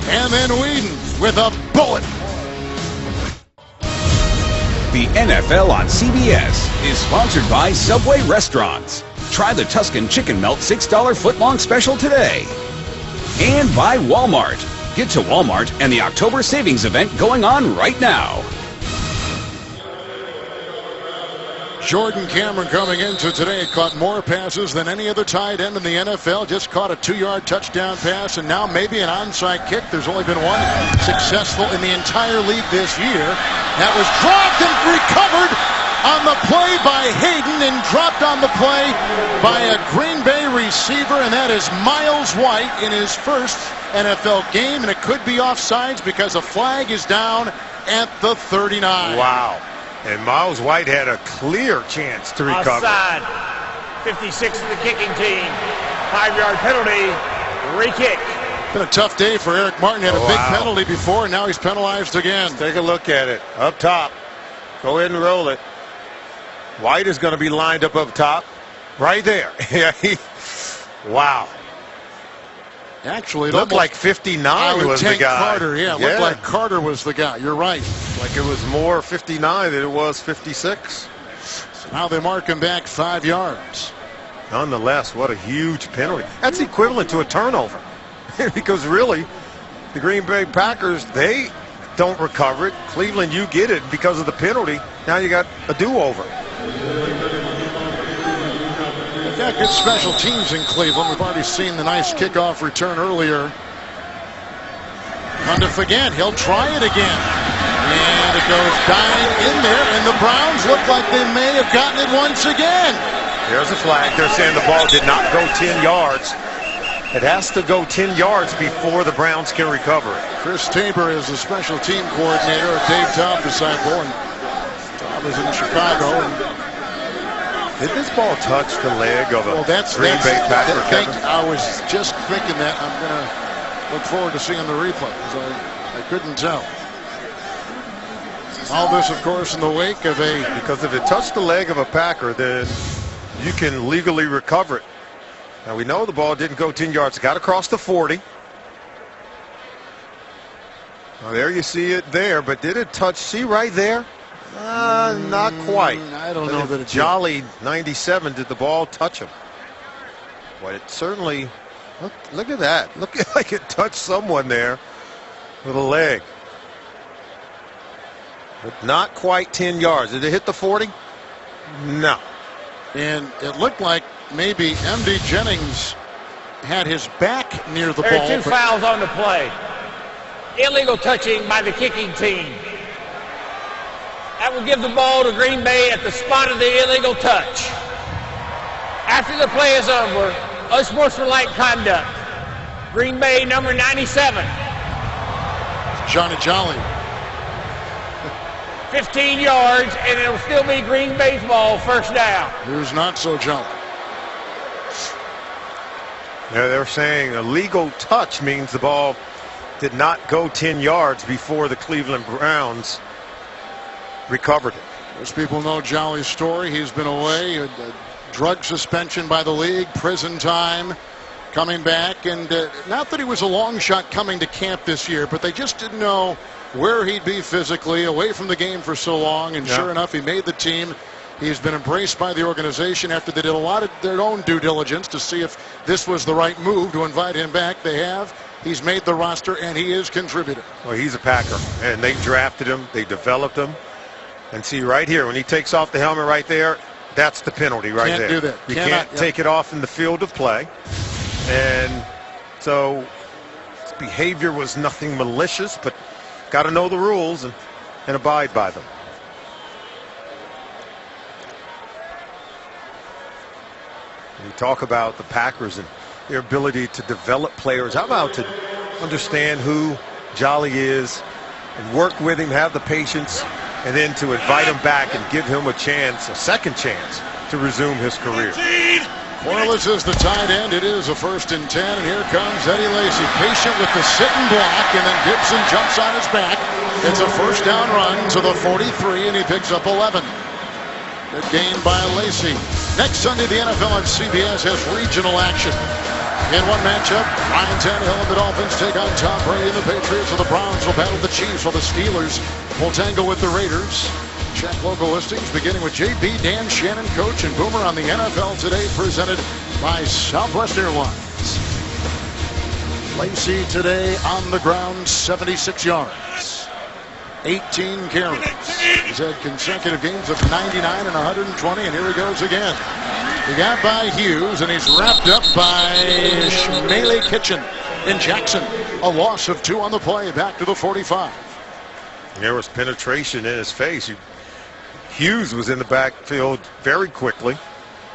And then Whedon with a bullet. The NFL on CBS is sponsored by Subway Restaurants. Try the Tuscan Chicken Melt $6 footlong special today. And by Walmart. Get to Walmart and the October savings event going on right now. Jordan Cameron coming into today caught more passes than any other tight end in the NFL. Just caught a 2-yard touchdown pass, and now maybe an onside kick. There's only been one successful in the entire league this year. That was dropped and recovered on the play by Hayden and dropped on the play by a Green Bay receiver, and that is Miles White in his first NFL game, and it could be offsides because a flag is down at the 39. Wow. And Miles White had a clear chance to recover. Offside. 56 of the kicking team. 5-yard penalty. Re-kick. Been a tough day for Eric Martin. Had a big penalty before, and now he's penalized again. Let's take a look at it. Up top. Go ahead and roll it. White is going to be lined up top. Right there. Wow. Actually, it looked like 59 was the guy. Carter, yeah. Looked like Carter was the guy. You're right. Like it was more 59 than it was 56. So now they mark him back 5 yards. Nonetheless, what a huge penalty. That's equivalent to a turnover. Because really, the Green Bay Packers, they don't recover it. Cleveland, you get it because of the penalty. Now you got a do-over. They've got good special teams in Cleveland. We've already seen the nice kickoff return earlier. Cundiff again. He'll try it again. And it goes diving in there, and the Browns look like they may have gotten it once again. There's a flag. They're saying the ball did not go 10 yards. It has to go 10 yards before the Browns can recover it. Chris Tabor is the special team coordinator, a Dave Taub disciple, and Taub is in Chicago. And did this ball touch the leg of a Green Bay Packer, Kevin? I was just thinking that. I'm going to look forward to seeing the replay, because I couldn't tell. All this, of course, in the wake of because if it touched the leg of a Packer, then you can legally recover it. Now we know the ball didn't go 10 yards. It got across the 40. Now there you see it there, but did it touch? See right there? Not quite. I don't know that it Jolly 97, did the ball touch him? But it certainly, look at that. Look like it touched someone there with a leg. But not quite 10 yards. Did it hit the 40? No. And it looked like maybe M.D. Jennings had his back near the ball. There are 2 fouls on the play. Illegal touching by the kicking team. That would give the ball to Green Bay at the spot of the illegal touch. After the play is over, unsportsmanlike conduct. Green Bay number 97. Johnny Jolly. 15 yards, and it'll still be Green Bay's ball, first down. Who's not so jolly. Yeah, they're saying a legal touch means the ball did not go 10 yards before the Cleveland Browns recovered it. Most people know Jolly's story. He's been away, a drug suspension by the league, prison time, coming back, and not that he was a long shot coming to camp this year, but they just didn't know where he'd be physically, away from the game for so long, and sure enough, he made the team. He's been embraced by the organization after they did a lot of their own due diligence to see if this was the right move to invite him back. They have. He's made the roster, and he is contributing. Well, he's a Packer, and they drafted him. They developed him. And see right here, when he takes off the helmet right there, that's the penalty right there. Can't do that. You can't take it off in the field of play. And so his behavior was nothing malicious, but got to know the rules and abide by them. We talk about the Packers and their ability to develop players. How about to understand who Jolly is and work with him, have the patience, and then to invite him back and give him a chance, a second chance, to resume his career. Corliss is the tight end. It is a 1st and 10, and here comes Eddie Lacy, patient with the sit and block, and then Gibson jumps on his back. It's a 1st down run to the 43, and he picks up 11. Good gain by Lacy. Next Sunday, the NFL on CBS has regional action. In one matchup, Ryan Tannehill and the Dolphins take on Tom Brady and the Patriots, and the Browns will battle the Chiefs, while the Steelers will tangle with the Raiders. Check local listings, beginning with JB, Dan Shannon, Coach, and Boomer on the NFL Today, presented by Southwest Airlines. Lacy today on the ground, 76 yards, 18 carries. He's had consecutive games of 99 and 120, and here he goes again. He got by Hughes, and he's wrapped up by Shmaley Kitchen in Jackson. A loss of 2 on the play, back to the 45. There was penetration in his face. Hughes was in the backfield very quickly.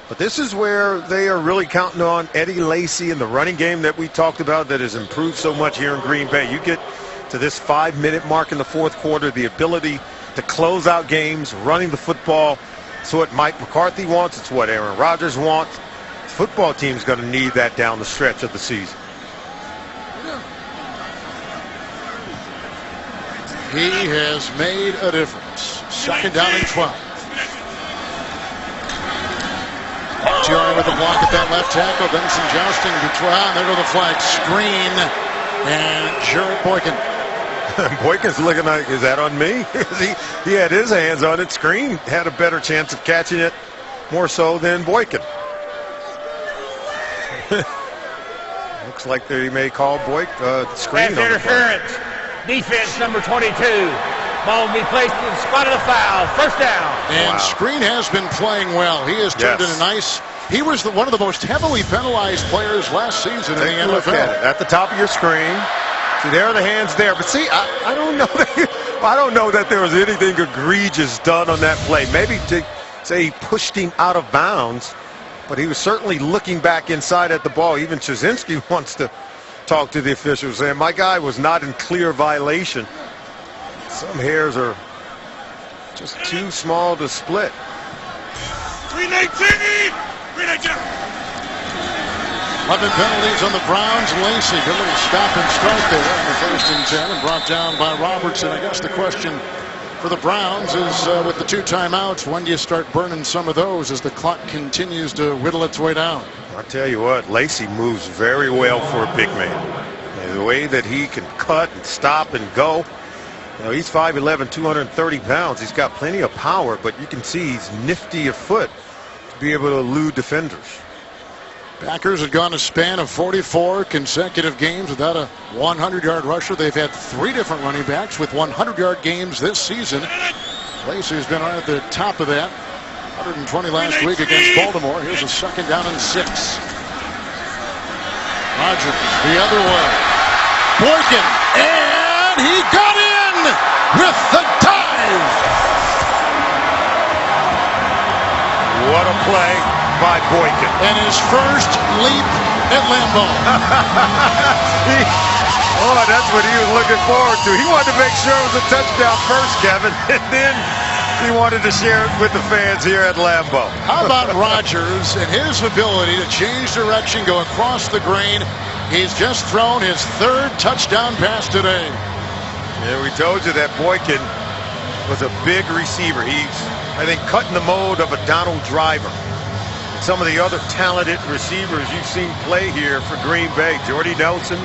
But this is where they are really counting on Eddie Lacy and the running game that we talked about that has improved so much here in Green Bay. You get to this 5-minute mark in the 4th quarter, the ability to close out games, running the football. It's what Mike McCarthy wants. It's what Aaron Rodgers wants. The football team's going to need that down the stretch of the season. He has made a difference. 2nd down and 12. Bakhtiari with the block at that left tackle. Benson jousting between. There go the flag. Screen. And Jarrett Boykin Boykin's looking like, is that on me? he had his hands on it. Screen had a better chance of catching it, more so than Boykin. Looks like they may call Screen. Pass interference. Defense number 22. Ball will be placed in the spot of the foul. First down. And Screen has been playing well. He has turned in a nice. He was one of the most heavily penalized players last season in the NFL. At the top of your screen. See, there are the hands there. But see, I don't know I don't know that there was anything egregious done on that play. Maybe to say he pushed him out of bounds, but he was certainly looking back inside at the ball. Even Chizinski wants to talk to the officials, and my guy was not in clear violation. Some hairs are just too small to split. 319! 319! 11 penalties on the Browns. Lacy, good little stop and start there on the 1st and 10 and brought down by Robertson. I guess the question for the Browns is with the 2 timeouts, when do you start burning some of those as the clock continues to whittle its way down? I'll tell you what, Lacy moves very well for a big man. And the way that he can cut and stop and go. You know, he's 5'11", 230 pounds. He's got plenty of power, but you can see he's nifty of foot to be able to elude defenders. Packers have gone a span of 44 consecutive games without a 100-yard rusher. They've had 3 different running backs with 100-yard games this season. Lacy's been right at the top of that. 120 last week against Baltimore. Here's a 2nd down and 6. Rodgers the other way. Boykin, and he got in with the dive. What a play by Boykin. And his first leap at Lambeau. Oh, that's what he was looking forward to. He wanted to make sure it was a touchdown first, Kevin, and then he wanted to share it with the fans here at Lambeau. How about Rodgers and his ability to change direction, go across the grain? He's just thrown his 3rd touchdown pass today. Yeah, we told you that Boykin was a big receiver. He's, I think, cutting the mold of a Donald Driver. Some of the other talented receivers you've seen play here for Green Bay, Jordy Nelson,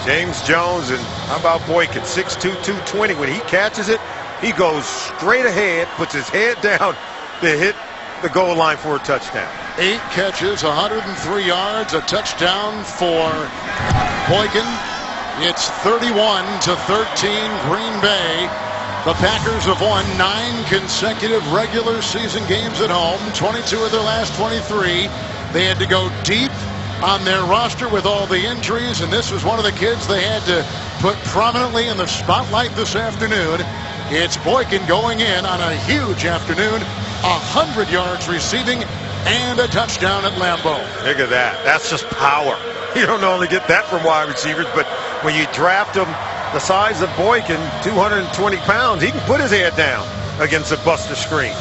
James Jones, and how about Boykin, 6'2", 220. When he catches it, he goes straight ahead, puts his head down to hit the goal line for a touchdown. 8 catches, 103 yards, a touchdown for Boykin. It's 31-13 Green Bay. The Packers have won 9 consecutive regular season games at home, 22 of their last 23. They had to go deep on their roster with all the injuries, and this was one of the kids they had to put prominently in the spotlight this afternoon. It's Boykin going in on a huge afternoon, 100 yards receiving and a touchdown at Lambeau. Look at that. That's just power. You don't only get that from wide receivers, but when you draft them the size of Boykin, 220 pounds, he can put his head down against a buster screen.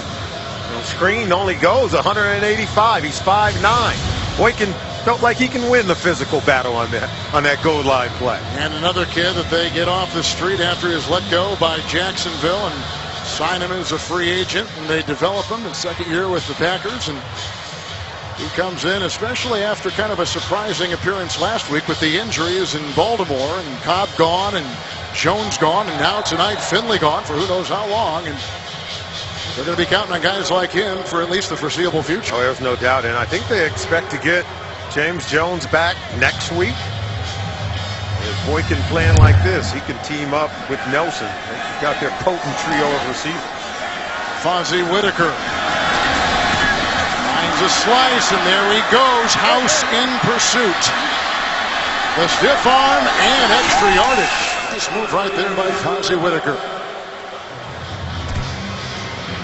Screen only goes 185. He's 5'9". Boykin felt like he can win the physical battle on that goal line play. And another kid that they get off the street after he was let go by Jacksonville and sign him as a free agent, and they develop him in 2nd year with the Packers, and he comes in, especially after kind of a surprising appearance last week with the injuries in Baltimore, and Cobb gone and Jones gone, and now tonight Finley gone for who knows how long, and they're going to be counting on guys like him for at least the foreseeable future. Oh, there's no doubt, and I think they expect to get James Jones back next week. If Boykin playing like this, he can team up with Nelson. They've got their potent trio of receivers. Fonzie Whitaker finds a slice, and there he goes. House in pursuit. The stiff arm and extra yardage. Nice move right there by Fonzie Whitaker.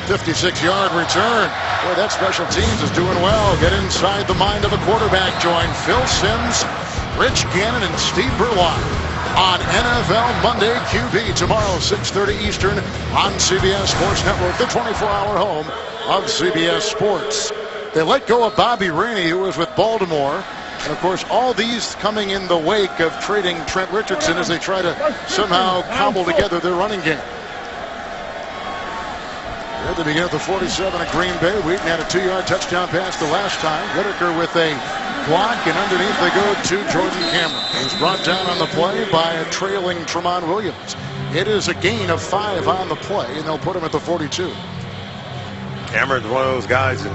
56-yard return. Boy, that special teams is doing well. Get inside the mind of a quarterback. Join Phil Simms, Rich Gannon, and Steve Burlock on NFL Monday QB tomorrow, 6:30 Eastern on CBS Sports Network, the 24-hour home of CBS Sports. They let go of Bobby Rainey, who was with Baltimore. And, of course, all these coming in the wake of trading Trent Richardson as they try to somehow cobble together their running game. At the beginning of the 47 of Green Bay, Wheaton had a 2-yard touchdown pass the last time. Whitaker with a block, and underneath they go to Jordan Cameron. He's brought down on the play by a trailing Tramon Williams. It is a gain of 5 on the play, and they'll put him at the 42. Cameron's one of those guys that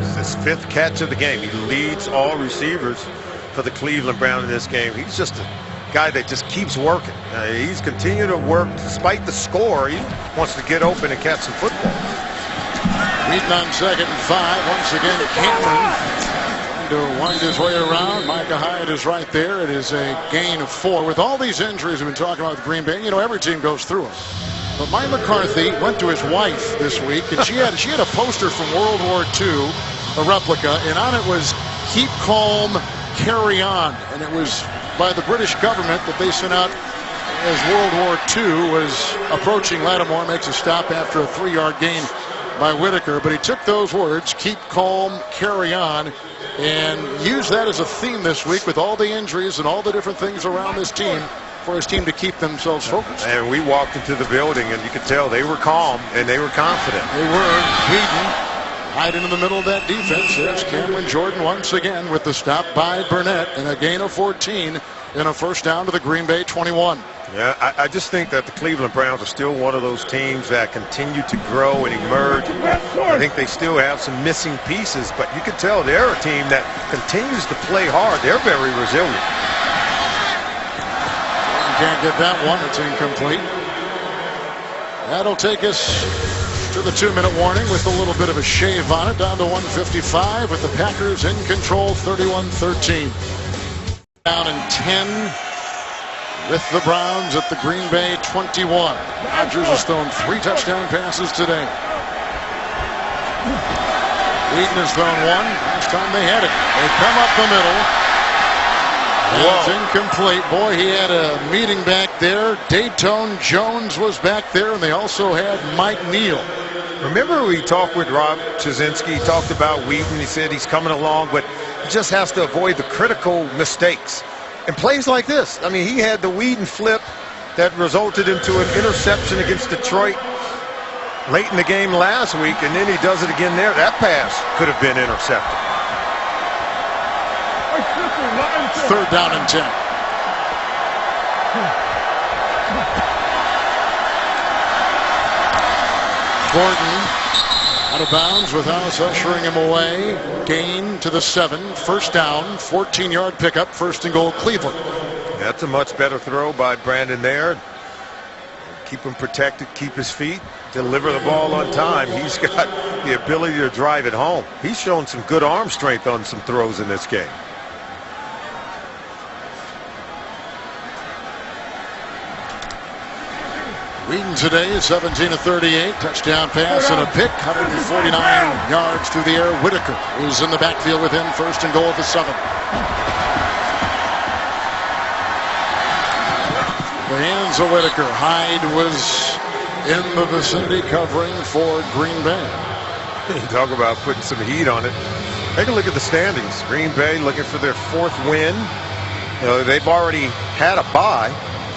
it's his 5th catch of the game. He leads all receivers for the Cleveland Browns in this game. He's just a guy that just keeps working. He's continued to work despite the score. He wants to get open and catch some football. Wheaton on 2nd and 5. Once again, Cameron trying to wind his way around. Micah Hyde is right there. It is a gain of 4. With all these injuries we've been talking about with Green Bay, you know, every team goes through them. But Mike McCarthy went to his wife this week, and she had a poster from World War II, a replica, and on it was "Keep calm, carry on," and it was by the British government that they sent out as World War II was approaching. Lattimore makes a stop after a 3-yard gain by Whitaker, but he took those words, "Keep calm, carry on," and used that as a theme this week with all the injuries and all the different things around this team for his team to keep themselves focused. And we walked into the building, and you could tell they were calm and they were confident. They were. Wheaton hiding in the middle of that defense. There's Cameron Jordan once again with the stop by Burnett and a gain of 14 and a first down to the Green Bay 21. Yeah, I just think that the Cleveland Browns are still one of those teams that continue to grow and emerge. I think they still have some missing pieces, but you can tell they're a team that continues to play hard. They're very resilient. Can't get that one. It's incomplete. That'll take us to the 2-minute warning with a little bit of a shave on it, down to 1:55 with the Packers in control, 31-13. Down in 10 with the Browns at the Green Bay 21. Rodgers has thrown 3 touchdown passes today. Wheaton has thrown 1. Last time they had it. They come up the middle. It's incomplete. Boy, he had a meeting back there. Dayton Jones was back there, and they also had Mike Neal. Remember we talked with Rob Chazinski. He talked about Wheaton. He said he's coming along, but he just has to avoid the critical mistakes. And plays like this. I mean, he had the Wheaton flip that resulted into an interception against Detroit late in the game last week, and then he does it again there. That pass could have been intercepted. 3rd down and 10. Gordon out of bounds with House ushering him away. Gain to the 7. First down, 14-yard pickup. 1st and goal, Cleveland. That's a much better throw by Brandon there. Keep him protected, keep his feet, deliver the ball on time. He's got the ability to drive it home. He's shown some good arm strength on some throws in this game. Wheaton today is 17 of 38. Touchdown pass and a pick. 149 yards through the air. Whitaker is in the backfield with him. 1st and goal at the 7. The hands of Whitaker. Hyde was in the vicinity covering for Green Bay. You talk about putting some heat on it. Take a look at the standings. Green Bay looking for their 4th win. You know, they've already had a bye.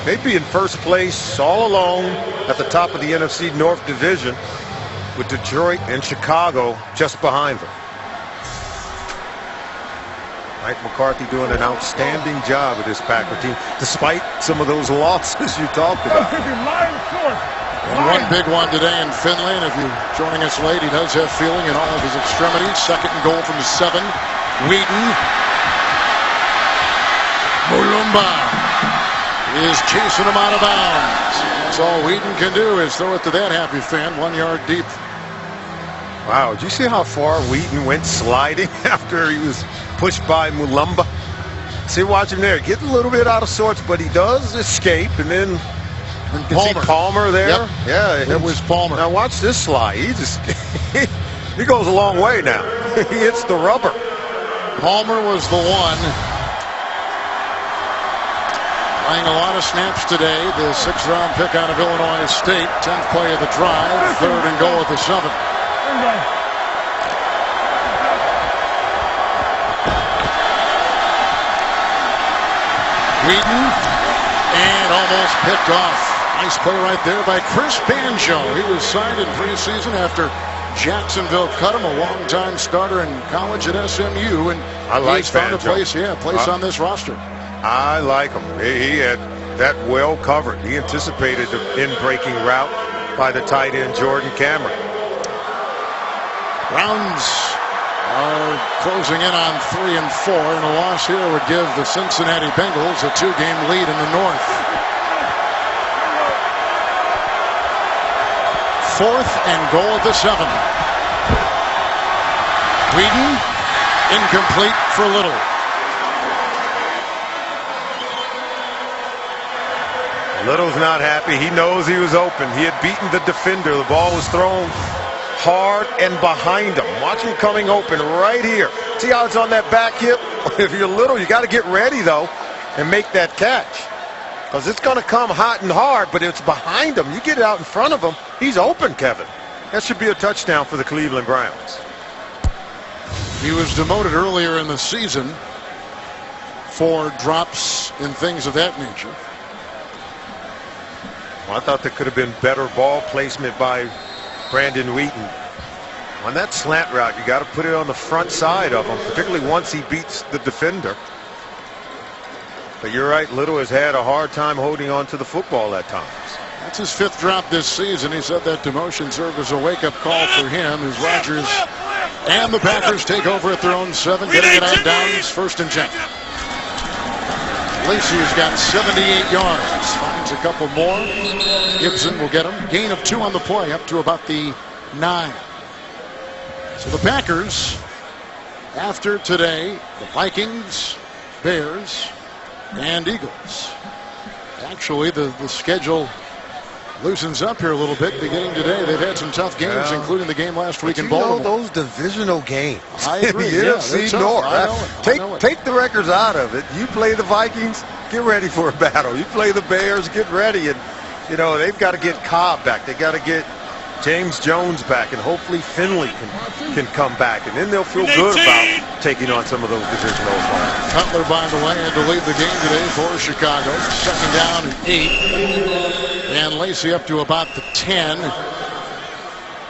They'd be in first place all alone at the top of the NFC North Division with Detroit and Chicago just behind them. Mike McCarthy doing an outstanding job with this Packer team, despite some of those losses you talked about. And one big one today in Finley, and if you're joining us late, he does have feeling in all of his extremities. 2nd and goal from the 7. Wheaton. Mulumba is chasing him out of bounds. That's all Wheaton can do is throw it to that happy fan 1 yard deep. Wow, did you see how far Wheaton went sliding after he was pushed by Mulumba? See, watch him there. Getting a little bit out of sorts, but he does escape. And then you can see Palmer there. Yep. Yeah, it was Palmer. Now watch this slide. He just he goes a long way now. He hits the rubber. Palmer was the one playing a lot of snaps today. The 6th-round pick out of Illinois State. 10th play of the drive. 3rd and goal at the 7. Wheaton, and almost picked off. Nice play right there by Chris Banjo. He was signed in preseason after Jacksonville cut him, a long-time starter in college at SMU, and I like he's found a Banjo. place on this roster. I like him. He had that well covered. He anticipated the in-breaking route by the tight end Jordan Cameron. Browns are closing in on 3 and 4, and a loss here would give the Cincinnati Bengals a 2-game lead in the North. 4th and goal at the 7. Whedon, incomplete for Little. Little's not happy. He knows he was open. He had beaten the defender. The ball was thrown hard and behind him. Watch him coming open right here. See how it's on that back hip? If you're Little, you got to get ready, though, and make that catch. Because it's going to come hot and hard, but it's behind him. You get it out in front of him, he's open, Kevin. That should be a touchdown for the Cleveland Browns. He was demoted earlier in the season for drops and things of that nature. Well, I thought there could have been better ball placement by Brandon Weeden. On that slant route, you got to put it on the front side of him, particularly once he beats the defender. But you're right, Little has had a hard time holding on to the football at times. That's his 5th drop this season. He said that demotion served as a wake-up call for him as Rodgers and the Packers take over at their own 7, getting it on downs, 1st and 10. Lacy has got 78 yards. Finds a couple more. Gibson will get him. Gain of 2 on the play, up to about the 9. So the Packers, after today, the Vikings, Bears, and Eagles. Actually, the schedule loosens up here a little bit beginning today. They've had some tough games, including the game last week in Baltimore. You know those divisional games. I agree. The NFC North. Take the records out of it. You play the Vikings, get ready for a battle. You play the Bears, get ready. And, you know, they've got to get Cobb back. They got to get James Jones back, and hopefully Finley can come back, and then they'll feel good about taking on some of those divisional opponents. Cutler, by the way, had to lead the game today for Chicago. 2nd down and 8. And Lacy up to about the 10.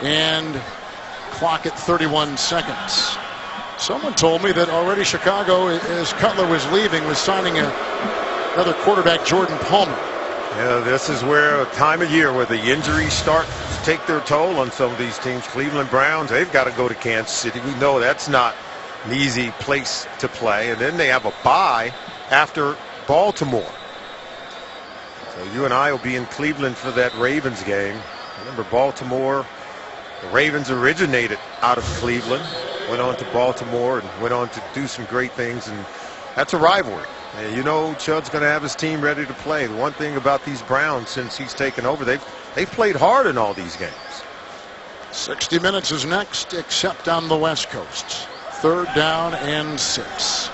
And clock at 31 seconds. Someone told me that already Chicago, as Cutler was leaving, was signing another quarterback, Jordan Palmer. Yeah, this is where a time of year where the injuries start to take their toll on some of these teams. Cleveland Browns, they've got to go to Kansas City. We know that's not an easy place to play. And then they have a bye after Baltimore. So you and I will be in Cleveland for that Ravens game. Remember, Baltimore, the Ravens originated out of Cleveland, went on to Baltimore and went on to do some great things. And that's a rivalry. And you know Chud's going to have his team ready to play. The one thing about these Browns since he's taken over, they've played hard in all these games. 60 minutes is next, except on the West Coast. 3rd down and 6.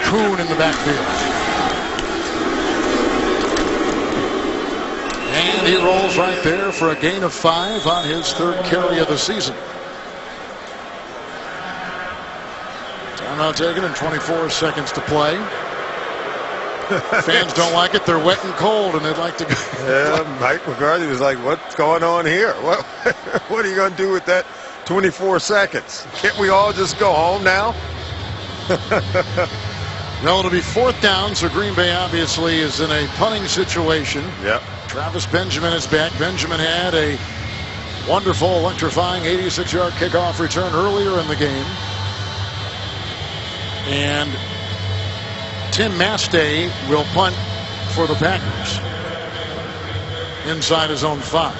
Kuhn in the backfield. And he rolls right there for a gain of 5 on his 3rd carry of the season. Timeout taken and 24 seconds to play. Fans don't like it. They're wet and cold, and they'd like to go. Yeah, Mike McCarthy was like, what's going on here? What are you going to do with that 24 seconds? Can't we all just go home now? No, it'll be 4th down, so Green Bay obviously is in a punting situation. Yep. Travis Benjamin is back. Benjamin had a wonderful, electrifying 86-yard kickoff return earlier in the game. And Tim Mastay will punt for the Packers inside his own 5.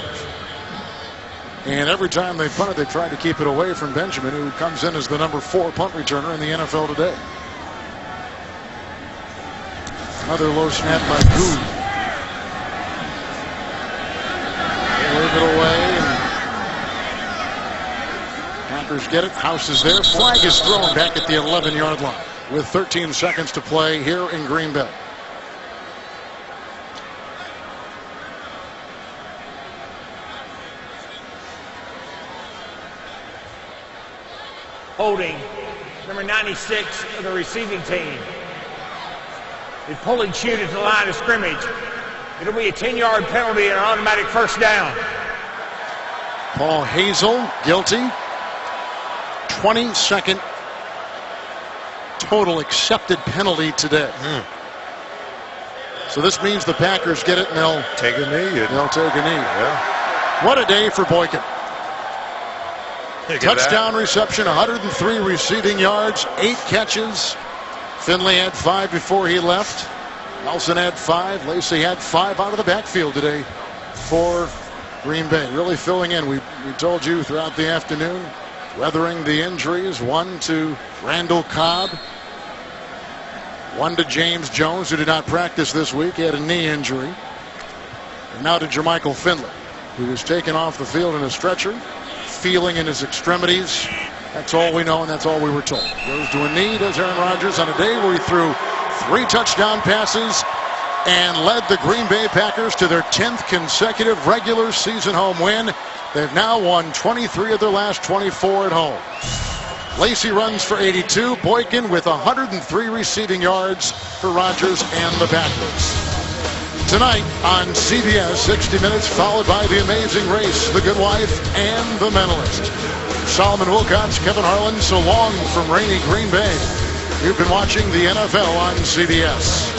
And every time they punted, they tried to keep it away from Benjamin, who comes in as the number 4 punt returner in the NFL today. Another low snap by Gould. Move it away. And Packers get it. House is there. Flag is thrown back at the 11-yard line with 13 seconds to play here in Green Bay. Holding number 96 of the receiving team. They pull and shoot at the line of scrimmage. It'll be a 10-yard penalty and an automatic first down. Paul Hazel, guilty. 22nd total accepted penalty today. So this means the Packers get it and they'll take a knee. They'll take a knee. Yeah. What a day for Boykin. Touchdown reception, 103 receiving yards, 8 catches. Finley had 5 before he left. Nelson had 5. Lacy had 5 out of the backfield today for Green Bay. Really filling in. We told you throughout the afternoon, weathering the injuries. 1 to Randall Cobb. 1 to James Jones, who did not practice this week. He had a knee injury. And now to Jermichael Finley, who was taken off the field in a stretcher, feeling in his extremities. That's all we know, and that's all we were told. Goes to a knee, does Aaron Rodgers on a day where he threw 3 touchdown passes and led the Green Bay Packers to their 10th consecutive regular season home win. They've now won 23 of their last 24 at home. Lacy runs for 82. Boykin with 103 receiving yards for Rodgers and the Packers. Tonight on CBS, 60 Minutes, followed by The Amazing Race, The Good Wife, and The Mentalist. Solomon Wilcots, Kevin Harlan, so long from rainy Green Bay. You've been watching the NFL on CBS.